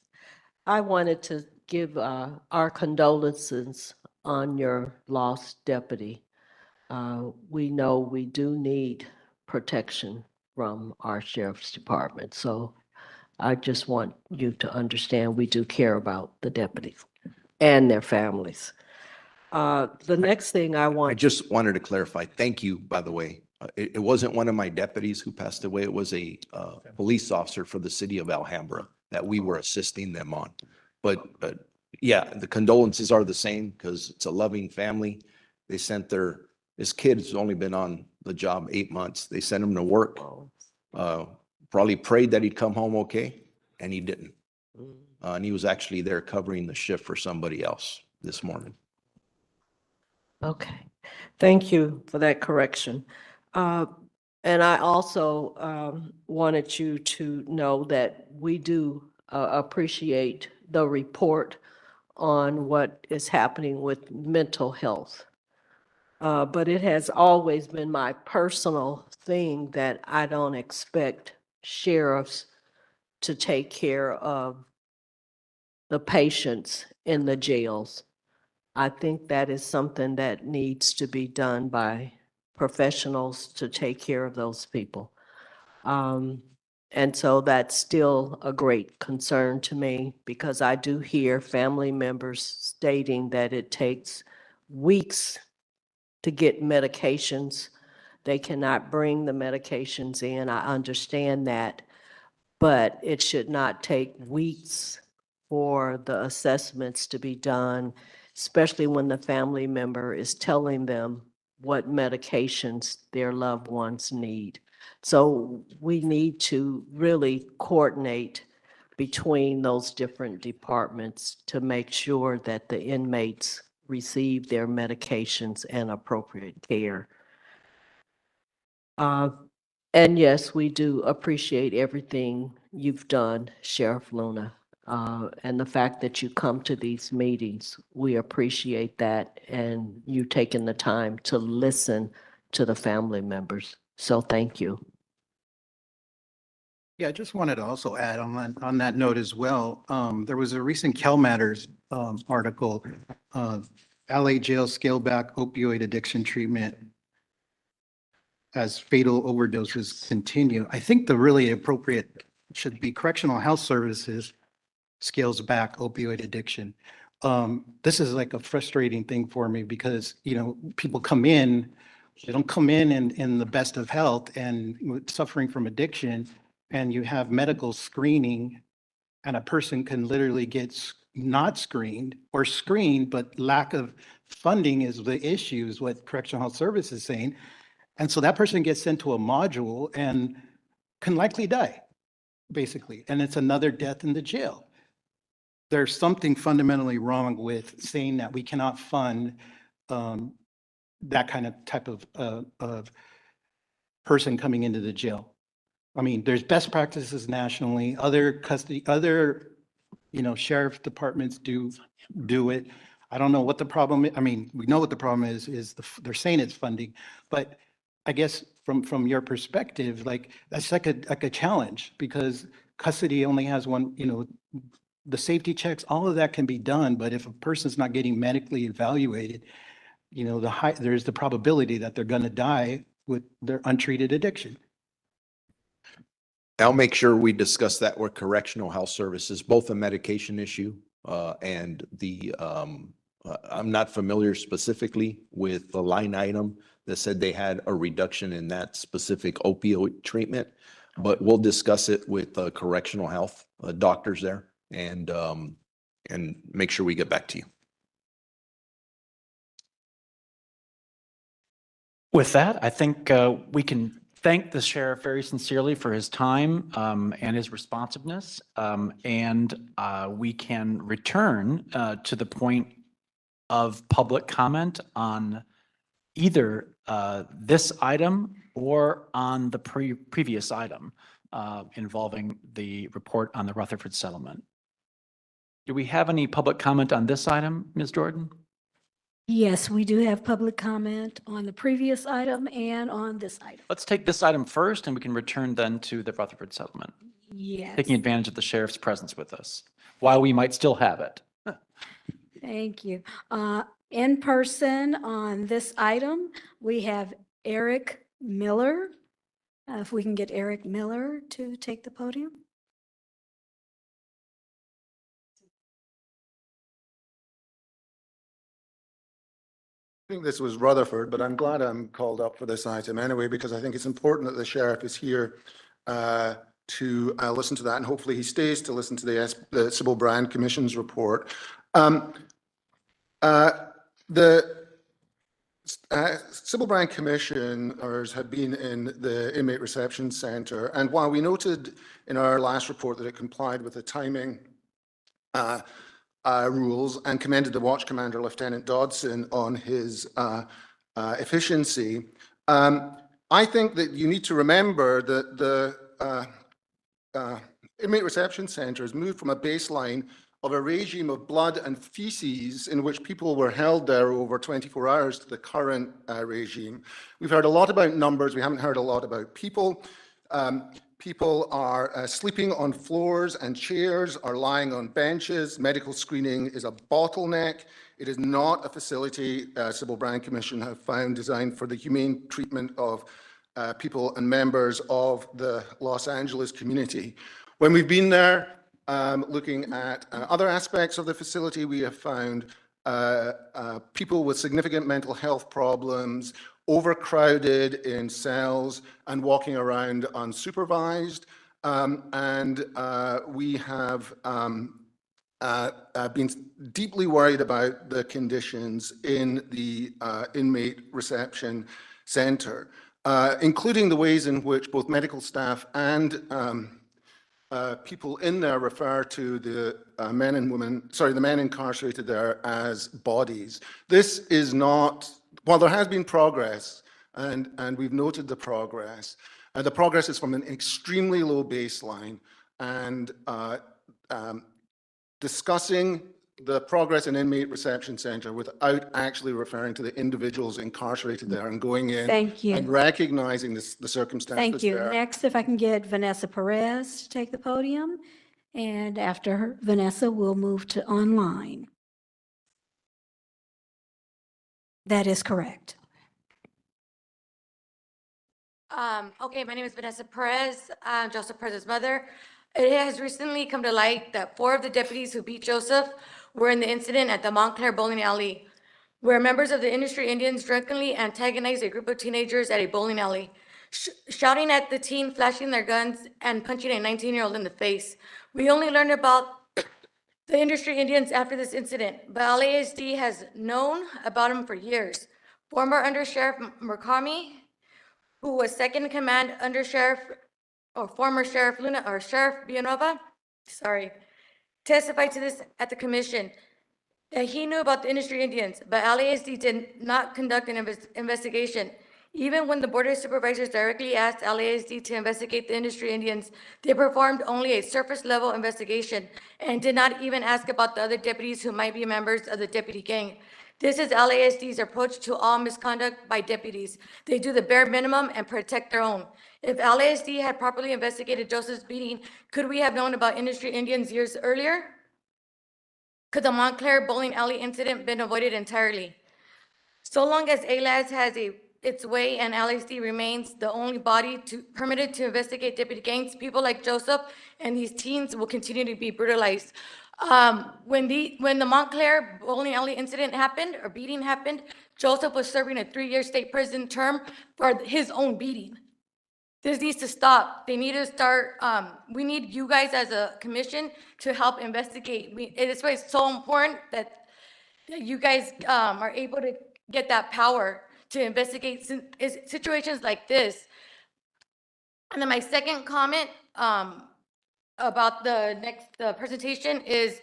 I wanted to give our condolences on your lost deputy. We know we do need protection from our sheriff's department. So I just want you to understand we do care about the deputies and their families. The next thing I just wanted to clarify, thank you, by the way. It wasn't one of my deputies who passed away. It was a police officer for the city of Alhambra that we were assisting them on. But yeah, the condolences are the same because it's a loving family. They sent his kid has only been on the job 8 months. They sent him to work, probably prayed that he'd come home okay, and he didn't. And he was actually there covering the shift for somebody else this morning. Okay, thank you for that correction. And I also wanted you to know that we do appreciate the report on what is happening with mental health. But it has always been my personal thing that I don't expect sheriffs to take care of the patients in the jails. I think that is something that needs to be done by professionals to take care of those people. And so that's still a great concern to me because I do hear family members stating that it takes weeks to get medications. They cannot bring the medications in. I understand that, but it should not take weeks for the assessments to be done, especially when the family member is telling them what medications their loved ones need. So we need to really coordinate between those different departments to make sure that the inmates receive their medications and appropriate care. And yes, we do appreciate everything you've done, Sheriff Luna. And the fact that you come to these meetings, we appreciate that and you taking the time to listen to the family members. So thank you. Yeah, I just wanted to also add on that note as well. There was a recent Cal Matters article, LA jail scale back opioid addiction treatment as fatal overdoses continue. I think the really appropriate should be correctional health services scales back opioid addiction. This is like a frustrating thing for me because, you know, people come in, they don't come in the best of health and suffering from addiction, and you have medical screening and a person can literally get not screened or screened, but lack of funding is the issue, is what correctional health service is saying. And so that person gets sent to a module and can likely die, basically. And it's another death in the jail. There's something fundamentally wrong with saying that we cannot fund that kind of type of person coming into the jail. I mean, there's best practices nationally, other custody, other, you know, sheriff departments do it. I don't know what the problem is. I mean, we know what the problem is they're saying it's funding, but I guess from your perspective, like that's like a challenge because custody only has one, you know, the safety checks, all of that can be done, but if a person's not getting medically evaluated, you know, there's the probability that they're going to die with their untreated addiction. I'll make sure we discuss that with correctional health services, both a medication issue and the, I'm not familiar specifically with the line item that said they had a reduction in that specific opioid treatment, but we'll discuss it with correctional health doctors there and make sure we get back to you. With that, I think we can thank the sheriff very sincerely for his time and his responsiveness. And we can return to the point of public comment on either this item or on the previous item involving the report on the Rutherford settlement. Do we have any public comment on this item, Ms. Jordan? Yes, we do have public comment on the previous item and on this item. Let's take this item first and we can return then to the Rutherford settlement, Yes. taking advantage of the sheriff's presence with us while we might still have it. Thank you. In person on this item, we have Eric Miller. If we can get Eric Miller to take the podium. I think this was Rutherford, but I'm glad I'm called up for this item anyway, because I think it's important that the sheriff is here to listen to that, and hopefully he stays to listen to the Sybil Brand Commission's report. The Sybil Brand Commissioners had been in the Inmate Reception Centre, and while we noted in our last report that it complied with the timing rules and commended the Watch Commander, Lieutenant Dodson, on his efficiency, I think that you need to remember that the inmate reception center has moved from a baseline of a regime of blood and feces in which people were held there over 24 hours to the current regime. We've heard a lot about numbers. We haven't heard a lot about people. People are sleeping on floors and chairs, are lying on benches. Medical screening is a bottleneck. It is not a facility, Civil Brand Commission have found, designed for the humane treatment of people and members of the Los Angeles community. When we've been there, looking at other aspects of the facility, we have found people with significant mental health problems, overcrowded in cells and walking around unsupervised. We have been deeply worried about the conditions in the inmate reception center, including the ways in which both medical staff and people in there refer to the men and women, the men incarcerated there as bodies. This is not, while there has been progress, and we've noted the progress is from an extremely low baseline, and discussing the progress in inmate reception center without actually referring to the individuals incarcerated there and going in and recognizing the circumstances Thank you. there. Next, if I can get Vanessa Perez to take the podium. And after her, Vanessa, we'll move to online. That is correct. Okay, my name is Vanessa Perez. I'm Joseph Perez's mother. It has recently come to light that 4 of the deputies who beat Joseph were in the incident at the Montclair bowling alley, where members of the industry Indians drunkenly antagonized a group of teenagers at a bowling alley, shouting at the teen, flashing their guns, and punching a 19-year-old in the face. We only learned about the industry Indians after this incident, but LASD has known about them for years. Former Under Sheriff Murakami, who was second in command under Sheriff or former Sheriff Luna or Sheriff Villanova, testified to this at the commission that he knew about the industry Indians, but LASD did not conduct an investigation. Even when the Board of Supervisors directly asked LASD to investigate the industry Indians, they performed only a surface level investigation and did not even ask about the other deputies who might be members of the deputy gang. This is LASD's approach to all misconduct by deputies. They do the bare minimum and protect their own. If LASD had properly investigated Joseph's beating, could we have known about industry Indians years earlier? Could the Montclair bowling alley incident been avoided entirely? So long as ALAS has its way and LASD remains the only body permitted to investigate deputy gangs, people like Joseph and these teens will continue to be brutalized. When the Montclair bowling alley incident happened, or beating happened, Joseph was serving a 3-year state prison term for his own beating. This needs to stop. They need to start, we need you guys as a commission to help investigate. It is why it's so important that you guys are able to get that power to investigate situations like this. And then my second comment about the next presentation is,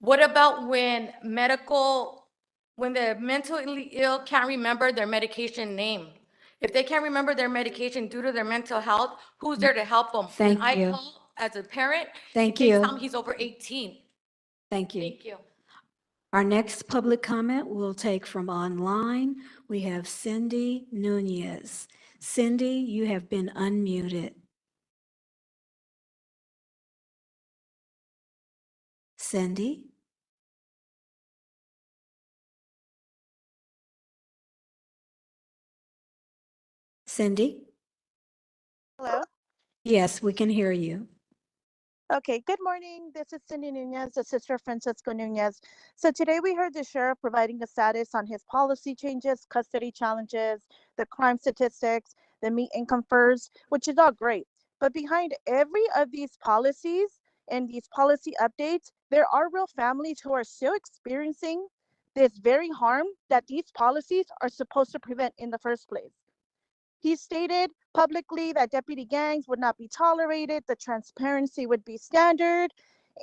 what about when the mentally ill can't remember their medication name? If they can't remember their medication due to their mental health, who's there to help them? Thank When you. I call as a parent, Thank they you. tell me he's over 18. Thank you. Thank you. Our next public comment we'll take from online. We have Cindy Nunez. Cindy, you have been unmuted. Cindy? Cindy? Hello? Yes, we can hear you. Okay, good morning. This is Cindy Nunez, the sister of Francisco Nunez. So today we heard the sheriff providing a status on his policy changes, custody challenges, the crime statistics, the meet income FERS, which is all great. But behind every of these policies and these policy updates, there are real families who are still experiencing this very harm that these policies are supposed to prevent in the first place. He stated publicly that deputy gangs would not be tolerated, the transparency would be standard,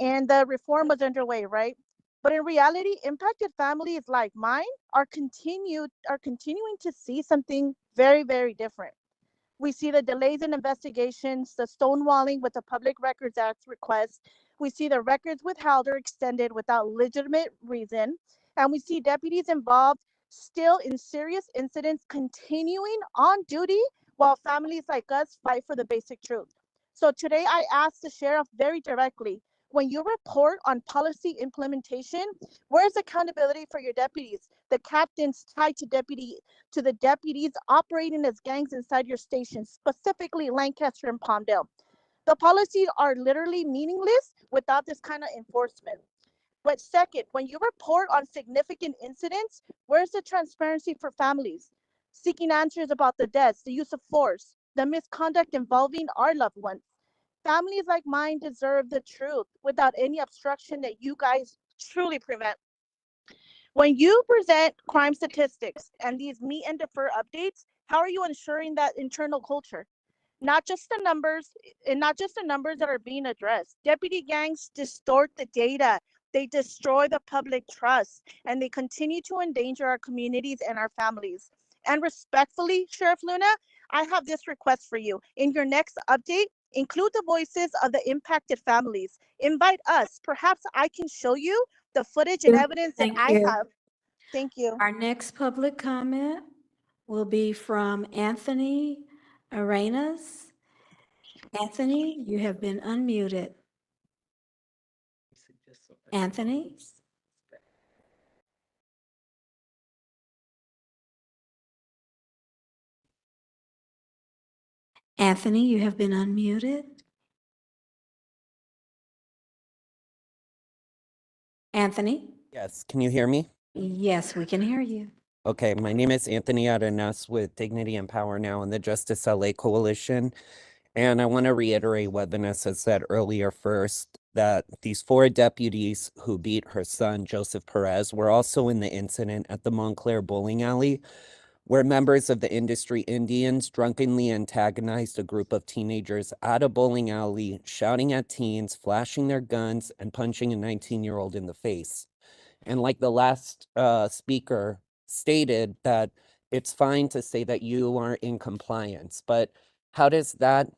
and the reform was underway, right? But in reality, impacted families like mine are continuing to see something very, very different. We see the delays in investigations, the stonewalling with the Public Records Act request. We see the records withheld or extended without legitimate reason. And we see deputies involved still in serious incidents continuing on duty while families like us fight for the basic truth. So today I ask the sheriff very directly, when you report on policy implementation, where's accountability for your deputies, the captains tied to the deputies operating as gangs inside your station, specifically Lancaster and Palmdale? The policies are literally meaningless without this kind of enforcement. But second, when you report on significant incidents, where's the transparency for families? Seeking answers about the deaths, the use of force, the misconduct involving our loved ones. Families like mine deserve the truth without any obstruction that you guys truly prevent. When you present crime statistics and these meet and defer updates, how are you ensuring that internal culture? Not just the numbers, and not just the numbers that are being addressed. Deputy gangs distort the data. They destroy the public trust, and they continue to endanger our communities and our families. And respectfully, Sheriff Luna, I have this request for you. In your next update, include the voices of the impacted families. Invite us. Perhaps I can show you the footage and evidence that Thank I you. have. Thank you. Our next public comment will be from Anthony Arenas. Anthony, you have been unmuted. Anthony? Anthony, you have been unmuted. Anthony? Yes, can you hear me? Yes, we can hear you. Okay, my name is Anthony Arenas with Dignity and Power Now and the Justice LA Coalition. And I want to reiterate what Vanessa said earlier first, that these 4 deputies who beat her son, Joseph Perez, were also in the incident at the Montclair bowling alley, where members of the industry Indians drunkenly antagonized a group of teenagers at a bowling alley, shouting at teens, flashing their guns, and punching a 19-year-old in the face. And like the last speaker stated, that it's fine to say that you are in compliance, but how does that,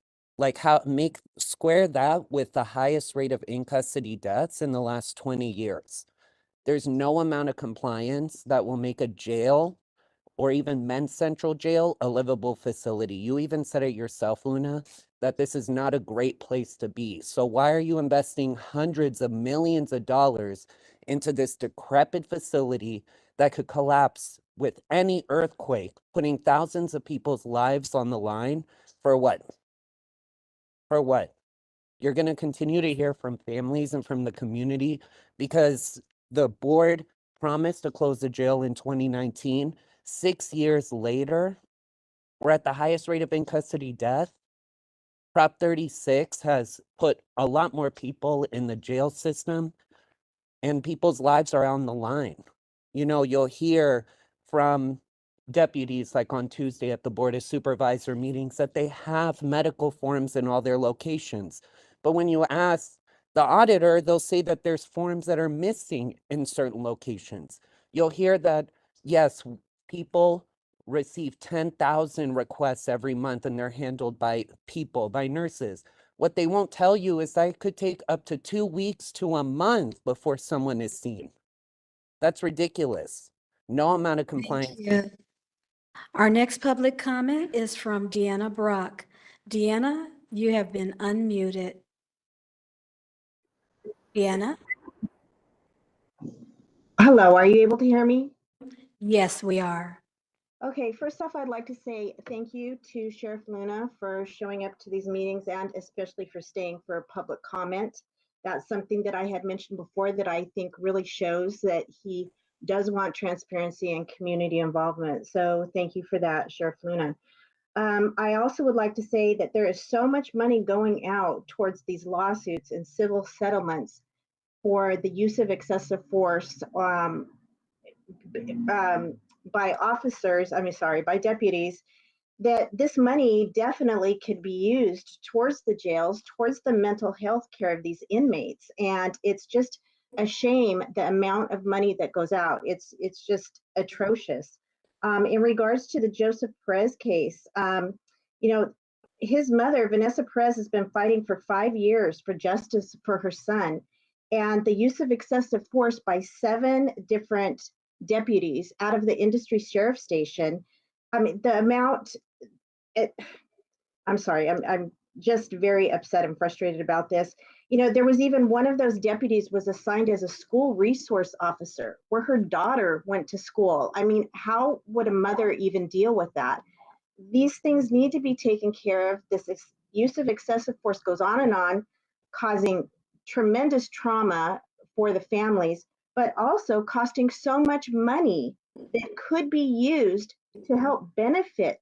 square that with the highest rate of in-custody deaths in the last 20 years? There's no amount of compliance that will make a jail or even Men's Central Jail a livable facility. You even said it yourself, Luna, that this is not a great place to be. So why are you investing hundreds of millions of dollars into this decrepit facility that could collapse with any earthquake, putting thousands of people's lives on the line for what? For what? You're going to continue to hear from families and from the community because the board promised to close the jail in 2019. 6 years later, we're at the highest rate of in-custody death. Prop 36 has put a lot more people in the jail system, and people's lives are on the line. You know, you'll hear from deputies like on Tuesday at the Board of Supervisor meetings that they have medical forms in all their locations. But when you ask the auditor, they'll say that there's forms that are missing in certain locations. You'll hear that, yes, people receive 10,000 requests every month and they're handled by people, by nurses. What they won't tell you is that it could take up to 2 weeks to a month before someone is seen. That's ridiculous. No amount of compliance. Yeah. Our next public comment is from Deanna Brock. Deanna, you have been unmuted. Deanna? Hello, are you able to hear me? Yes, we are. Okay, first off, I'd like to say thank you to Sheriff Luna for showing up to these meetings and especially for staying for public comment. That's something that I had mentioned before that I think really shows that he does want transparency and community involvement. So thank you for that, Sheriff Luna. I also would like to say that there is so much money going out towards these lawsuits and civil settlements for the use of excessive force by deputies, that this money definitely could be used towards the jails, towards the mental health care of these inmates. And it's just a shame the amount of money that goes out. It's just atrocious. In regards to the Joseph Perez case, You know, his mother, Vanessa Perez, has been fighting for 5 years for justice for her son. And the use of excessive force by 7 different deputies out of the industry sheriff station. I mean, the amount, I'm sorry, I'm just very upset and frustrated about this. You know, there was even one of those deputies was assigned as a school resource officer where her daughter went to school. I mean, how would a mother even deal with that? These things need to be taken care of. This use of excessive force goes on, causing tremendous trauma for the families, but also costing so much money that could be used to help benefit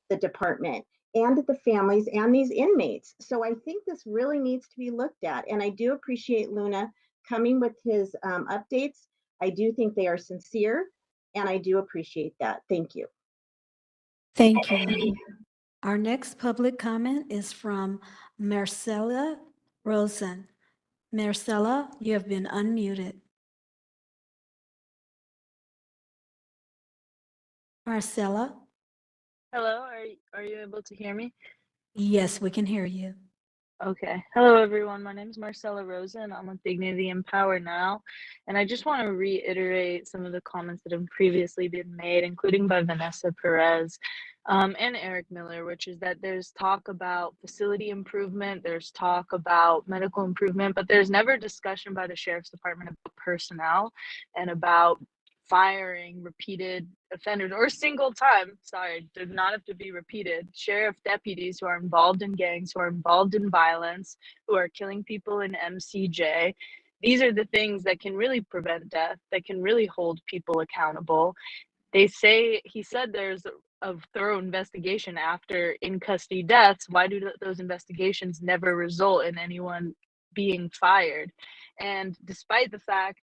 the department and the families and these inmates. So I think this really needs to be looked at. And I do appreciate Luna coming with his updates. I do think they are sincere, and I do appreciate that. Thank you. Thank you. Our next public comment is from Marcella Rosen. Marcella, you have been unmuted. Marcella? Hello, are you able to hear me? Yes, we can hear you. Okay. Hello, everyone. My name is Marcella Rosen. I'm with Dignity and Power Now. And I just want to reiterate some of the comments that have previously been made, including by Vanessa Perez and Eric Miller, which is that there's talk about facility improvement, there's talk about medical improvement, but there's never discussion by the Sheriff's Department about personnel and about firing repeated offenders or single time, sorry, does not have to be repeated, sheriff deputies who are involved in gangs, who are involved in violence, who are killing people in MCJ. These are the things that can really prevent death, that can really hold people accountable. He said there's a thorough investigation after in custody deaths. Why do those investigations never result in anyone being fired? And despite the fact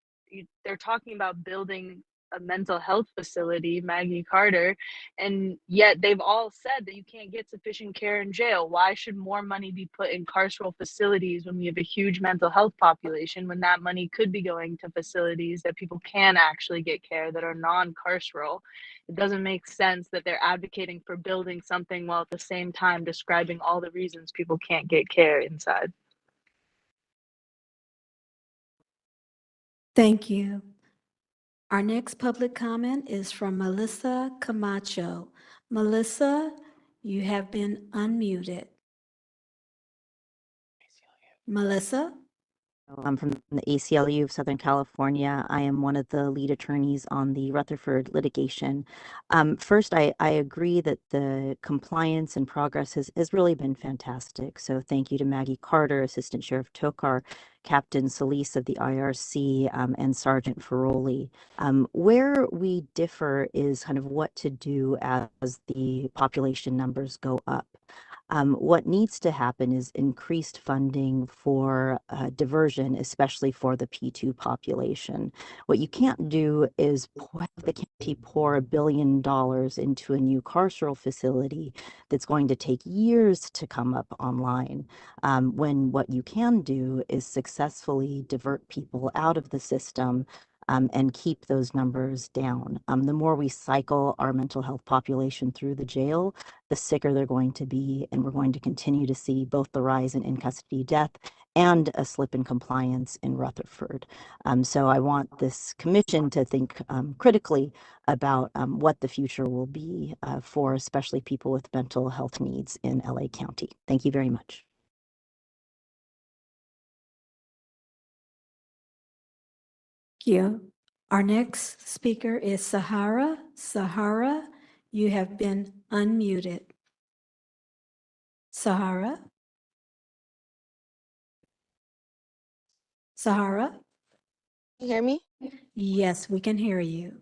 they're talking about building a mental health facility, Maggie Carter, and yet they've all said that you can't get sufficient care in jail. Why should more money be put in carceral facilities when we have a huge mental health population, when that money could be going to facilities that people can actually get care that are non-carceral? It doesn't make sense that they're advocating for building something while at the same time describing all the reasons people can't get care inside. Thank you. Our next public comment is from Melissa Camacho. Melissa, you have been unmuted. Melissa? I'm from the ACLU of Southern California. I am one of the lead attorneys on the Rutherford litigation. First, I agree that the compliance and progress has really been fantastic. So thank you to Maggie Carter, Assistant Sheriff Tokar, Captain Solis of the IRC, and Sergeant Ferroli. Where we differ is kind of what to do as the population numbers go up. What needs to happen is increased funding for diversion, especially for the P2 population. What you can't do is have the county pour $1 billion into a new carceral facility that's going to take years to come up online, when what you can do is successfully divert people out of the system and keep those numbers down. The more we cycle our mental health population through the jail, the sicker they're going to be, and we're going to continue to see both the rise in custody death and a slip in compliance in Rutherford. So I want this commission to think critically about what the future will be for especially people with mental health needs in LA County. Thank you very much. Thank you. Our next speaker is Sahara. Sahara, you have been unmuted. Sahara? Sahara? You hear me? Yes, we can hear you.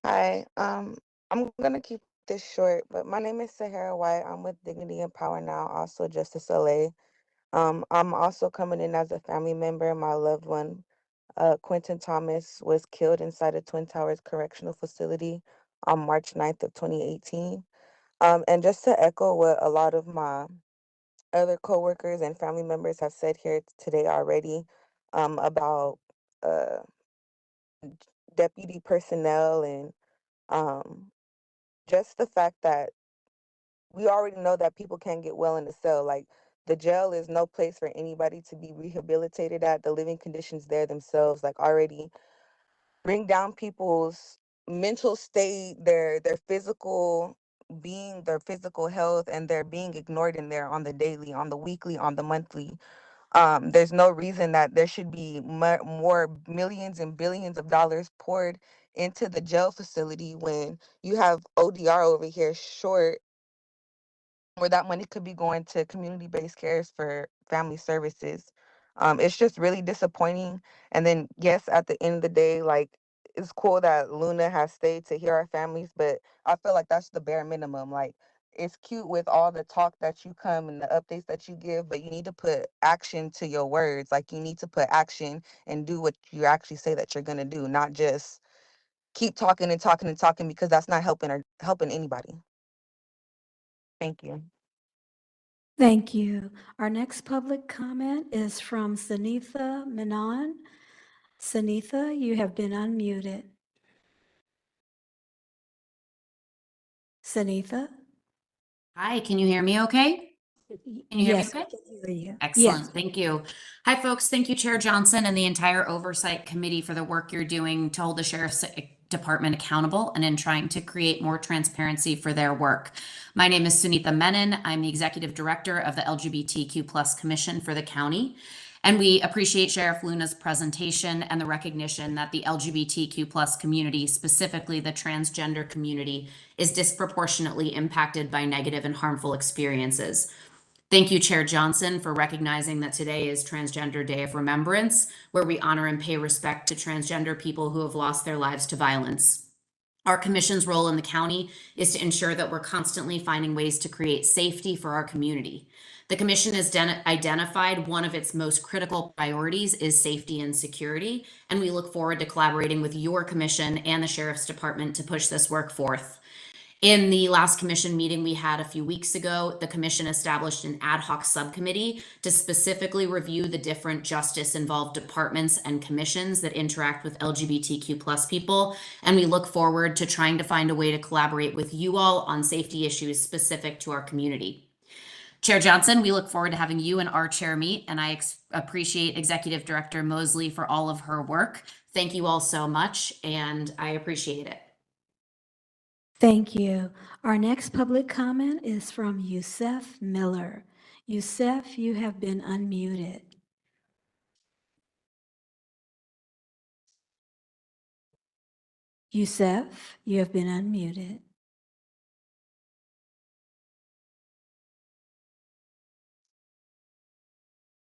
Hi, I'm gonna keep this short, but my name is Sahara White. I'm with Dignity and Power Now, also Justice LA. I'm also coming in as a family member. My loved one, Quentin Thomas, was killed inside a Twin Towers Correctional Facility on March 9th of 2018. And just to echo what a lot of my other coworkers and family members have said here today already, about uh, deputy personnel and just the fact that we already know that people can't get well in the cell. Like, the jail is no place for anybody to be rehabilitated at. The living conditions there themselves, like, already bring down people's mental state, their physical being, their physical health, and they're being ignored in there on the daily, on the weekly, on the monthly. There's no reason that there should be more millions and billions of dollars poured into the jail facility when you have ODR over here short, where that money could be going to community-based cares for family services. It's just really disappointing. And then, yes, at the end of the day, like, it's cool that Luna has stayed to hear our families, but I feel like that's the bare minimum. Like, it's cute with all the talk that you come and the updates that you give, but you need to put action to your words. Like, you need to put action and do what you actually say that you're gonna do, not just keep talking and talking and talking, because that's not helping anybody. Thank you. Thank you. Our next public comment is from Sunitha Menon. Sunitha, you have been unmuted. Sunitha? Hi, can you hear me okay? Can you hear me Yes, we okay? can hear you. Excellent, Yes. thank you. Hi, folks. Thank you, Chair Johnson and the entire Oversight Committee for the work you're doing to hold the Sheriff's Department accountable and in trying to create more transparency for their work. My name is Sunitha Menon. I'm the Executive Director of the LGBTQ+ Commission for the county. And we appreciate Sheriff Luna's presentation and the recognition that the LGBTQ+ community, specifically the transgender community, is disproportionately impacted by negative and harmful experiences. Thank you, Chair Johnson, for recognizing that today is Transgender Day of Remembrance, where we honor and pay respect to transgender people who have lost their lives to violence. Our commission's role in the county is to ensure that we're constantly finding ways to create safety for our community. The commission has identified one of its most critical priorities is safety and security, and we look forward to collaborating with your commission and the Sheriff's Department to push this work forth. In the last commission meeting we had a few weeks ago, the commission established an ad hoc subcommittee to specifically review the different justice-involved departments and commissions that interact with LGBTQ+ people, and we look forward to trying to find a way to collaborate with you all on safety issues specific to our community. Chair Johnson, we look forward to having you and our chair meet, and I appreciate Executive Director Mosley for all of her work. Thank you all so much, and I appreciate it. Thank you. Our next public comment is from Yusef Miller. Yusef, you have been unmuted. Yusef, you have been unmuted.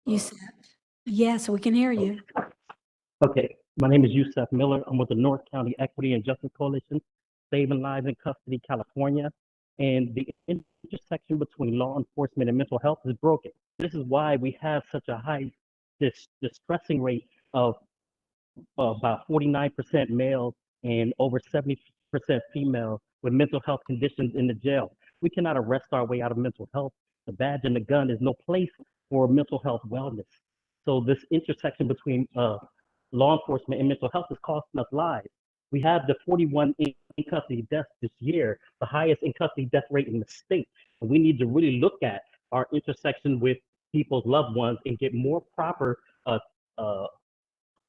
Yusef? Yes, we can hear you. Okay, my name is Yusef Miller. I'm with the North County Equity and Justice Coalition, Saving Lives in Custody, California. And the intersection between law enforcement and mental health is broken. This is why we have such a high distressing rate of about 49% male and over 70% female with mental health conditions in the jail. We cannot arrest our way out of mental health. The badge and the gun is no place for mental health wellness. So this intersection between law enforcement and mental health is costing us lives. We have the 41 in custody deaths this year, the highest in custody death rate in the state. And we need to really look at our intersection with people's loved ones and get more proper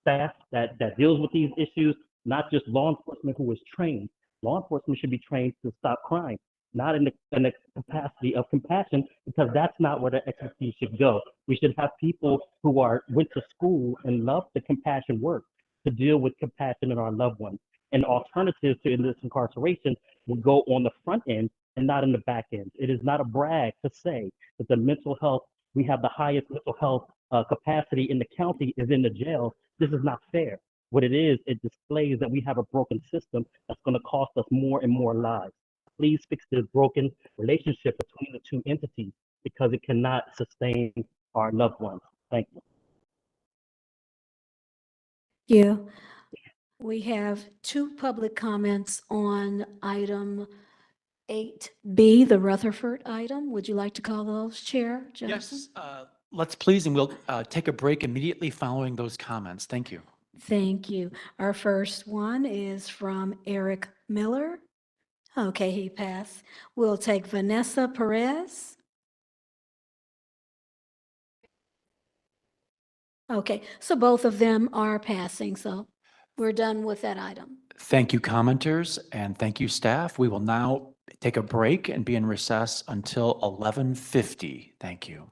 staff that deals with these issues, not just law enforcement who is trained. Law enforcement should be trained to stop crime, not in the capacity of compassion, because that's not where the expertise should go. We should have people who went to school and love the compassion work to deal with compassion in our loved ones. An alternative to this incarceration would go on the front end and not in the back end. It is not a brag to say that the mental health, we have the highest mental health capacity in the county is in the jail. This is not fair. What it is, it displays that we have a broken system that's going to cost us more and more lives. Please fix this broken relationship between the two entities, because it cannot sustain our loved ones. Thank you. You. We have two public comments on item 8B, the Rutherford item. Would you like to call those, Chair Johnson? Yes, let's please, and we'll take a break immediately following those comments. Thank you. Thank you. Our first one is from Eric Miller. Okay, he passed. We'll take Vanessa Perez. Okay, so both of them are passing, so we're done with that item. Thank you, commenters, and thank you, staff. We will now take a break and be in recess until 11:50. Thank you.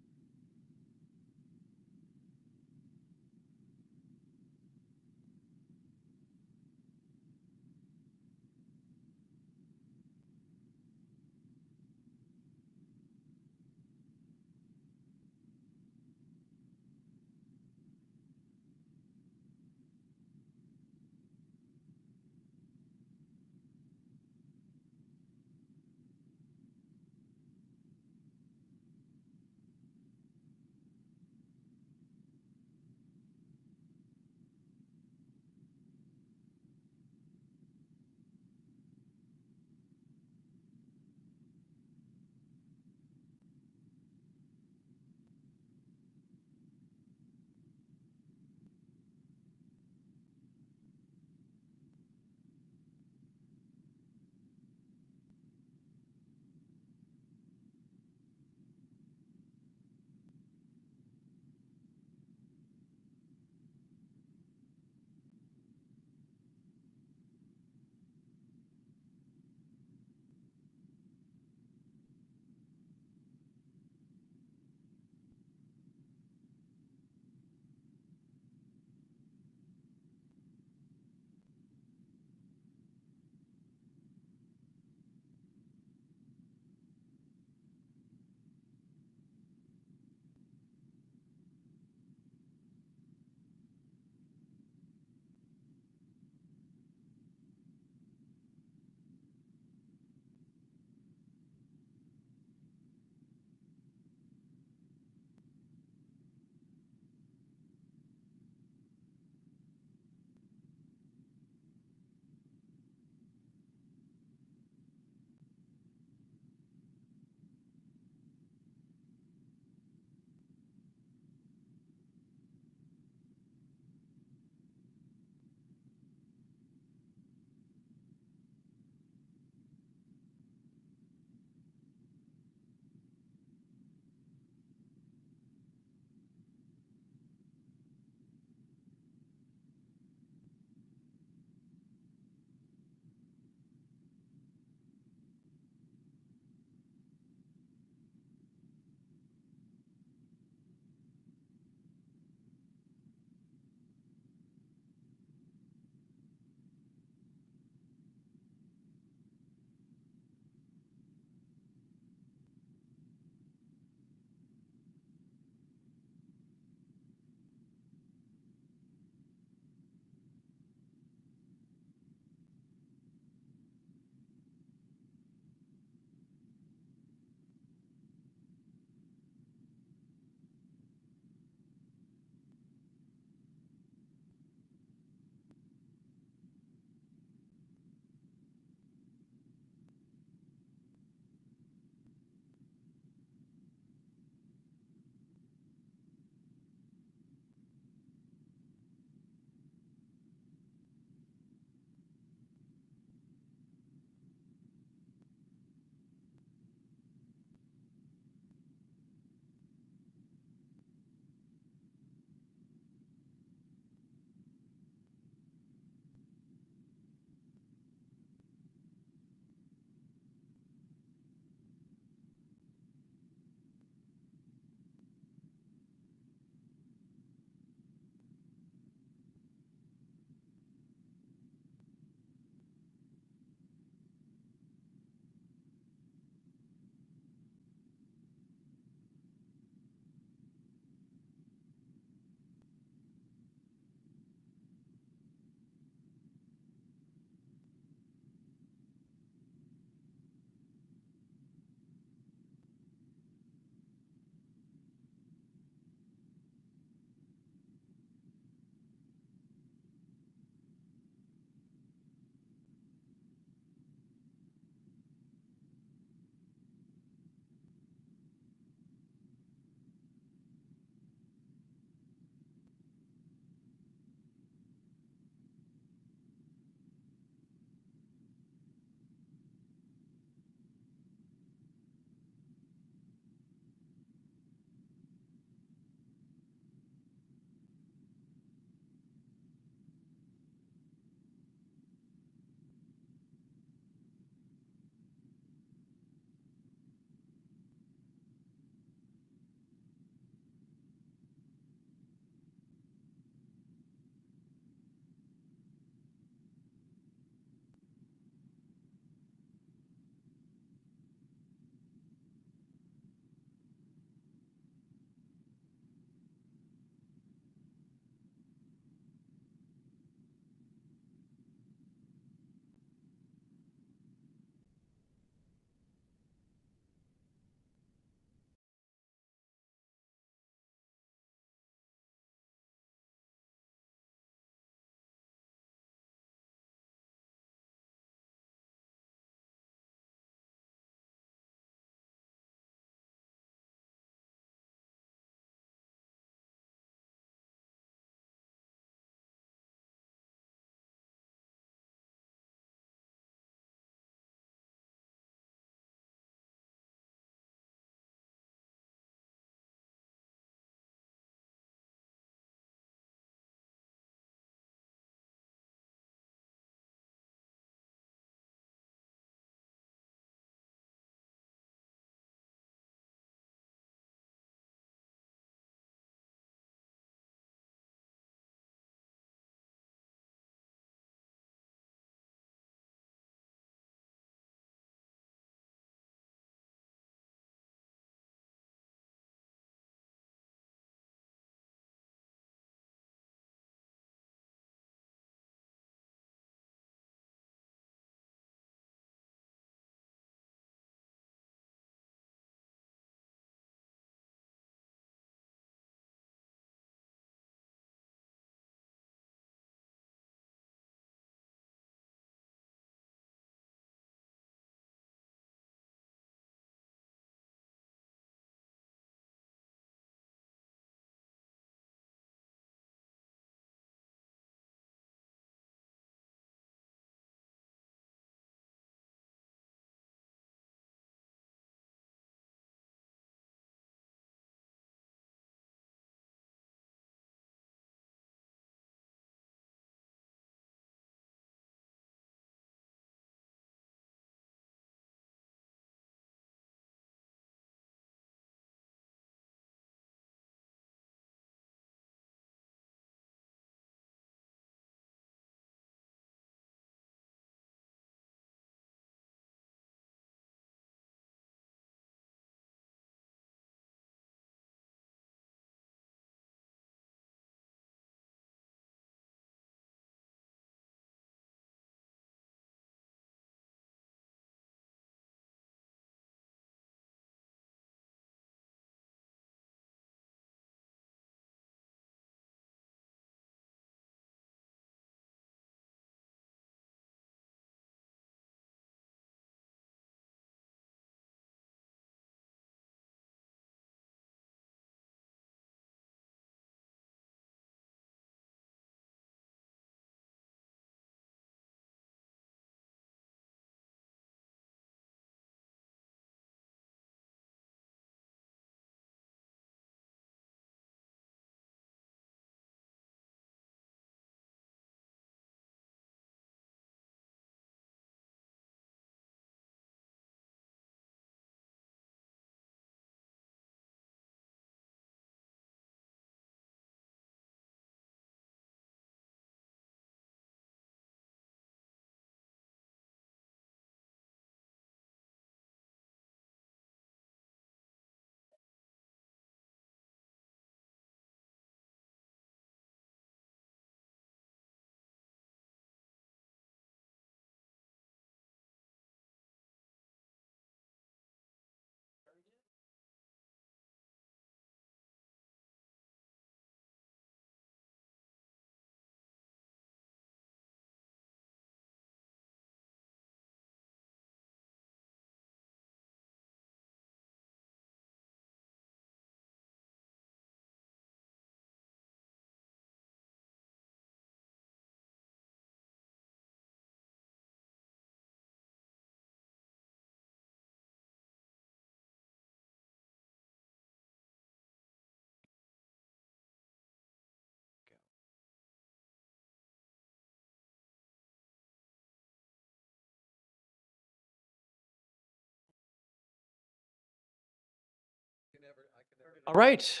All right,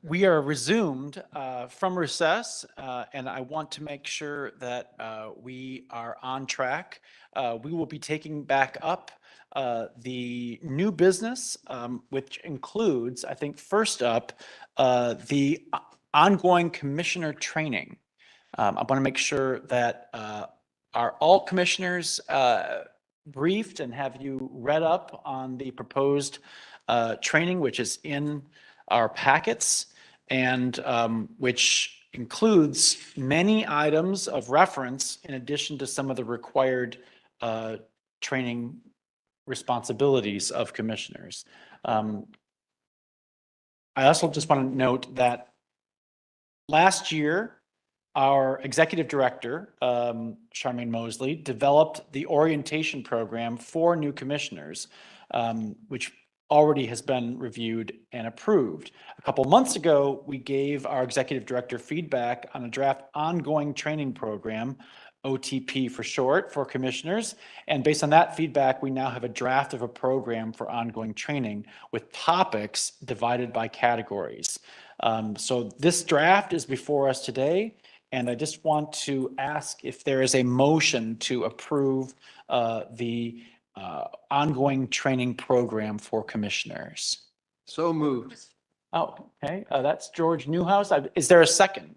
we are resumed from recess, and I want to make sure that we are on track. We will be taking back up the new business, which includes, I think, first up, the ongoing commissioner training. I want to make sure that are all commissioners briefed, and have you read up on the proposed training, which is in our packets, and which includes many items of reference in addition to some of the required training responsibilities of commissioners. I also just want to note that last year, our executive director, Charmaine Mosley, developed the orientation program for new commissioners, which already has been reviewed and approved. A couple months ago, we gave our executive director feedback on a draft ongoing training program, OTP for short, for commissioners. And based on that feedback, we now have a draft of a program for ongoing training with topics divided by categories. So this draft is before us today. And I just want to ask if there is a motion to approve the ongoing training program for commissioners. So moved. Oh, okay. That's George Newhouse. Is there a second?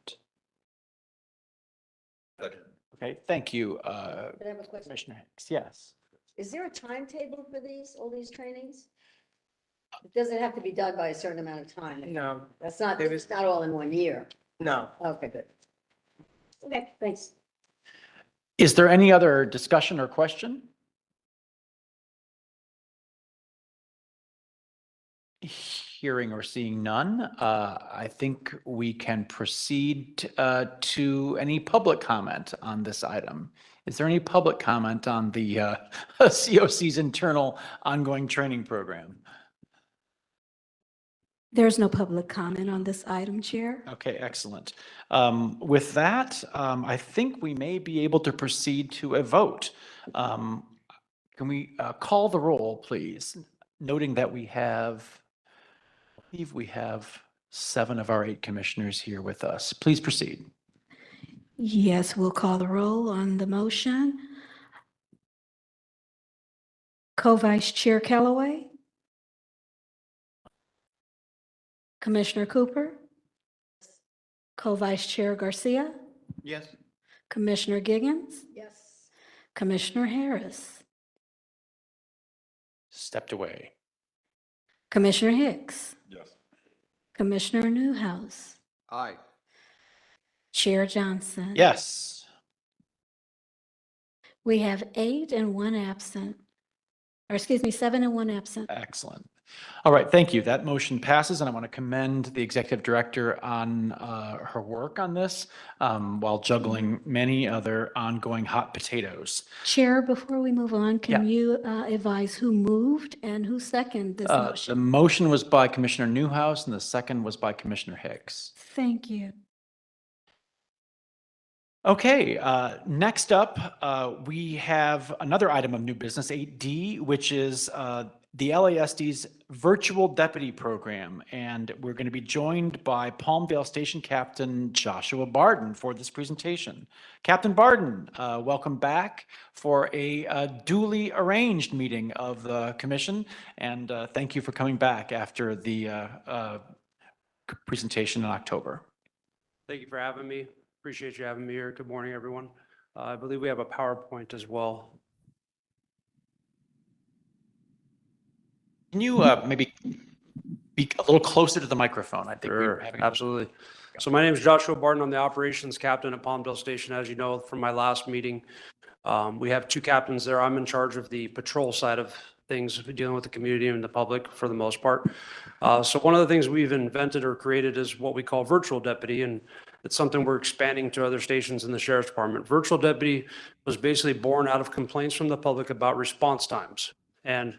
Okay, thank you, But I have a question. Commissioner Hicks. Yes. Is there a timetable for all these trainings? Does it have to be done by a certain amount of time? No, That's not, there it's not all in 1 year. no. Okay, good. Okay, thanks. Is there any other discussion or question? Hearing or seeing none, I think we can proceed to any public comment on this item. Is there any public comment on the COC's internal ongoing training program? There's no public comment on this item, Chair. Okay, excellent. With that, I think we may be able to proceed to a vote. Can we call the roll, please? Noting that we have, I believe we have 7 of our 8 commissioners here with us. Please proceed. Yes, we'll call the roll on the motion. Co-Vice Chair Callaway. Commissioner Cooper. Co-Vice Chair Garcia. Yes. Commissioner Giggins. Yes. Commissioner Harris. Stepped away. Commissioner Hicks. Yes. Commissioner Newhouse. Aye. Chair Johnson. Yes. We have 8 and 1 absent, or excuse me, 7 and 1 absent. Excellent. All right, thank you. That motion passes, and I want to commend the executive director on her work on this while juggling many other ongoing hot potatoes. Chair, before we move on, can Yeah. you advise who moved and who seconded this The motion? motion was by Commissioner Newhouse, and the second was by Commissioner Hicks. Thank you. Okay, next up, we have another item of new business, 8D, which is the LASD's virtual deputy program. And we're going to be joined by Palmdale Station Captain Joshua Barden for this presentation. Captain Barden, welcome back for a duly arranged meeting of the commission. And thank you for coming back after the presentation in October. Thank you for having me. Appreciate you having me here. Good morning, everyone. I believe we have a PowerPoint as well. Can you maybe be a little closer to the microphone? I think we're having. Absolutely. So my name is Joshua Barton. I'm the operations captain at Palmdale Station. As you know from my last meeting, we have 2 captains there. I'm in charge of the patrol side of things, dealing with the community and the public for the most part. So one of the things we've invented or created is what we call virtual deputy, and it's something we're expanding to other stations in the sheriff's department. Virtual deputy was basically born out of complaints from the public about response times. And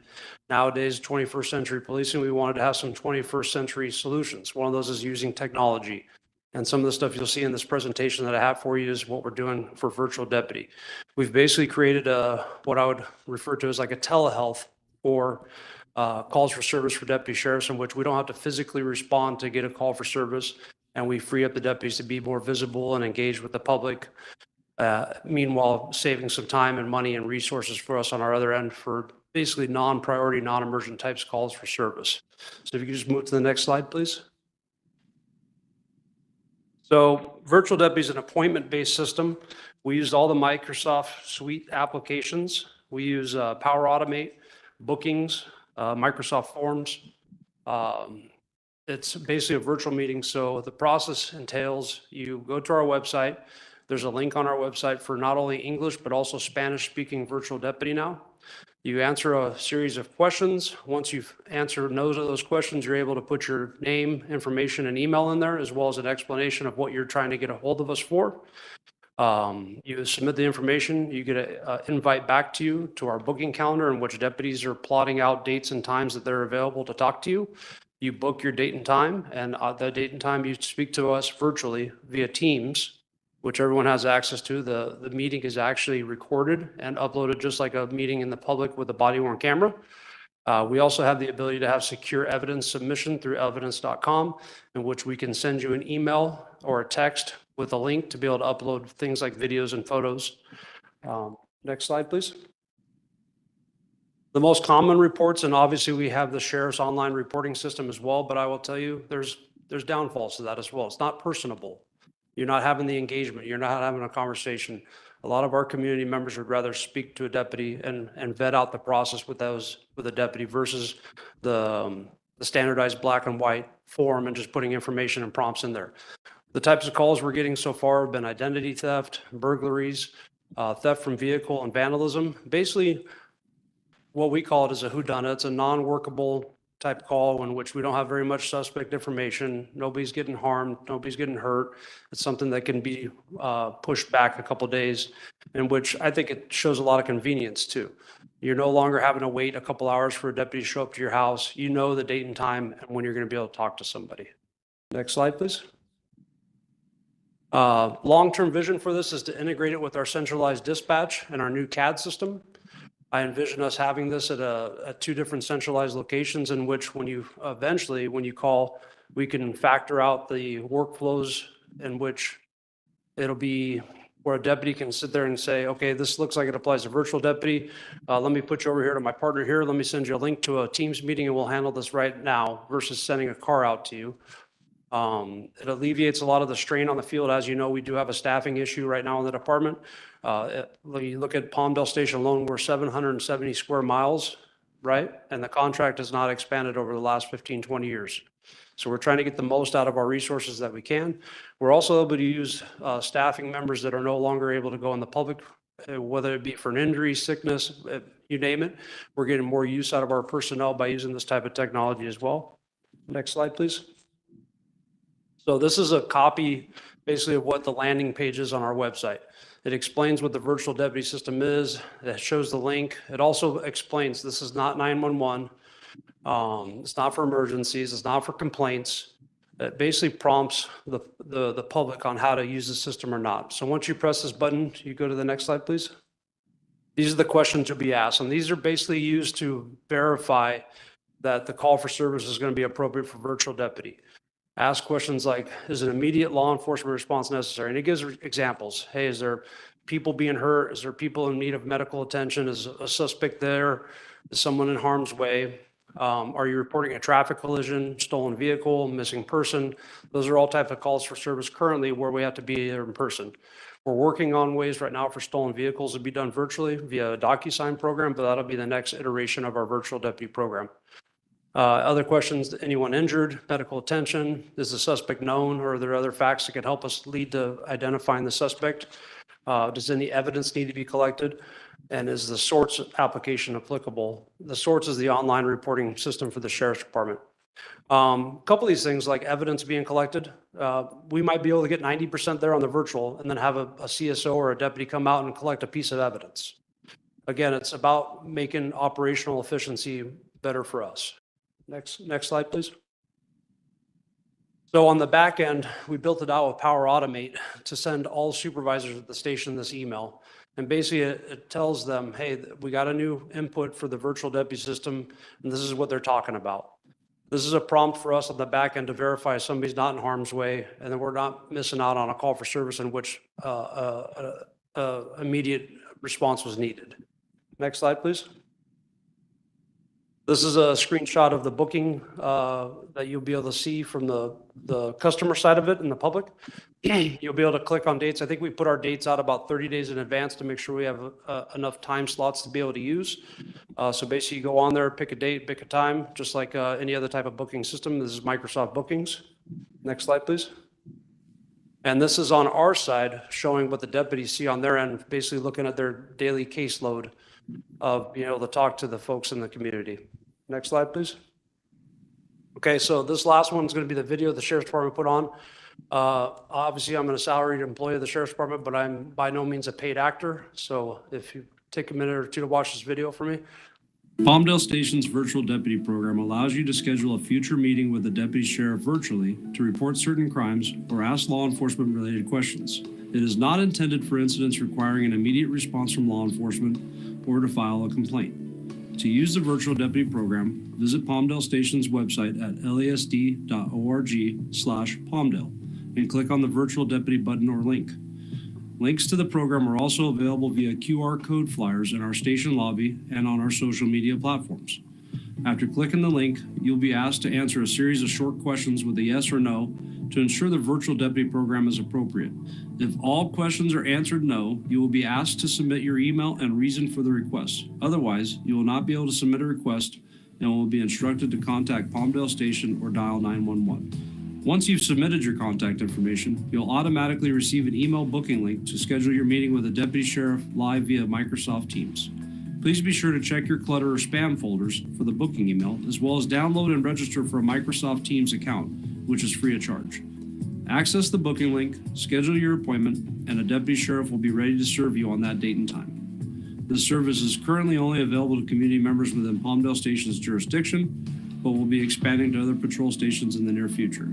nowadays, 21st century policing, we wanted to have some 21st century solutions. One of those is using technology. And some of the stuff you'll see in this presentation that I have for you is what we're doing for virtual deputy. We've basically created what I would refer to as like a telehealth for calls for service for deputy sheriffs in which we don't have to physically respond to get a call for service, and we free up the deputies to be more visible and engage with the public. Meanwhile, saving some time and money and resources for us on our other end for basically non-priority, non-emergent types calls for service. So if you could just move to the next slide, please. So virtual deputy is an appointment-based system. We use all the Microsoft Suite applications. We use Power Automate, Bookings, Microsoft Forms. It's basically a virtual meeting. So the process entails you go to our website. There's a link on our website for not only English, but also Spanish-speaking virtual deputy now. You answer a series of questions. Once you've answered those questions, you're able to put your name, information, and email in there, as well as an explanation of what you're trying to get a hold of us for. You submit the information, you get an invite back to you to our booking calendar in which deputies are plotting out dates and times that they're available to talk to you. You book your date and time, and the date and time you speak to us virtually via Teams, which everyone has access to. The meeting is actually recorded and uploaded just like a meeting in the public with a body-worn camera. We also have the ability to have secure evidence submission through evidence.com, in which we can send you an email or a text with a link to be able to upload things like videos and photos. Next slide, please. The most common reports, and obviously we have the sheriff's online reporting system as well, but I will tell you there's downfalls to that as well. It's not personable. You're not having the engagement. You're not having a conversation. A lot of our community members would rather speak to a deputy and vet out the process with a deputy versus the standardized black and white form and just putting information and prompts in there. The types of calls we're getting so far have been identity theft, burglaries, theft from vehicle, and vandalism. Basically, what we call it is a whodunit. It's a non-workable type call in which we don't have very much suspect information. Nobody's getting harmed. Nobody's getting hurt. It's something that can be pushed back a couple of days, in which I think it shows a lot of convenience too. You're no longer having to wait a couple hours for a deputy to show up to your house. You know the date and time and when you're going to be able to talk to somebody. Next slide, please. Long-term vision for this is to integrate it with our centralized dispatch and our new CAD system. I envision us having this at two different centralized locations in which when you call, we can factor out the workflows in which it'll be where a deputy can sit there and say, okay, this looks like it applies to virtual deputy. Let me put you over here to my partner here. Let me send you a link to a Teams meeting and we'll handle this right now versus sending a car out to you. It alleviates a lot of the strain on the field. As you know, we do have a staffing issue right now in the department. When you look at Palmdale Station alone, we're 770 square miles, right? And the contract has not expanded over the last 15, 20 years. So we're trying to get the most out of our resources that we can. We're also able to use staffing members that are no longer able to go in the public, whether it be for an injury, sickness, you name it. We're getting more use out of our personnel by using this type of technology as well. Next slide, please. So this is a copy basically of what the landing page is on our website. It explains what the virtual deputy system is. It shows the link. It also explains this is not 911. It's not for emergencies. It's not for complaints. It basically prompts the public on how to use the system or not. So once you press this button, you go to the next slide, please. These are the questions to be asked. And these are basically used to verify that the call for service is going to be appropriate for virtual deputy. Ask questions like, is an immediate law enforcement response necessary? And it gives examples. Hey, is there people being hurt? Is there people in need of medical attention? Is a suspect there? Is someone in harm's way? Are you reporting a traffic collision, stolen vehicle, missing person? Those are all types of calls for service currently where we have to be there in person. We're working on ways right now for stolen vehicles to be done virtually via a DocuSign program, but that'll be the next iteration of our virtual deputy program. Other questions, anyone injured, medical attention, is the suspect known, or are there other facts that could help us lead to identifying the suspect? Does any evidence need to be collected? And is the SORTS application applicable? The SORTS is the online reporting system for the Sheriff's Department. A couple of these things like evidence being collected, we might be able to get 90% there on the virtual and then have a CSO or a deputy come out and collect a piece of evidence. Again, it's about making operational efficiency better for us. Next slide, please. So on the back end, we built it out with Power Automate to send all supervisors at the station this email. And basically it tells them, hey, we got a new input for the virtual deputy system, and this is what they're talking about. This is a prompt for us on the back end to verify somebody's not in harm's way, and then we're not missing out on a call for service in which immediate response was needed. Next slide, please. This is a screenshot of the booking that you'll be able to see from the customer side of it in the public. You'll be able to click on dates. I think we put our dates out about 30 days in advance to make sure we have enough time slots to be able to use. So basically you go on there, pick a date, pick a time, just like any other type of booking system. This is Microsoft Bookings. Next slide, please. And this is on our side showing what the deputies see on their end, basically looking at their daily caseload of being able to talk to the folks in the community. Next slide, please. Okay, so this last one is going to be the video the Sheriff's Department put on. Obviously, I'm a salaried employee of the Sheriff's Department, but I'm by no means a paid actor. So if you take a minute or two to watch this video for me. Palmdale Station's virtual deputy program allows you to schedule a future meeting with the deputy sheriff virtually to report certain crimes or ask law enforcement related questions. It is not intended for incidents requiring an immediate response from law enforcement or to file a complaint. To use the virtual deputy program, visit Palmdale Station's website at lasd.org/Palmdale and click on the virtual deputy button or link. Links to the program are also available via QR code flyers in our station lobby and on our social media platforms. After clicking the link, you'll be asked to answer a series of short questions with a yes or no to ensure the virtual deputy program is appropriate. If all questions are answered no, you will be asked to submit your email and reason for the request. Otherwise, you will not be able to submit a request and will be instructed to contact Palmdale Station or dial 911. Once you've submitted your contact information, you'll automatically receive an email booking link to schedule your meeting with a deputy sheriff live via Microsoft Teams. Please be sure to check your clutter or spam folders for the booking email, as well as download and register for a Microsoft Teams account, which is free of charge. Access the booking link, schedule your appointment, and a deputy sheriff will be ready to serve you on that date and time. This service is currently only available to community members within Palmdale Station's jurisdiction, but will be expanding to other patrol stations in the near future.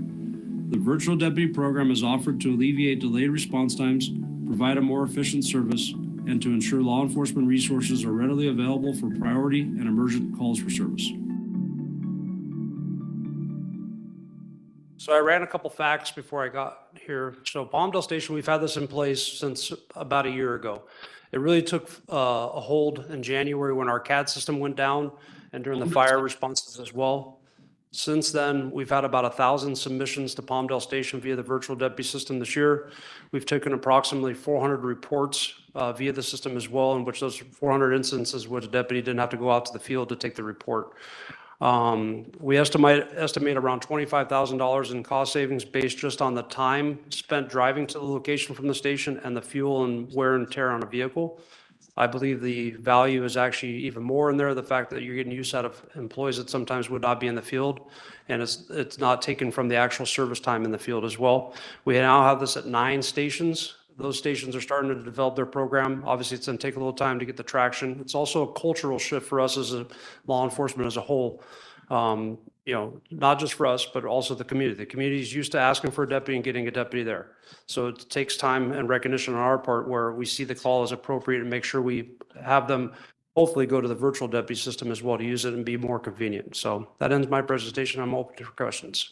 The virtual deputy program is offered to alleviate delayed response times, provide a more efficient service, and to ensure law enforcement resources are readily available for priority and emergent calls for service. So I ran a couple facts before I got here. So Palmdale Station, we've had this in place since about a year ago. It really took a hold in January when our CAD system went down and during the fire responses as well. Since then, we've had about 1,000 submissions to Palmdale Station via the virtual deputy system this year. We've taken approximately 400 reports via the system as well, in which those 400 instances which a deputy didn't have to go out to the field to take the report. We estimate around $25,000 in cost savings based just on the time spent driving to the location from the station and the fuel and wear and tear on a vehicle. I believe the value is actually even more in there, the fact that you're getting use out of employees that sometimes would not be in the field, and it's not taken from the actual service time in the field as well. We now have this at 9 stations. Those stations are starting to develop their program. Obviously, it's going to take a little time to get the traction. It's also a cultural shift for us as a law enforcement as a whole. You know, not just for us, but also the community. The community is used to asking for a deputy and getting a deputy there. So it takes time and recognition on our part where we see the call as appropriate and make sure we have them hopefully go to the virtual deputy system as well to use it and be more convenient. So that ends my presentation. I'm open for questions.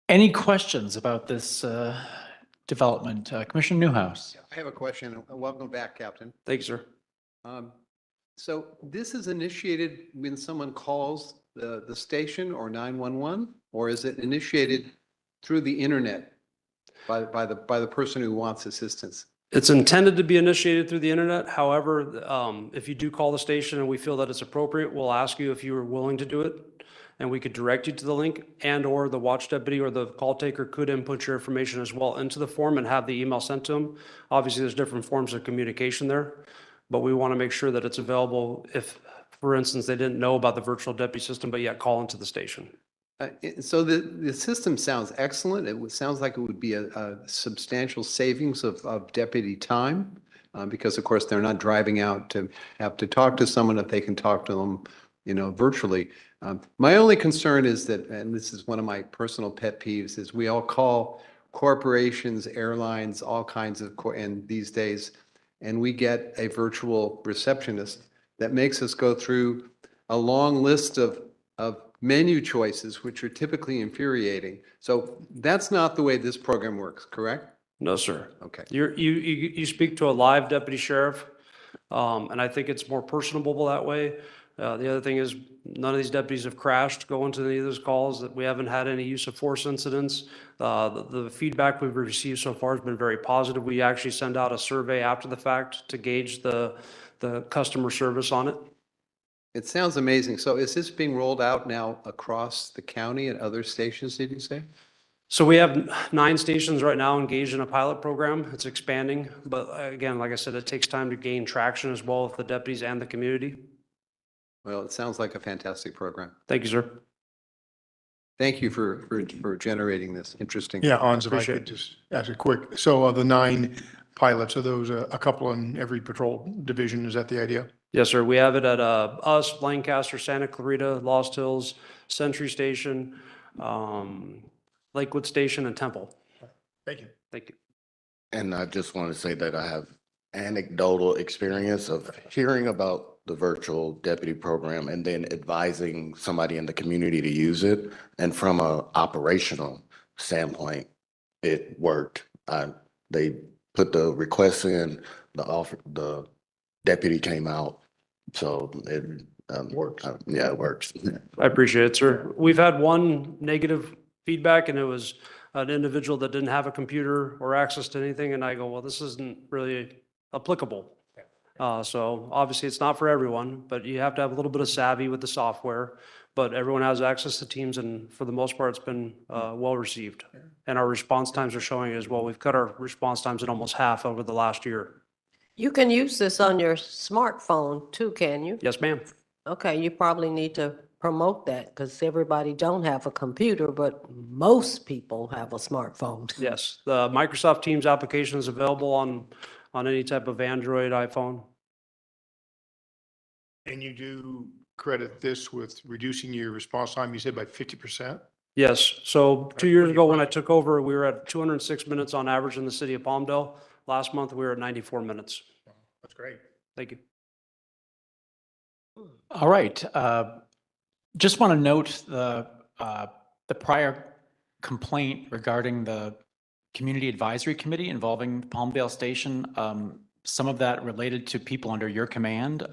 Any questions about this development? Commissioner Newhouse. I have a question. Welcome back, Captain. Thank you, sir. So this is initiated when someone calls the station or 911, or is it initiated through the internet by the person who wants assistance? It's intended to be initiated through the internet. However, if you do call the station and we feel that it's appropriate, we'll ask you if you are willing to do it, and we could direct you to the link, and or the watch deputy or the call taker could input your information as well into the form and have the email sent to them. Obviously, there's different forms of communication there, but we want to make sure that it's available if, for instance, they didn't know about the virtual deputy system, but yet call into the station. So the system sounds excellent. Sounds like it would be a substantial savings of deputy time because, of course, they're not driving out to have to talk to someone if they can talk to them, you know, virtually. My only concern is that, and this is one of my personal pet peeves, is we all call corporations, airlines, all kinds of, and these days, and we get a virtual receptionist that makes us go through a long list of menu choices, which are typically infuriating. So that's not the way this program works, correct? No, sir. Okay. You speak to a live deputy sheriff, and I think it's more personable that way. The other thing is, none of these deputies have crashed going to any of those calls, that we haven't had any use of force incidents. The feedback we've received so far has been very positive. We actually send out a survey after the fact to gauge the customer service on it. It sounds amazing. So is this being rolled out now across the county at other stations, did you say? So we have 9 stations right now engaged in a pilot program. It's expanding, but again, like I said, it takes time to gain traction as well with the deputies and the community. Well, it sounds like a fantastic program. Thank you, sir. Thank you for generating this. Interesting. Yeah, Hans, if I Appreciate could just ask a quick, so of the 9 pilots, are those a couple in every patrol division? Is that the idea? Yes, sir. We have it at us, Lancaster, Santa Clarita, Lost Hills, Century Station, Lakewood Station, and Temple. Thank you. Thank you. And I just want to say that I have anecdotal experience of hearing about the virtual deputy program and then advising somebody in the community to use it. And from a operational standpoint, it worked. They put the request in, the deputy came out. So it works. Yeah, it works. I appreciate it, sir. We've had one negative feedback, and it was an individual that didn't have a computer or access to anything. And I go, well, this isn't really applicable. So obviously it's not for everyone, but you have to have a little bit of savvy with the software. But everyone has access to Teams, and for the most part, it's been well received. And our response times are showing as well. We've cut our response times at almost half over the last year. You can use this on your smartphone too, can you? Yes, ma'am. Okay, you probably need to promote that because everybody don't have a computer, but most people have a smartphone. Yes, the Microsoft Teams application is available on any type of Android, iPhone. And you do credit this with reducing your response time, you said by 50%? Yes, so 2 years ago when I took over, we were at 206 minutes on average in the city of Palmdale. Last month, we were at 94 minutes. That's great. Thank you. All right. Just want to note the prior complaint regarding the Community Advisory Committee involving Palmdale Station. Some of that related to people under your command.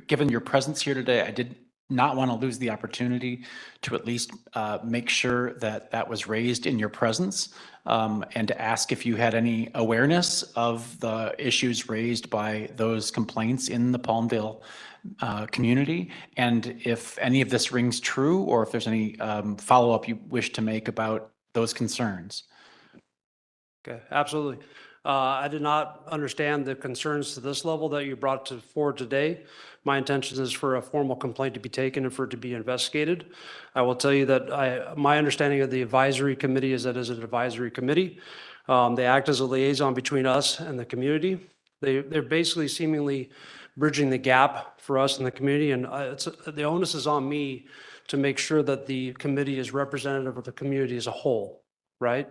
Given your presence here today, I did not want to lose the opportunity to at least make sure that that was raised in your presence, and to ask if you had any awareness of the issues raised by those complaints in the Palmdale community, and if any of this rings true, or if there's any follow-up you wish to make about those concerns. Okay, absolutely. I did not understand the concerns to this level that you brought forward today. My intention is for a formal complaint to be taken and for it to be investigated. I will tell you that my understanding of the advisory committee is that it is an advisory committee. They act as a liaison between us and the community. They're basically seemingly bridging the gap for us in the community, and the onus is on me to make sure that the committee is representative of the community as a whole, right?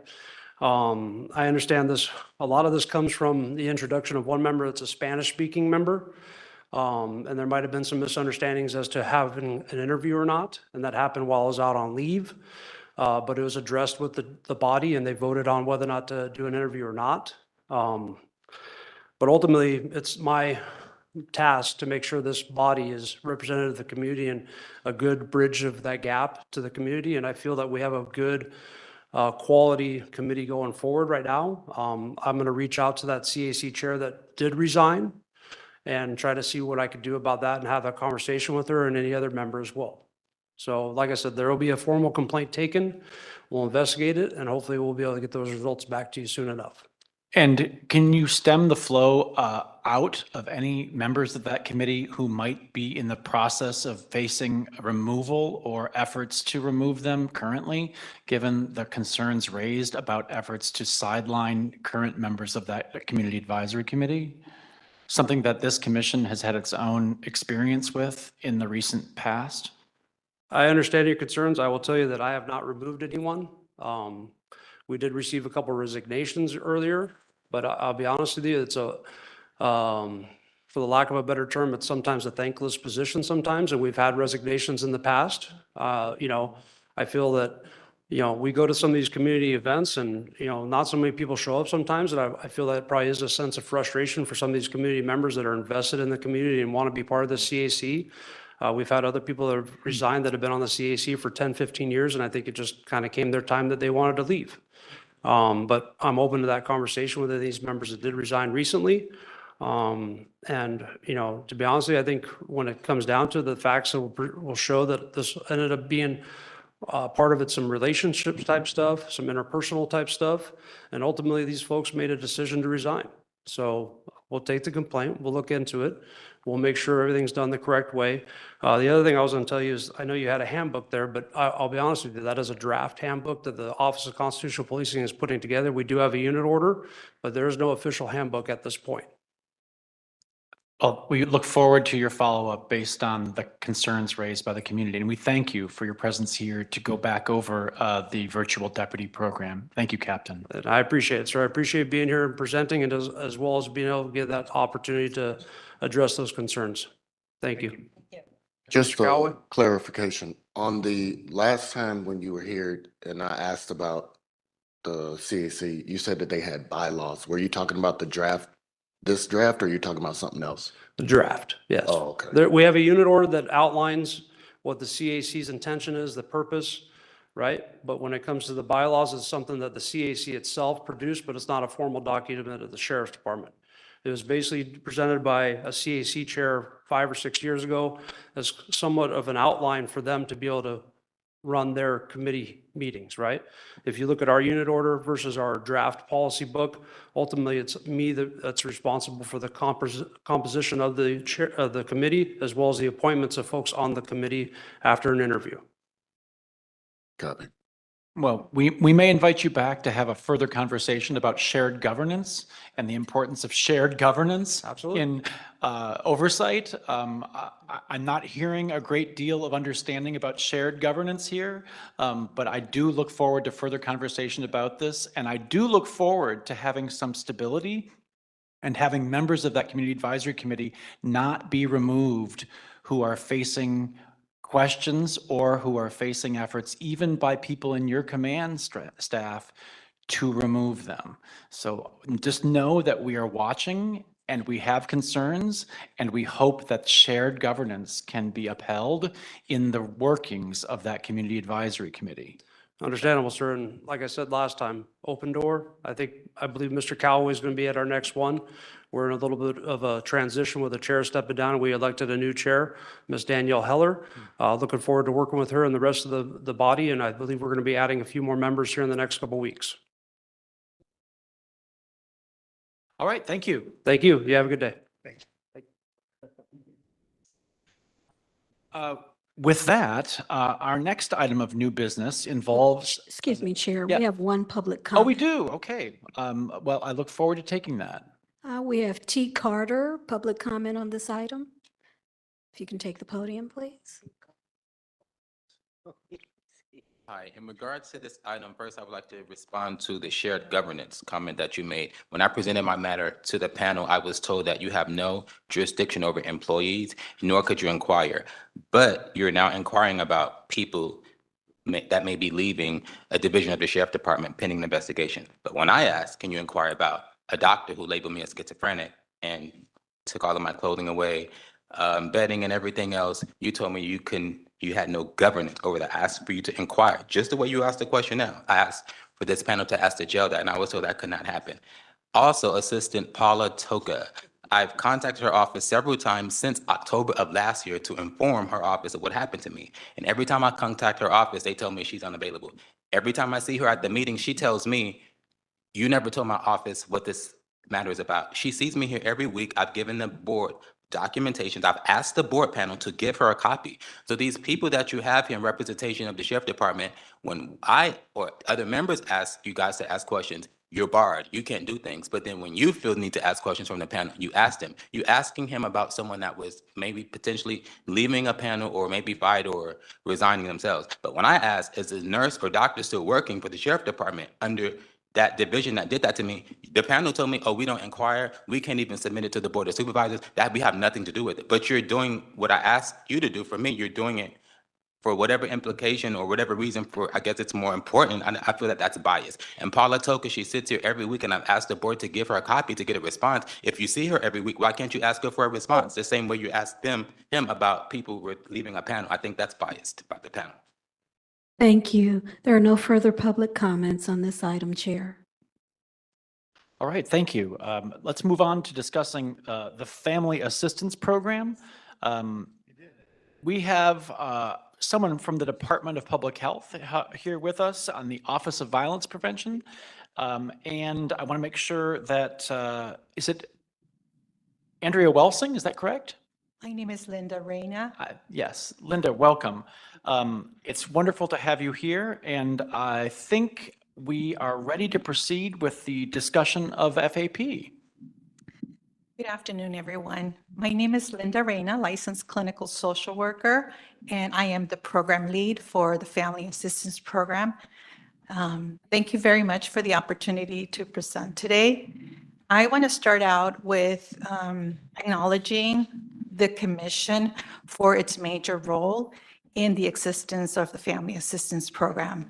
I understand this, a lot of this comes from the introduction of one member that's a Spanish-speaking member. And there might have been some misunderstandings as to having an interview or not, and that happened while I was out on leave. But it was addressed with the body, and they voted on whether or not to do an interview or not. But ultimately, it's my task to make sure this body is representative of the community and a good bridge of that gap to the community. And I feel that we have a good quality committee going forward right now. I'm going to reach out to that CAC chair that did resign and try to see what I could do about that and have that conversation with her and any other member as well. So like I said, there will be a formal complaint taken. We'll investigate it, and hopefully we'll be able to get those results back to you soon enough. And can you stem the flow out of any members of that committee who might be in the process of facing removal or efforts to remove them currently, given the concerns raised about efforts to sideline current members of that Community Advisory Committee? Something that this commission has had its own experience with in the recent past? I understand your concerns. I will tell you that I have not removed anyone. We did receive a couple resignations earlier, but I'll be honest with you, it's for the lack of a better term, it's sometimes a thankless position sometimes, and we've had resignations in the past. I feel that, we go to some of these community events and, not so many people show up sometimes, and I feel that probably is a sense of frustration for some of these community members that are invested in the community and want to be part of the CAC. We've had other people that have resigned that have been on the CAC for 10, 15 years, and I think it just kind of came their time that they wanted to leave. But I'm open to that conversation with these members that did resign recently. To be honest with you, I think when it comes down to the facts, will show that this ended up being part of it, some relationships type stuff, some interpersonal type stuff. And ultimately, these folks made a decision to resign. So we'll take the complaint, we'll look into it. We'll make sure everything's done the correct way. The other thing I was going to tell you is, I know you had a handbook there, but I'll be honest with you, that is a draft handbook that the Office of Constitutional Policing is putting together. We do have a unit order, but there is no official handbook at this point. Well, we look forward to your follow-up based on the concerns raised by the community, and we thank you for your presence here to go back over the virtual deputy program. Thank you, Captain. And I appreciate it, sir. I appreciate being here and presenting, and as well as being able to get that opportunity to address those concerns. Thank you. Just Mr. Callaway? for clarification, on the last time when you were here and I asked about the CAC, you said that they had bylaws. Were you talking about the draft, this draft, or are you talking about something else? The draft, yes. Oh, okay. We have a unit order that outlines what the CAC's intention is, the purpose, right? But when it comes to the bylaws, it's something that the CAC itself produced, but it's not a formal document of the Sheriff's Department. It was basically presented by a CAC chair 5 or 6 years ago as somewhat of an outline for them to be able to run their committee meetings, right? If you look at our unit order versus our draft policy book, ultimately it's me that's responsible for the composition of the chair of the committee, as well as the appointments of folks on the committee after an interview. Copy. Well, we may invite you back to have a further conversation about shared governance and the importance of shared governance. Absolutely. In oversight. I'm not hearing a great deal of understanding about shared governance here, but I do look forward to further conversation about this, and I do look forward to having some stability and having members of that community advisory committee not be removed who are facing questions or who are facing efforts, even by people in your command staff, to remove them. So just know that we are watching and we have concerns, and we hope that shared governance can be upheld in the workings of that community advisory committee. Understandable, sir. And like I said last time, open door. I believe Mr. Callaway is going to be at our next one. We're in a little bit of a transition with the chair stepping down. We elected a new chair, Ms. Danielle Heller. Looking forward to working with her and the rest of the body. And I believe we're going to be adding a few more members here in the next couple of weeks. All right, thank you. Thank you. You have a good day. Thanks. With that, our next item of new business involves. Excuse me, Chair, Yeah. we have one public Oh, we comment. do? Okay. Well, I look forward to taking that. We have T. Carter, public comment on this item. If you can take the podium, please. Hi, in regards to this item, first I would like to respond to the shared governance comment that you made. When I presented my matter to the panel, I was told that you have no jurisdiction over employees, nor could you inquire. But you're now inquiring about people that may be leaving a division of the Sheriff Department pending an investigation. But when I asked, can you inquire about a doctor who labeled me as schizophrenic and took all of my clothing away, bedding and everything else, you told me you had no governance over that. I asked for you to inquire, just the way you asked the question now. I asked for this panel to ask the jail that, and I was told that could not happen. Also, Assistant Paula Toka, I've contacted her office several times since October of last year to inform her office of what happened to me. And every time I contact her office, they tell me she's unavailable. Every time I see her at the meeting, she tells me, you never told my office what this matter is about. She sees me here every week. I've given the board documentations. I've asked the board panel to give her a copy. So these people that you have here in representation of the Sheriff Department, when I or other members ask you guys to ask questions, you're barred, you can't do things. But then when you feel the need to ask questions from the panel, you ask them. You asking him about someone that was maybe potentially leaving a panel or maybe fired or resigning themselves. But when I asked, is the nurse or doctor still working for the sheriff department under that division that did that to me, the panel told me, oh, we don't inquire. We can't even submit it to the board of supervisors. That we have nothing to do with it. But you're doing what I asked you to do for me. You're doing it for whatever implication or whatever reason for, I guess it's more important. I feel that that's biased. And Paula Toka, she sits here every week and I've asked the board to give her a copy to get a response. If you see her every week, why can't you ask her for a response? The same way you asked him about people who were leaving a panel. I think that's biased by the panel. Thank you. There are no further public comments on this item, Chair. All right, thank you. Let's move on to discussing the Family Assistance Program. We have someone from the Department of Public Health here with us on the Office of Violence Prevention. And I want to make sure that, is it Andrea Welsing? Is that correct? My name is Linda Reyna. Yes, Linda, welcome. It's wonderful to have you here, and I think we are ready to proceed with the discussion of FAP. Good afternoon, everyone. My name is Linda Reyna, licensed clinical social worker, and I am the program lead for the Family Assistance Program. Thank you very much for the opportunity to present today. I want to start out with acknowledging the Commission for its major role in the existence of the Family Assistance Program.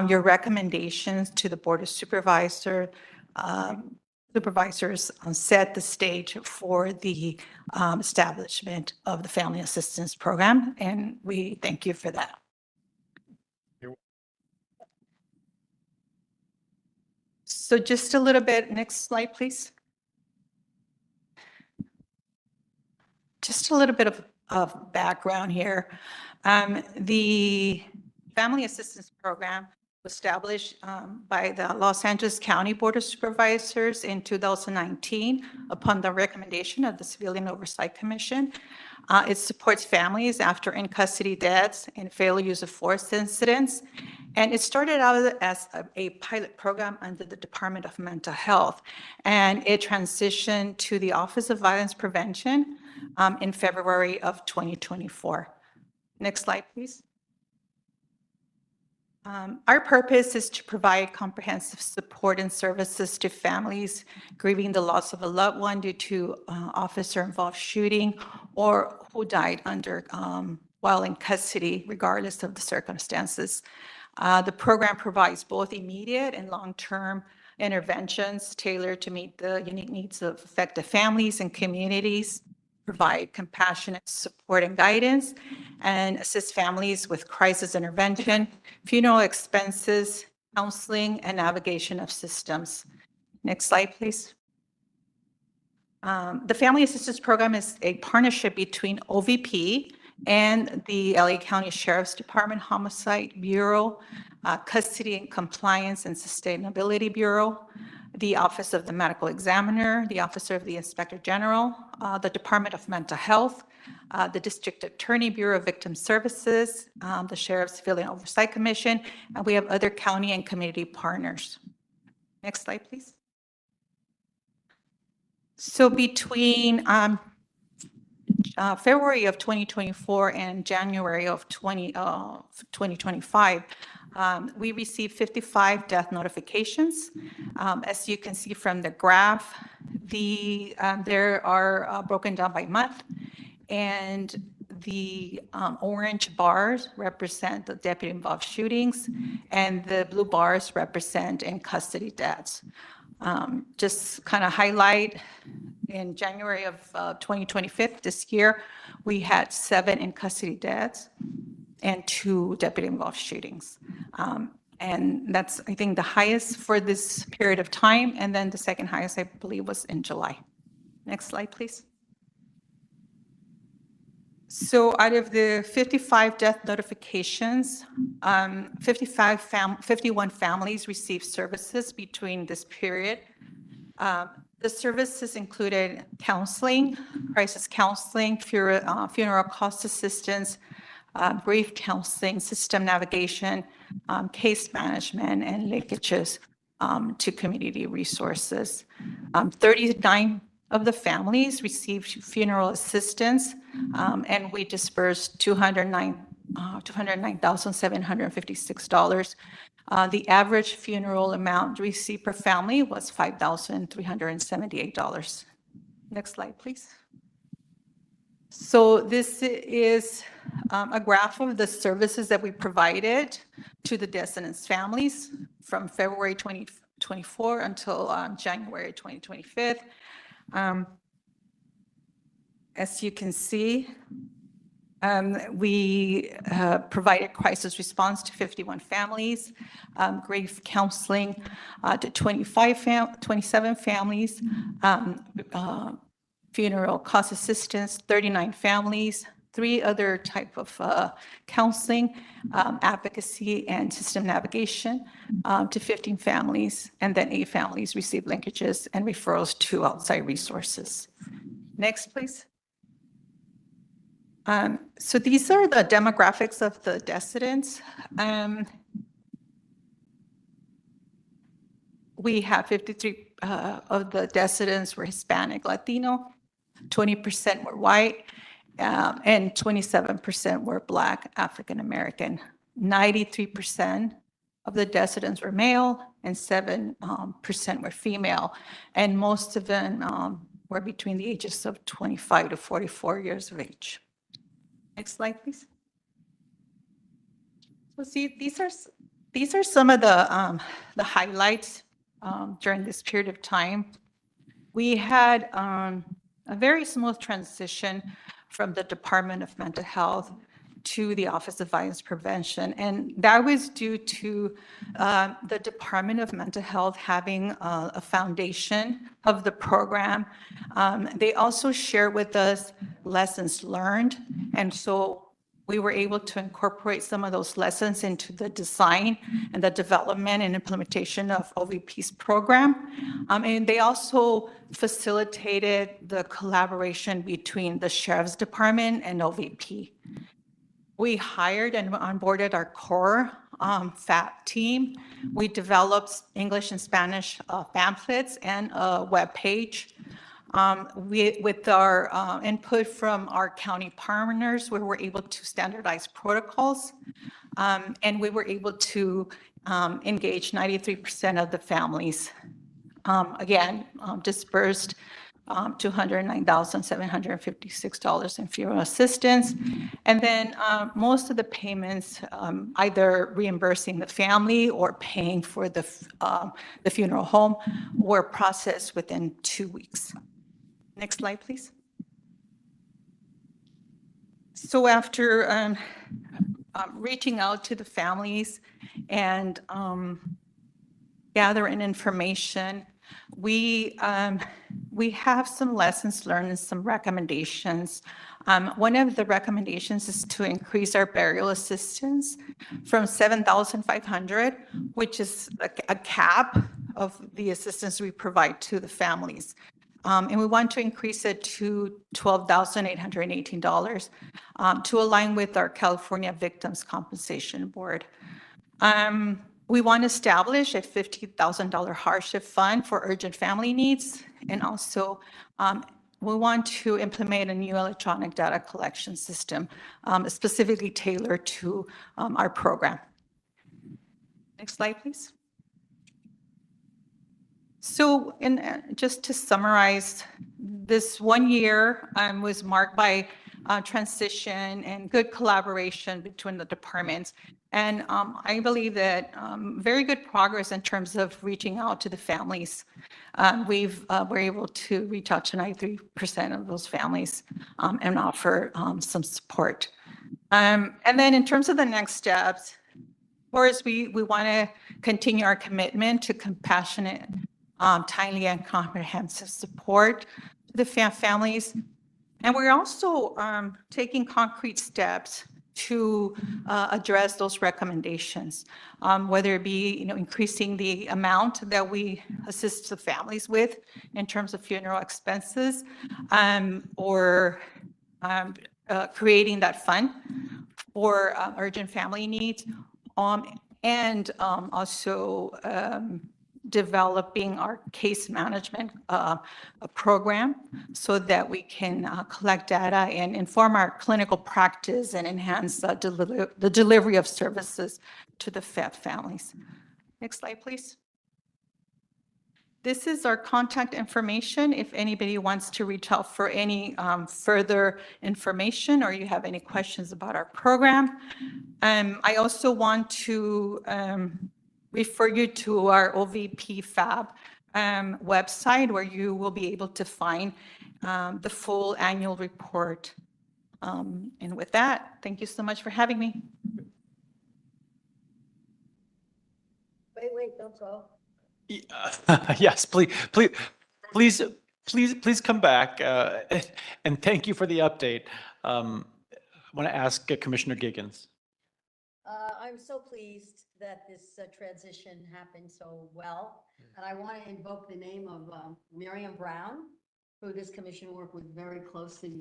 Your recommendations to the Board of Supervisors set the stage for the establishment of the Family Assistance Program, and we thank you for that. So just a little bit, next slide, please. Just a little bit of background here. The Family Assistance Program was established by the Los Angeles County Board of Supervisors in 2019 upon the recommendation of the Civilian Oversight Commission. It supports families after in-custody deaths and failure use of force incidents. And it started out as a pilot program under the Department of Mental Health. And it transitioned to the Office of Violence Prevention in February of 2024. Next slide, please. Our purpose is to provide comprehensive support and services to families grieving the loss of a loved one due to officer-involved shooting or who died while in custody, regardless of the circumstances. The program provides both immediate and long-term interventions tailored to meet the unique needs of affected families and communities, provide compassionate support and guidance, and assist families with crisis intervention, funeral expenses, counseling, and navigation of systems. Next slide, please. The Family Assistance Program is a partnership between OVP and the LA County Sheriff's Department Homicide Bureau, Custody and Compliance and Sustainability Bureau, the Office of the Medical Examiner, the Office of the Inspector General, the Department of Mental Health, the District Attorney Bureau of Victim Services, the Sheriff Civilian Oversight Commission, and we have other county and community partners. Next slide, please. So between February of 2024 and January of 2025, we received 55 death notifications. As you can see from the graph, there are broken down by month, and the orange bars represent the deputy-involved shootings, and the blue bars represent in-custody deaths. Just kind of highlight, in January of 2025, this year, we had 7 in-custody deaths and 2 deputy-involved shootings. And that's, I think, the highest for this period of time. And then the second highest, I believe, was in July. Next slide, please. So out of the 55 death notifications, 51 families received services between this period. The services included counseling, crisis counseling, funeral cost assistance, grief counseling, system navigation, case management, and linkages. to community resources. 39 of the families received funeral assistance, and we dispersed $209,756. The average funeral amount received per family was $5,378. Next slide, please. So this is a graph of the services that we provided to the descendants' families from February 2024 until January 2025. As you can see, we provided crisis response to 51 families, grief counseling to 27 families, funeral cost assistance, 39 families, 3 other type of counseling, advocacy and system navigation to 15 families, and then 8 families received linkages and referrals to outside resources. Next, please. So these are the demographics of the descendants. We have 53 of the descendants were Hispanic, Latino, 20% were white, and 27% were Black, African American. 93% of the descendants were male, and 7% were female, and most of them were between the ages of 25 to 44 years of age. Next slide, please. So see, these are some of the highlights during this period of time. We had a very smooth transition from the Department of Mental Health to the Office of Violence Prevention, and that was due to the Department of Mental Health having a foundation of the program. They also shared with us lessons learned, and so we were able to incorporate some of those lessons into the design and the development and implementation of OVP's program. And they also facilitated the collaboration between the Sheriff's Department and OVP. We hired and onboarded our core FAT team. We developed English and Spanish pamphlets and a web page. With our input from our county partners, we were able to standardize protocols, and we were able to engage 93% of the families. Again, dispersed $209,756 in funeral assistance. And then most of the payments, either reimbursing the family or paying for the funeral home, were processed within 2 weeks. Next slide, please. So after reaching out to the families and gathering information, we have some lessons learned and some recommendations. One of the recommendations is to increase our burial assistance from $7,500, which is a cap of the assistance we provide to the families. And we want to increase it to $12,818 to align with our California Victims Compensation Board. We want to establish a $50,000 hardship fund for urgent family needs. And also, we want to implement a new electronic data collection system specifically tailored to our program. Next slide, please. So, just to summarize, this 1 year was marked by transition and good collaboration between the departments. And I believe that very good progress in terms of reaching out to the families. We're able to reach out to 93% of those families and offer some support. And then in terms of the next steps, of course, we want to continue our commitment to compassionate, timely and comprehensive support to the families. And we're also taking concrete steps to address those recommendations, whether it be increasing the amount that we assist the families with in terms of funeral expenses, or creating that fund for urgent family needs, and also developing our case management program so that we can collect data and inform our clinical practice and enhance the delivery of services to the families. Next slide, please. This is our contact information if anybody wants to reach out for any further information or you have any questions about our program. I also want to refer you to our OVP FAB website where you will be able to find the full annual report. And with that, thank you so much for having me. Wait, don't go. Yes, please come back. And thank you for the update. I want to ask Commissioner Giggins. I'm so pleased that this transition happened so well. And I want to invoke the name of Miriam Brown, who this commission worked with very closely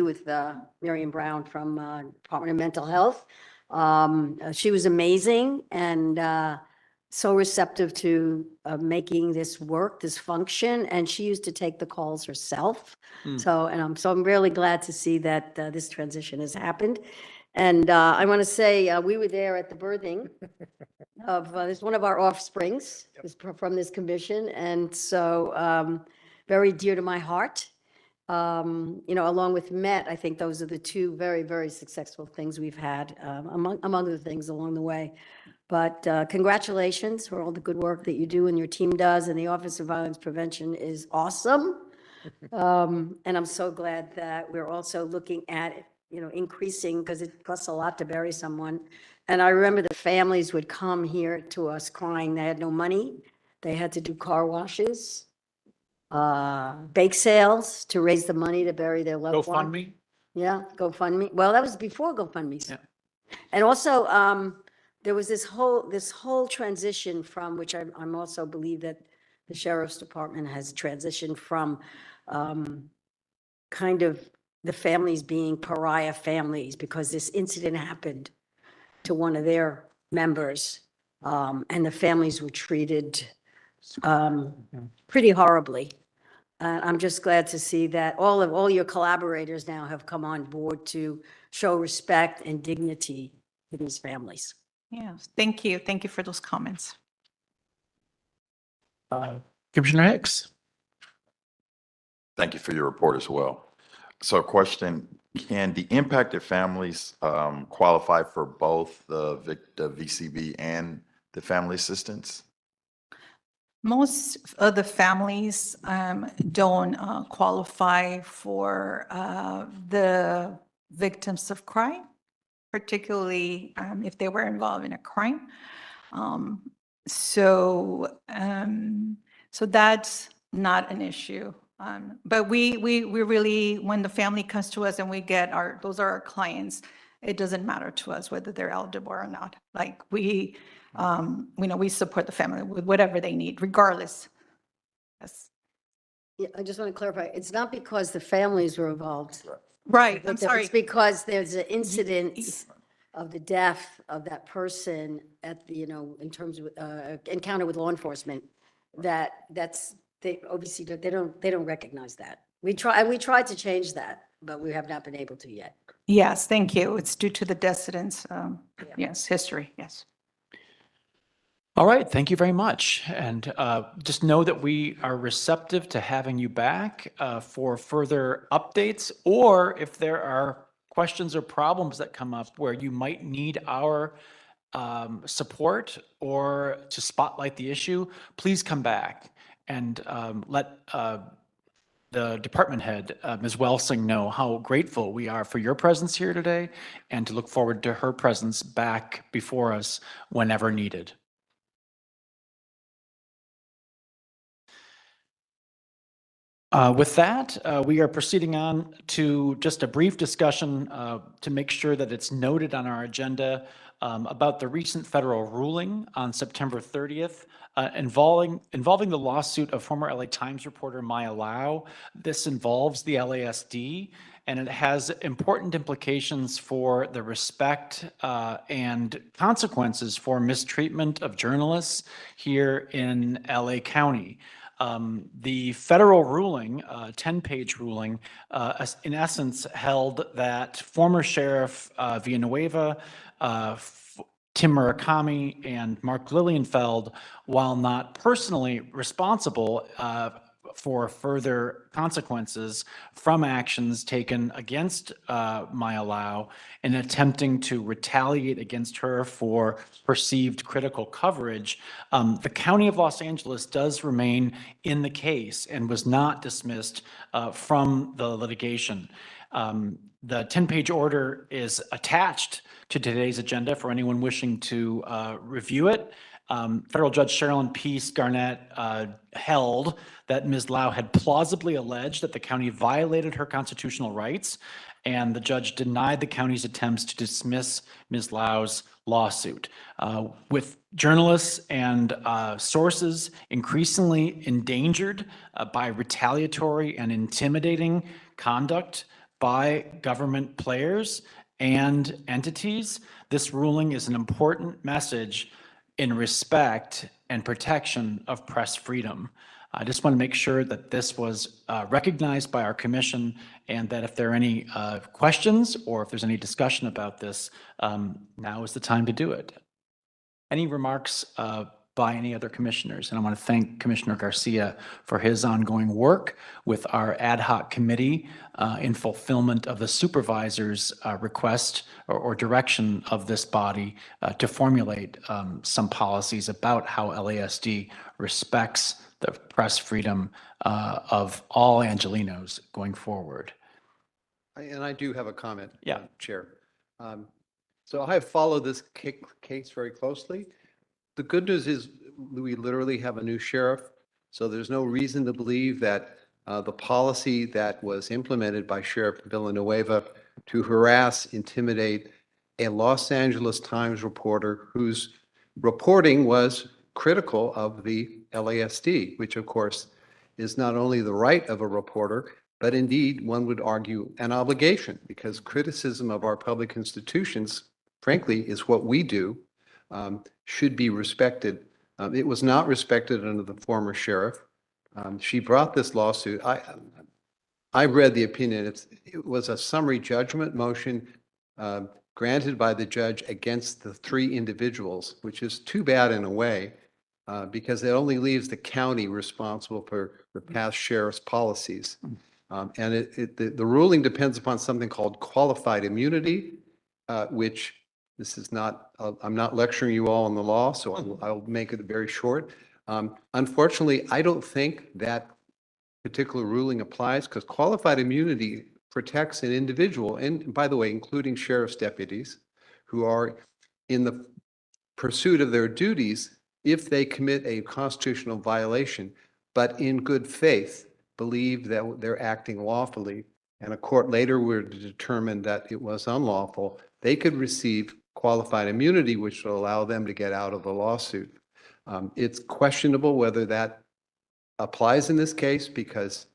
with Miriam Brown from Department of Mental Health. She was amazing and so receptive to making this work, this function, and she used to take the calls herself. So I'm really glad to see that this transition has happened. And I want to say we were there at the birthing of this one of our offsprings from this commission, and so very dear to my heart. You know, along with Met, I think those are the two very, very successful things we've had among other things along the way. But congratulations for all the good work that you do and your team does, and the Office of Violence Prevention is awesome. And I'm so glad that we're also looking at, you know, increasing, because it costs a lot to bury someone. And I remember the families would come here to us crying they had no money. They had to do car washes, bake sales to raise the money to bury their loved one. GoFundMe? Yeah, GoFundMe. Well, that was before GoFundMe. Yeah. And also, there was this whole transition from which I'm also believe that the Sheriff's Department has transitioned from kind of the families being pariah families because this incident happened to one of their members, and the families were treated pretty horribly. I'm just glad to see that all your collaborators now have come on board to show respect and dignity to these families. Yes, thank you. Thank you for those comments. Commissioner Hicks. Thank you for your report as well. So question, can the impacted families qualify for both the VCB and the family assistance? Most of the families don't qualify for the victims of crime, particularly if they were involved in a crime. So that's not an issue. But we really, when the family comes to us and we get those are our clients, it doesn't matter to us whether they're eligible or not. Like we support the family with whatever they need, regardless. Yes. Yeah, I just want to clarify, it's not because the families were involved. Right, I'm sorry. It's because there's an incident of the death of that person at the, in terms of encounter with law enforcement, they obviously they don't recognize that. We tried to change that, but we have not been able to yet. Yes, thank you. It's due to the decedent's, yes, history, yes. All right, thank you very much. And just know that we are receptive to having you back for further updates, or if there are questions or problems that come up where you might need our support or to spotlight the issue, please come back and let the department head, Ms. Welsing, know how grateful we are for your presence here today and to look forward to her presence back before us whenever needed. With that, we are proceeding on to just a brief discussion to make sure that it's noted on our agenda about the recent federal ruling on September 30th involving the lawsuit of former LA Times reporter Maya Lau. This involves the LASD, and it has important implications for the respect and consequences for mistreatment of journalists here in LA County. The federal ruling, 10-page ruling, in essence held that former Sheriff Villanueva, Tim Murakami, and Mark Lilienfeld, while not personally responsible for further consequences from actions taken against Maya Lau in attempting to retaliate against her for perceived critical coverage, the County of Los Angeles does remain in the case and was not dismissed from the litigation. The 10-page order is attached to today's agenda for anyone wishing to review it. Federal Judge Sherilyn Peace Garnett held that Ms. Lau had plausibly alleged that the county violated her constitutional rights, and the judge denied the county's attempts to dismiss Ms. Lau's lawsuit. With journalists and sources increasingly endangered by retaliatory and intimidating conduct by government players and entities, this ruling is an important message in respect and protection of press freedom. I just want to make sure that this was recognized by our commission, and that if there are any questions or if there's any discussion about this, now is the time to do it. Any remarks by any other commissioners? And I want to thank Commissioner Garcia for his ongoing work with our ad hoc committee in fulfillment of the supervisor's request or direction of this body to formulate some policies about how LASD respects the press freedom of all Angelenos going forward. And I do have a comment, Yeah. Chair. So I have followed this case very closely. The good news is we literally have a new sheriff, so there's no reason to believe that the policy that was implemented by Sheriff Villanueva to harass, intimidate a Los Angeles Times reporter whose reporting was critical of the LASD, which of course is not only the right of a reporter, but indeed, one would argue, an obligation, because criticism of our public institutions, frankly, is what we do. Should be respected. It was not respected under the former sheriff. She brought this lawsuit. I read the opinion. It was a summary judgment motion granted by the judge against the three individuals, which is too bad in a way, because it only leaves the county responsible for the past sheriff's policies. And the ruling depends upon something called qualified immunity, which this is not, I'm not lecturing you all on the law, so I'll make it very short. Unfortunately, I don't think that particular ruling applies because qualified immunity protects an individual, and by the way, including sheriff's deputies who are in the pursuit of their duties if they commit a constitutional violation, but in good faith believe that they're acting lawfully, and a court later were to determine that it was unlawful, they could receive qualified immunity, which will allow them to get out of the lawsuit. It's questionable whether that applies in this case, because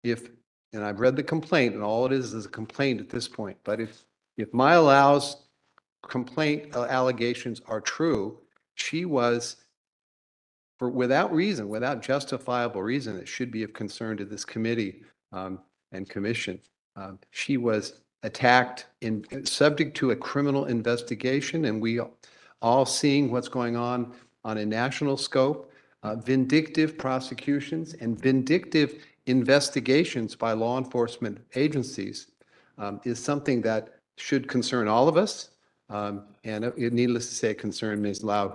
and I've read the complaint, and all it is a complaint at this point, but if Maya Lau's complaint allegations are true, she was, without reason, without justifiable reason, it should be of concern to this committee and commission. She was attacked subject to a criminal investigation, and we all seeing what's going on a national scope, vindictive prosecutions and vindictive investigations by law enforcement agencies is something that should concern all of us. And needless to say, concern Ms. Lau,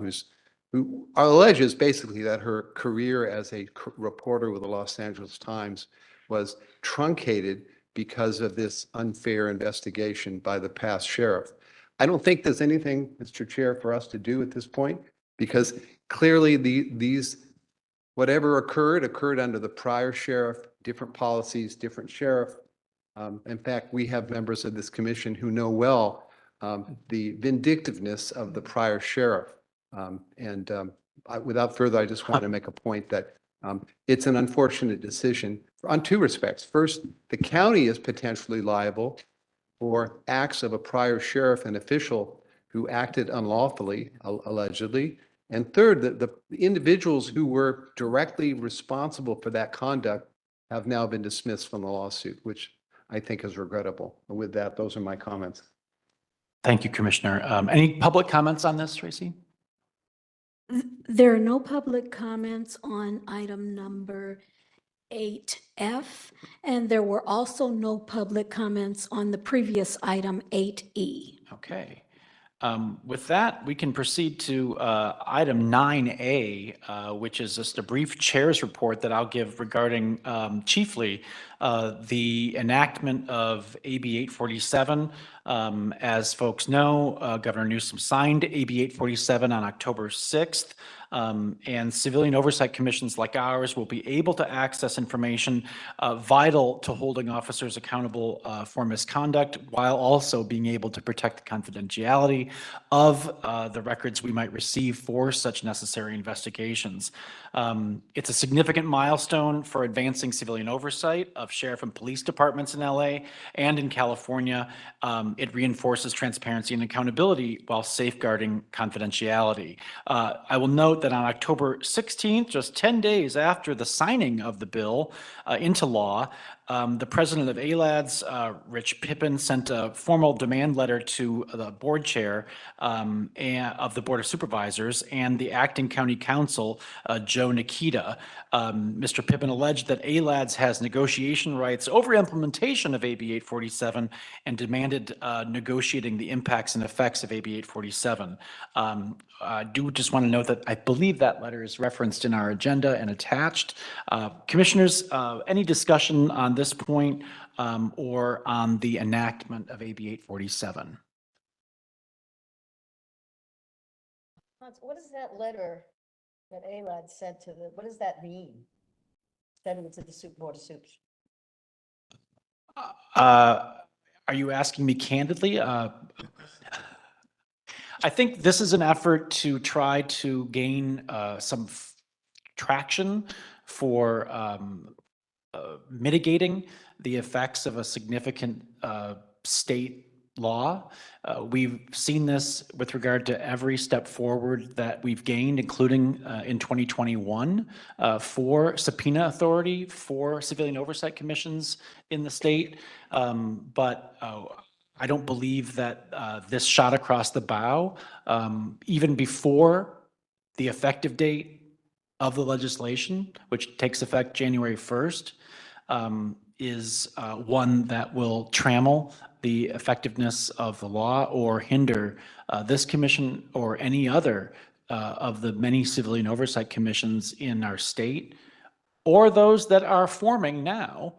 who alleges basically that her career as a reporter with the Los Angeles Times was truncated because of this unfair investigation by the past sheriff. I don't think there's anything, Mr. Chair, for us to do at this point, because clearly whatever occurred under the prior sheriff, different policies, different sheriff. In fact, we have members of this commission who know well the vindictiveness of the prior sheriff. without further, I just want to make a point that it's an unfortunate decision on two respects. First, the county is potentially liable for acts of a prior sheriff and official who acted unlawfully, allegedly. And third, the individuals who were directly responsible for that conduct have now been dismissed from the lawsuit, which I think is regrettable. And with that, those are my comments. Thank you, Commissioner. Any public comments on this, Tracy? There are no public comments on item number 8F, and there were also no public comments on the previous item 8E. Okay. With that, we can proceed to item 9A, which is just a brief chair's report that I'll give regarding chiefly the enactment of AB 847. As folks know, Governor Newsom signed AB 847 on October 6th. And civilian oversight commissions like ours will be able to access information vital to holding officers accountable for misconduct, while also being able to protect the confidentiality of the records we might receive for such necessary investigations. It's a significant milestone for advancing civilian oversight of sheriff and police departments in LA and in California. It reinforces transparency and accountability while safeguarding confidentiality. I will note that on October 16th, just 10 days after the signing of the bill into law, the president of ALADS, Rich Pippin, sent a formal demand letter to the board chair of the Board of Supervisors and the acting county counsel, Joe Nikita. Mr. Pippin alleged that ALADS has negotiation rights over implementation of AB 847 and demanded negotiating the impacts and effects of AB 847. I do just want to note that I believe that letter is referenced in our agenda and attached. Commissioners, any discussion on this point or on the enactment of AB 847? What is that letter that ALAD sent to the, what does that mean? Sending it to the Board of Supes? Are you asking me candidly? I think this is an effort to try to gain some traction for mitigating the effects of a significant state law. We've seen this with regard to every step forward that we've gained, including in 2021 for subpoena authority for civilian oversight commissions in the state. But I don't believe that this shot across the bow, even before the effective date of the legislation, which takes effect January 1st, is one that will trammel the effectiveness of the law or hinder this commission or any other of the many civilian oversight commissions in our state, or those that are forming now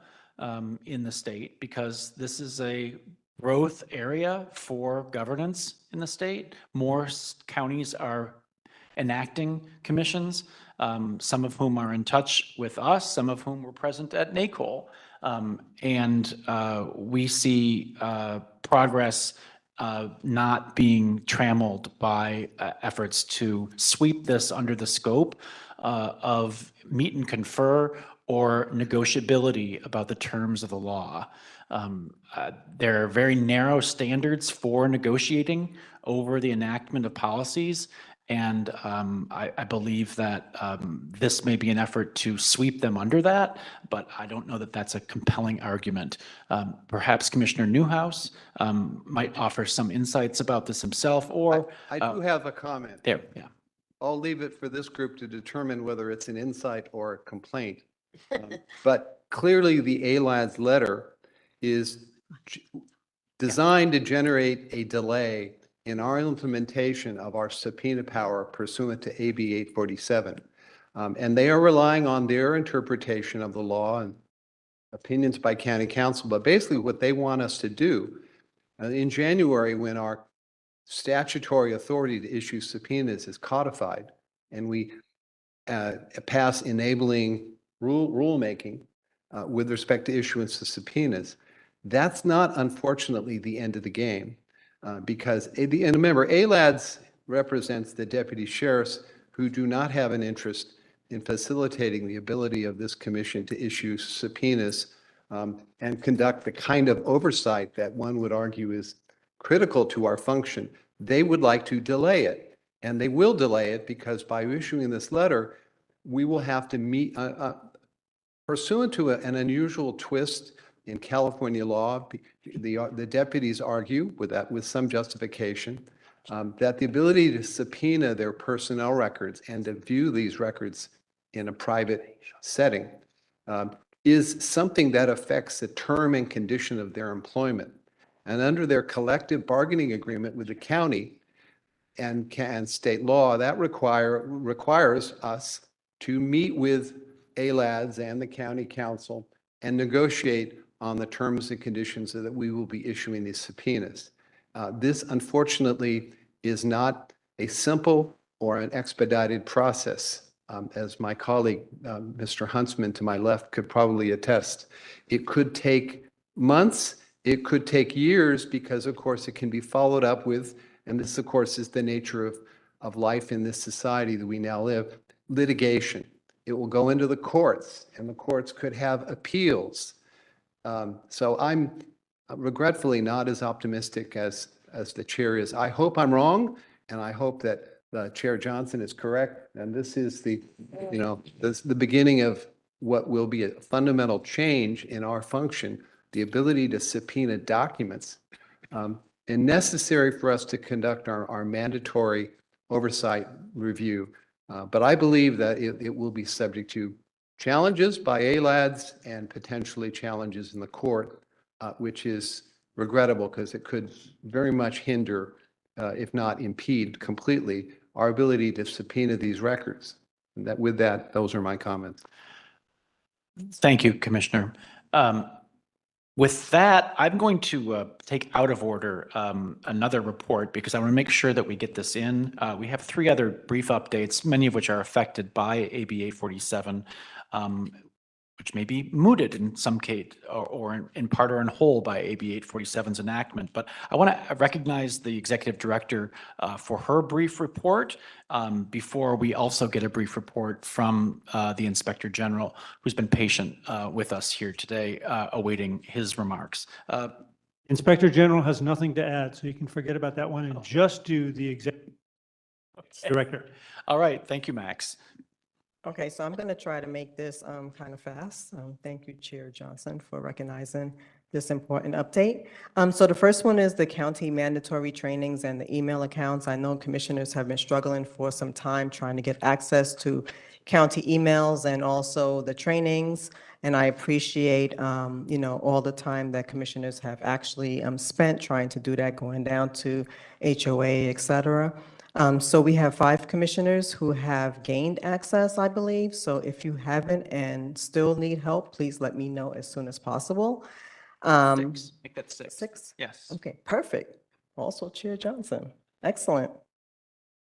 in the state, because this is a growth area for governance in the state. More counties are enacting commissions, some of whom are in touch with us, some of whom were present at NACOL. And we see progress not being trammeled by efforts to sweep this under the scope of meet and confer or negotiability about the terms of the law. There are very narrow standards for negotiating over the enactment of policies. And I believe that this may be an effort to sweep them under that, but I don't know that that's a compelling argument. Perhaps Commissioner Newhouse might offer some insights about this himself, or I do have a comment. there, yeah. I'll leave it for this group to determine whether it's an insight or a complaint. But clearly the ALAD's letter is designed to generate a delay in our implementation of our subpoena power pursuant to AB 847. And they are relying on their interpretation of the law and opinions by county council. But basically what they want us to do in January, when our statutory authority to issue subpoenas is codified and we pass enabling rulemaking with respect to issuance of subpoenas, that's not, unfortunately, the end of the game. Because, and remember, ALADS represents the deputy sheriffs who do not have an interest in facilitating the ability of this commission to issue subpoenas and conduct the kind of oversight that one would argue is critical to our function. They would like to delay it, and they will delay it because by issuing this letter, we will have to meet, pursuant to an unusual twist in California law, the deputies argue with some justification that the ability to subpoena their personnel records and to view these records in a private setting is something that affects the term and condition of their employment. And under their collective bargaining agreement with the county and state law, that requires us to meet with ALADS and the county council and negotiate on the terms and conditions that we will be issuing these subpoenas. This, unfortunately, is not a simple or an expedited process. As my colleague, Mr. Huntsman to my left, could probably attest. It could take months, it could take years, because of course it can be followed up with, and this of course is the nature of life in this society that we now live, litigation. It will go into the courts, and the courts could have appeals. So I'm regretfully not as optimistic as the chair is. I hope I'm wrong, and I hope that Chair Johnson is correct, and this is the beginning of what will be a fundamental change in our function, the ability to subpoena documents, and necessary for us to conduct our mandatory oversight review. But I believe that it will be subject to challenges by ALADS and potentially challenges in the court, which is regrettable because it could very much hinder, if not impede completely, our ability to subpoena these records. And with that, those are my comments. Thank you, Commissioner. With that, I'm going to take out of order another report because I want to make sure that we get this in. We have 3 other brief updates, many of which are affected by AB 847, which may be mooted in some case or in part or in whole by AB 847's enactment. But I want to recognize the Executive Director for her brief report before we also get a brief report from the Inspector General, who's been patient with us here today, awaiting his remarks. Inspector General has nothing to add, so you can forget about that one and just do the Executive Director. All right, thank you, Max. Okay, so I'm going to try to make this kind of fast. Thank you, Chair Johnson, for recognizing this important update. So the first one is the county mandatory trainings and the email accounts. I know commissioners have been struggling for some time trying to get access to county emails and also the trainings. And I appreciate, all the time that commissioners have actually spent trying to do that, going down to HOA, et cetera. So we have 5 commissioners who have gained access, I believe. So if you haven't and still need help, please let me know as soon as possible. 6. Make that 6. 6? Yes. Okay, perfect. Also Chair Johnson. Excellent.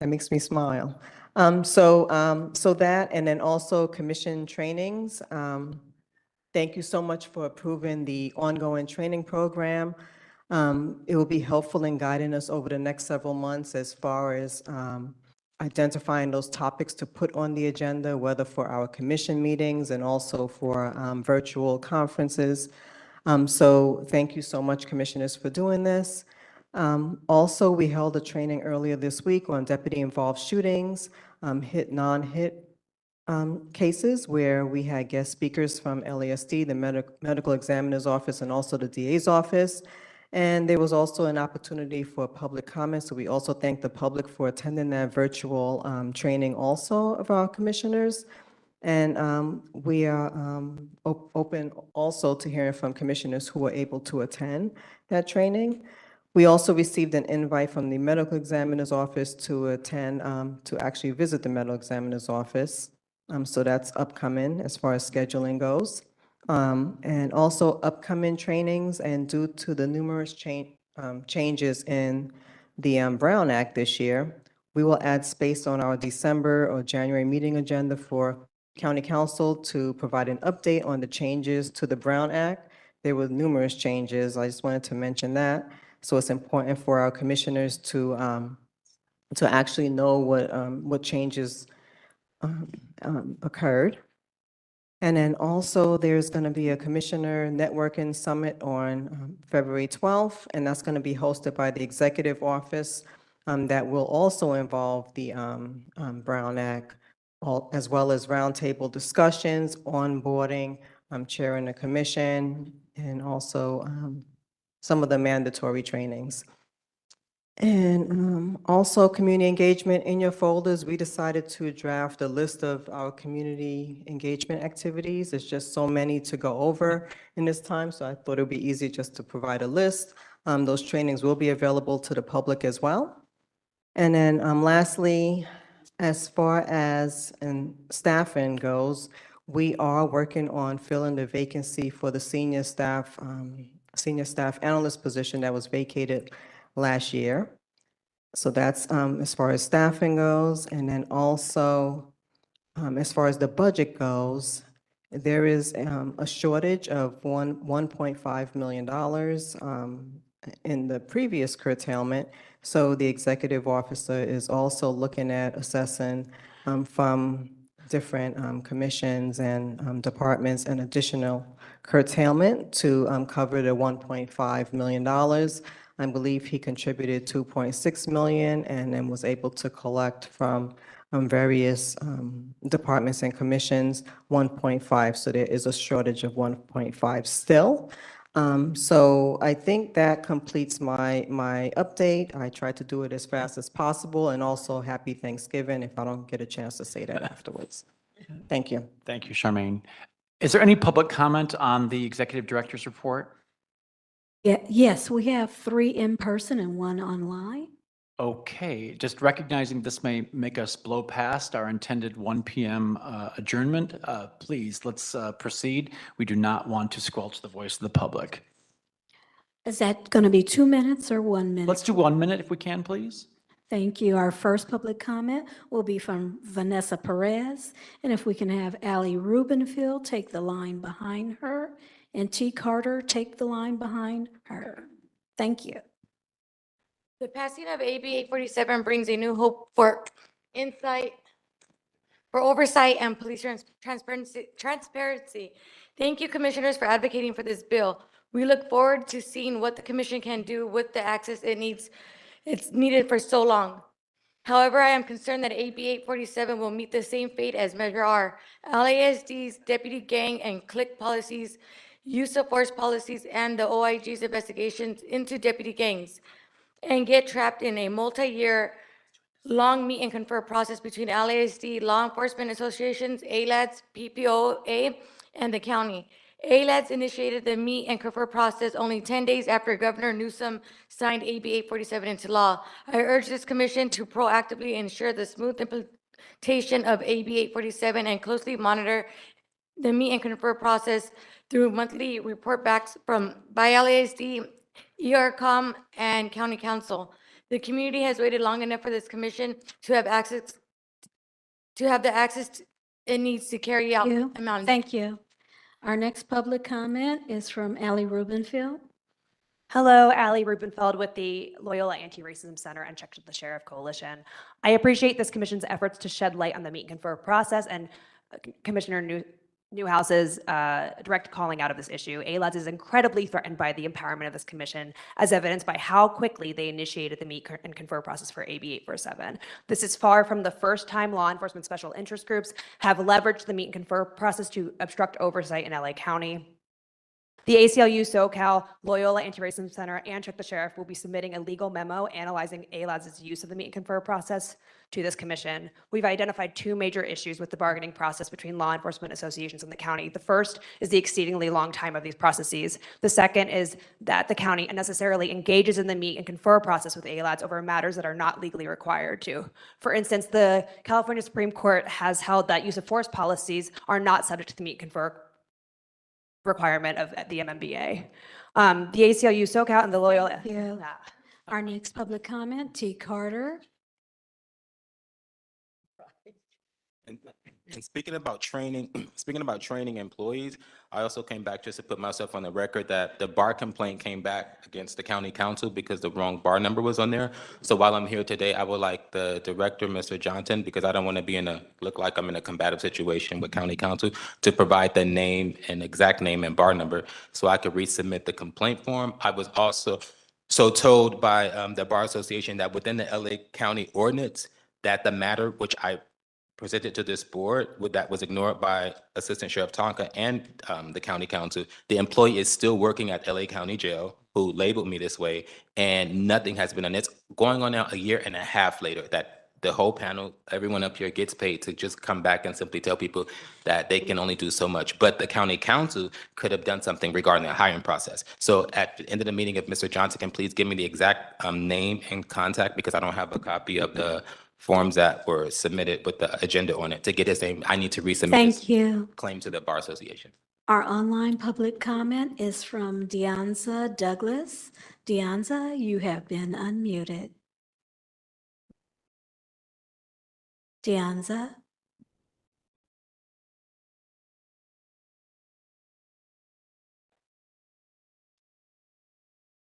That makes me smile. So that, and then also commission trainings. Thank you so much for approving the ongoing training program. It will be helpful in guiding us over the next several months as far as identifying those topics to put on the agenda, whether for our commission meetings and also for virtual conferences. So thank you so much, commissioners, for doing this. Also, we held a training earlier this week on deputy-involved shootings, hit, non-hit cases where we had guest speakers from LASD, the medical examiner's office, and also the DA's office. And there was also an opportunity for public comment. So we also thank the public for attending that virtual training also of our commissioners. And we are open also to hearing from commissioners who were able to attend that training. We also received an invite from the medical examiner's office to attend, to actually visit the medical examiner's office. So that's upcoming as far as scheduling goes. And also upcoming trainings, and due to the numerous changes in the Brown Act this year, we will add space on our December or January meeting agenda for County Council to provide an update on the changes to the Brown Act. There were numerous changes. I just wanted to mention that. So it's important for our commissioners to actually know what changes occurred. And then also there's going to be a Commissioner Networking Summit on February 12th, and that's going to be hosted by the Executive Office that will also involve the Brown Act, as well as roundtable discussions, onboarding, chairing the commission, and also some of the mandatory trainings. And also community engagement in your folders, we decided to draft a list of our community engagement activities. There's just so many to go over in this time, so I thought it would be easy just to provide a list. Those trainings will be available to the public as well. And then lastly, as far as staffing goes, we are working on filling the vacancy for the senior staff analyst position that was vacated last year. So that's as far as staffing goes. And then also, as far as the budget goes, there is a shortage of $1.5 million in the previous curtailment. So the executive officer is also looking at assessing from different commissions and departments an additional curtailment to cover the $1.5 million. I believe he contributed 2.6 million and then was able to collect from various departments and commissions 1.5. So there is a shortage of 1.5 still. So I think that completes my update. I tried to do it as fast as possible, and also happy Thanksgiving if I don't get a chance to say that afterwards. Thank you. Thank you, Charmaine. Is there any public comment on the executive director's report? Yeah, yes, we have 3 in person and 1 online. Okay, just recognizing this may make us blow past our intended 1 p.m. Adjournment. Please, let's proceed. We do not want to squelch the voice of the public. Is that going to be 2 minutes or 1 minute? Let's do 1 minute if we can, please. Thank you. Our first public comment will be from Vanessa Perez. And if we can have Allie Rubenfield take the line behind her, and T. Carter take the line behind her. Thank you. The passing of AB 847 brings a new hope for oversight and police transparency. Thank you, commissioners, for advocating for this bill. We look forward to seeing what the commission can do with the access it's needed for so long. However, I am concerned that AB 847 will meet the same fate as Measure R. LASD's deputy gang and clique policies, use of force policies, and the OIG's investigations into deputy gangs, and get trapped in a multi-year long meet and confer process between LASD, law enforcement associations, ALADS, PPOA, and the county. ALADS initiated the meet and confer process only 10 days after Governor Newsom signed AB 847 into law. I urge this commission to proactively ensure the smooth implementation of AB 847 and closely monitor the meet and confer process through monthly report backs by LASD, ERCOM, and County Council. The community has waited long enough for this commission to have the access it needs to carry out. Thank you. Our next public comment is from Allie Rubenfield. Hello, Allie Rubenfeld with the Loyola Anti-Racism Center and Check to the Sheriff Coalition. I appreciate this commission's efforts to shed light on the meet and confer process and Commissioner Newhouse's direct calling out of this issue. ALADS is incredibly threatened by the empowerment of this commission, as evidenced by how quickly they initiated the meet and confer process for AB 847. This is far from the first time law enforcement special interest groups have leveraged the meet and confer process to obstruct oversight in LA County. The ACLU, SoCal, Loyola Anti-Racism Center, and Check the Sheriff will be submitting a legal memo analyzing ALADS's use of the meet and confer process to this commission. We've identified 2 major issues with the bargaining process between law enforcement associations and the county. The first is the exceedingly long time of these processes. The second is that the county unnecessarily engages in the meet and confer process with ALADS over matters that are not legally required to. For instance, the California Supreme Court has held that use of force policies are not subject to the meet and confer requirement of the MMBA. The ACLU, SoCal, and the Loyola. Our next public comment, T. Carter. And speaking about training, speaking about training employees, I also came back just to put myself on the record that the bar complaint came back against the county council because the wrong bar number was on there. So while I'm here today, I would like the director, Mr. Johnson, because I don't want to be look like I'm in a combative situation with county council, to provide the name and exact name and bar number so I could resubmit the complaint form. I was also told by the Bar Association that within the LA County ordinance, that the matter which I presented to this board that was ignored by Assistant Sheriff Tonka and the county council, the employee is still working at LA County Jail who labeled me this way, and nothing has been done. It's going on now a year and a half later that the whole panel, everyone up here gets paid to just come back and simply tell people that they can only do so much. But the county council could have done something regarding the hiring process. So at the end of the meeting, if Mr. Johnson can please give me the exact name and contact, because I don't have a copy of the forms that were submitted with the agenda on it. To get his name, I need to resubmit this Thank you. claim to the Bar Association. Our online public comment is from Deonza Douglas. Deonza, you have been unmuted. Deonza?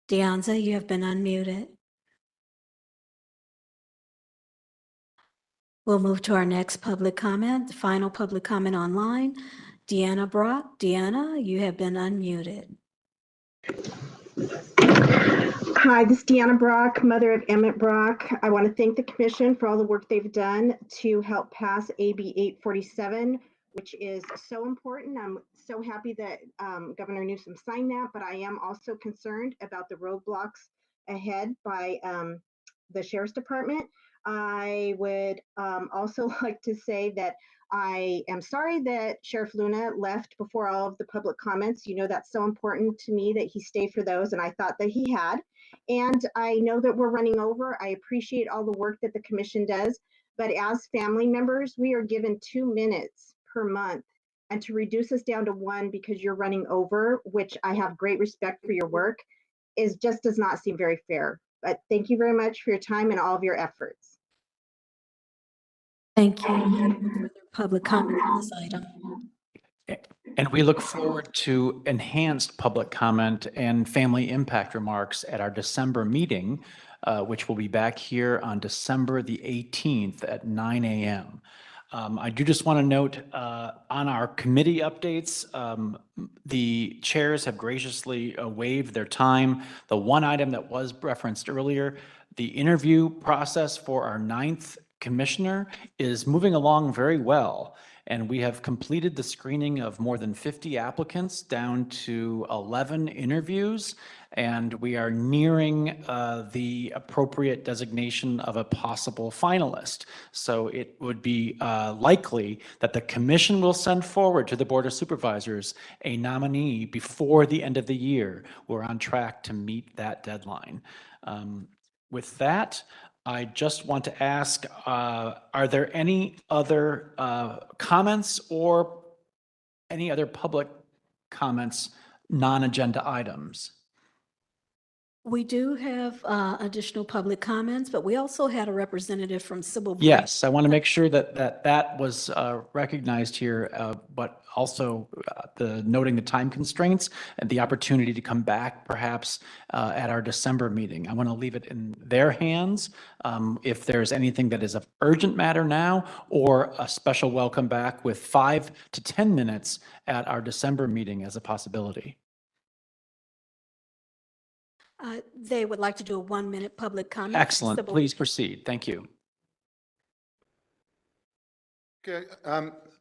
Deonza, you have been unmuted. We'll move to our next public comment, the final public comment online. Deanna Brock. Deanna, you have been unmuted. Hi, this is Deanna Brock, mother of Emmett Brock. I want to thank the commission for all the work they've done to help pass AB 847, which is so important. I'm so happy that Governor Newsom signed that, but I am also concerned about the roadblocks ahead by the Sheriff's Department. I would also like to say that I am sorry that Sheriff Luna left before all of the public comments. You know, that's so important to me that he stayed for those, and I thought that he had. And I know that we're running over. I appreciate all the work that the commission does, but as family members, we are given 2 minutes per month, and to reduce us down to 1 because you're running over, which I have great respect for your work, just does not seem very fair. But thank you very much for your time and all of your efforts. Thank you. Public comment on this item. And we look forward to enhanced public comment and family impact remarks at our December meeting, which will be back here on December the 18th at 9 a.m. I do just want to note on our committee updates, the chairs have graciously waived their time. The one item that was referenced earlier, the interview process for our 9th commissioner is moving along very well. And we have completed the screening of more than 50 applicants down to 11 interviews. And we are nearing the appropriate designation of a possible finalist. So it would be likely that the commission will send forward to the Board of Supervisors a nominee before the end of the year. We're on track to meet that deadline. With that, I just want to ask, are there any other comments or any other public comments, non-agenda items? We do have additional public comments, but we also had a representative from Civil. Yes, I want to make sure that that was recognized here, but also noting the time constraints and the opportunity to come back perhaps at our December meeting. I want to leave it in their hands if there's anything that is of urgent matter now, or a special welcome back with 5 to 10 minutes at our December meeting as a possibility. They would like to do a 1-minute public comment. Excellent. Please proceed. Thank you. Okay,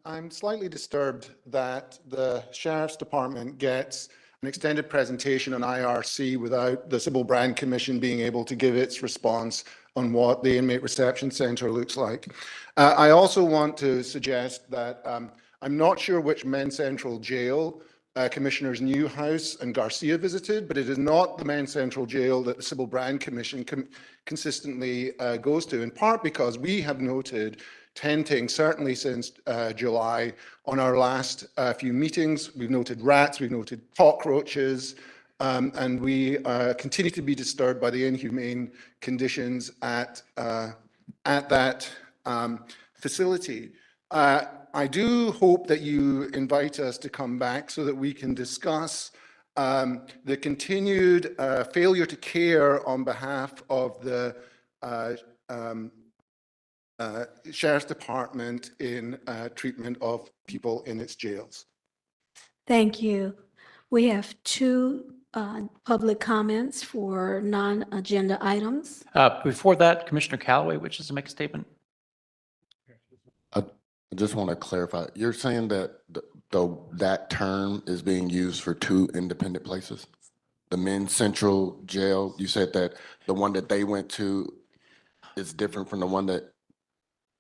I'm slightly disturbed that the Sheriff's Department gets an extended presentation on IRC without the Civil Brand Commission being able to give its response on what the Inmate Reception Center looks like. I also want to suggest that I'm not sure which Men's Central Jail Commissioners Newhouse and Garcia visited, but it is not the Men's Central Jail that the Civil Brand Commission consistently goes to, in part because we have noted tenting, certainly since July, on our last few meetings. We've noted rats, we've noted cockroaches, and we continue to be disturbed by the inhumane conditions at that facility. I do hope that you invite us to come back so that we can discuss the continued failure to care on behalf of the Sheriff's Department in treatment of people in its jails. Thank you. We have two public comments for non-agenda items. Before that, Commissioner Callaway wishes to make a statement. I just want to clarify, you're saying that that term is being used for two independent places? The men's central jail, you said that the one that they went to is different from the one that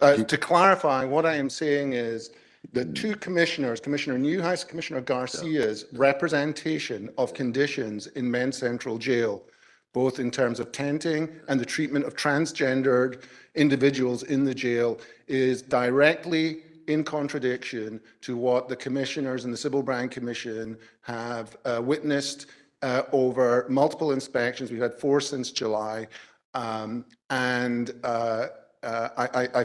to clarify, what I am saying is the two commissioners, Commissioner Newhouse, Commissioner Garcia's representation of conditions in Men's Central Jail, both in terms of tenting and the treatment of transgendered individuals in the jail, is directly in contradiction to what the commissioners and the Sybil Brand Commission have witnessed over multiple inspections. We've had 4 since July. I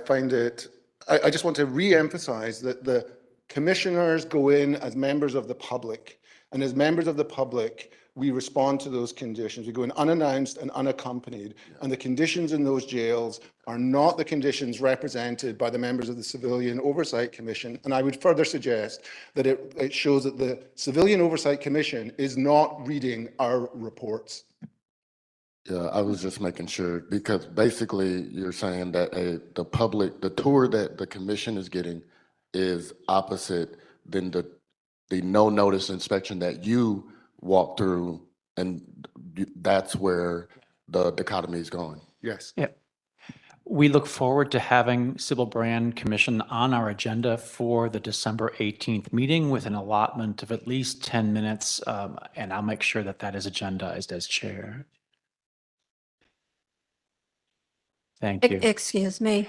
find it, I just want to re-emphasize that the commissioners go in as members of the public, and as members of the public, we respond to those conditions. We go in unannounced and unaccompanied, and the conditions in those jails are not the conditions represented by the members of the Civilian Oversight Commission. And I would further suggest that it shows that the Civilian Oversight Commission is not reading our reports. Yeah, I was just making sure, because basically you're saying that the tour that the commission is getting is opposite than the no notice inspection that you walk through, and that's where the dichotomy is going. Yes. Yeah. We look forward to having Sybil Brand Commission on our agenda for the December 18th meeting with an allotment of at least 10 minutes, and I'll make sure that that is agendized as chair. Thank you. Excuse me.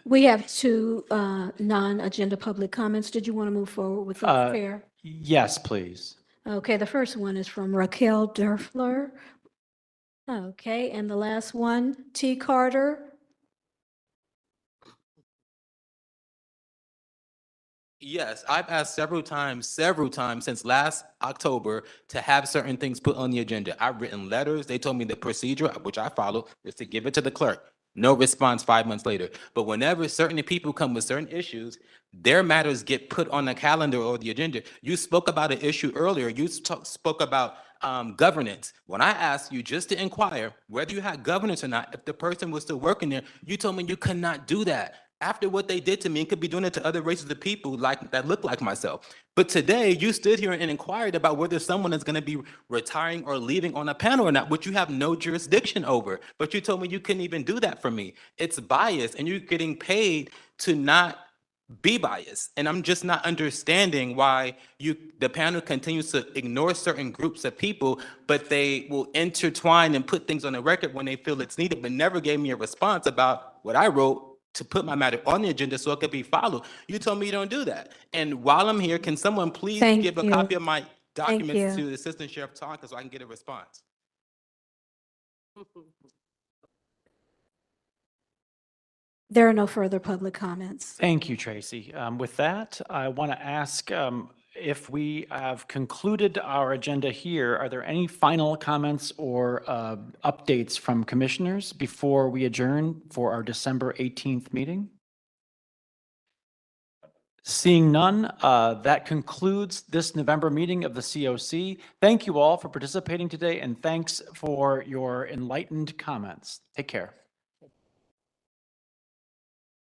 We have two non-agenda public comments. Did you want to move forward with the fair? Yes, please. Okay, the first one is from Raquel Derfler. Okay, and the last one, T. Carter. Yes, I've asked several times since last October to have certain things put on the agenda. I've written letters. They told me the procedure, which I follow, is to give it to the clerk. No response 5 months later. But whenever certain people come with certain issues, their matters get put on the calendar or the agenda. You spoke about an issue earlier. You spoke about governance. When I asked you just to inquire whether you had governance or not, if the person was still working there, you told me you could not do that. After what they did to me, and could be doing it to other races of people that look like myself. But today, you stood here and inquired about whether someone is going to be retiring or leaving on a panel or not, which you have no jurisdiction over. But you told me you couldn't even do that for me. It's biased, and you're getting paid to not be biased. And I'm just not understanding why the panel continues to ignore certain groups of people, but they will intertwine and put things on the record when they feel it's needed, but never gave me a response about what I wrote to put my matter on the agenda so it could be followed. You told me you don't do that. And while I'm here, can someone please give a copy of my documents to the Assistant Sheriff Tonka so I can get a response? There are no further public comments. Thank you, Tracy. With that, I want to ask if we have concluded our agenda here, are there any final comments or updates from commissioners before we adjourn for our December 18th meeting? Seeing none, that concludes this November meeting of the COC. Thank you all for participating today, and thanks for your enlightened comments. Take care.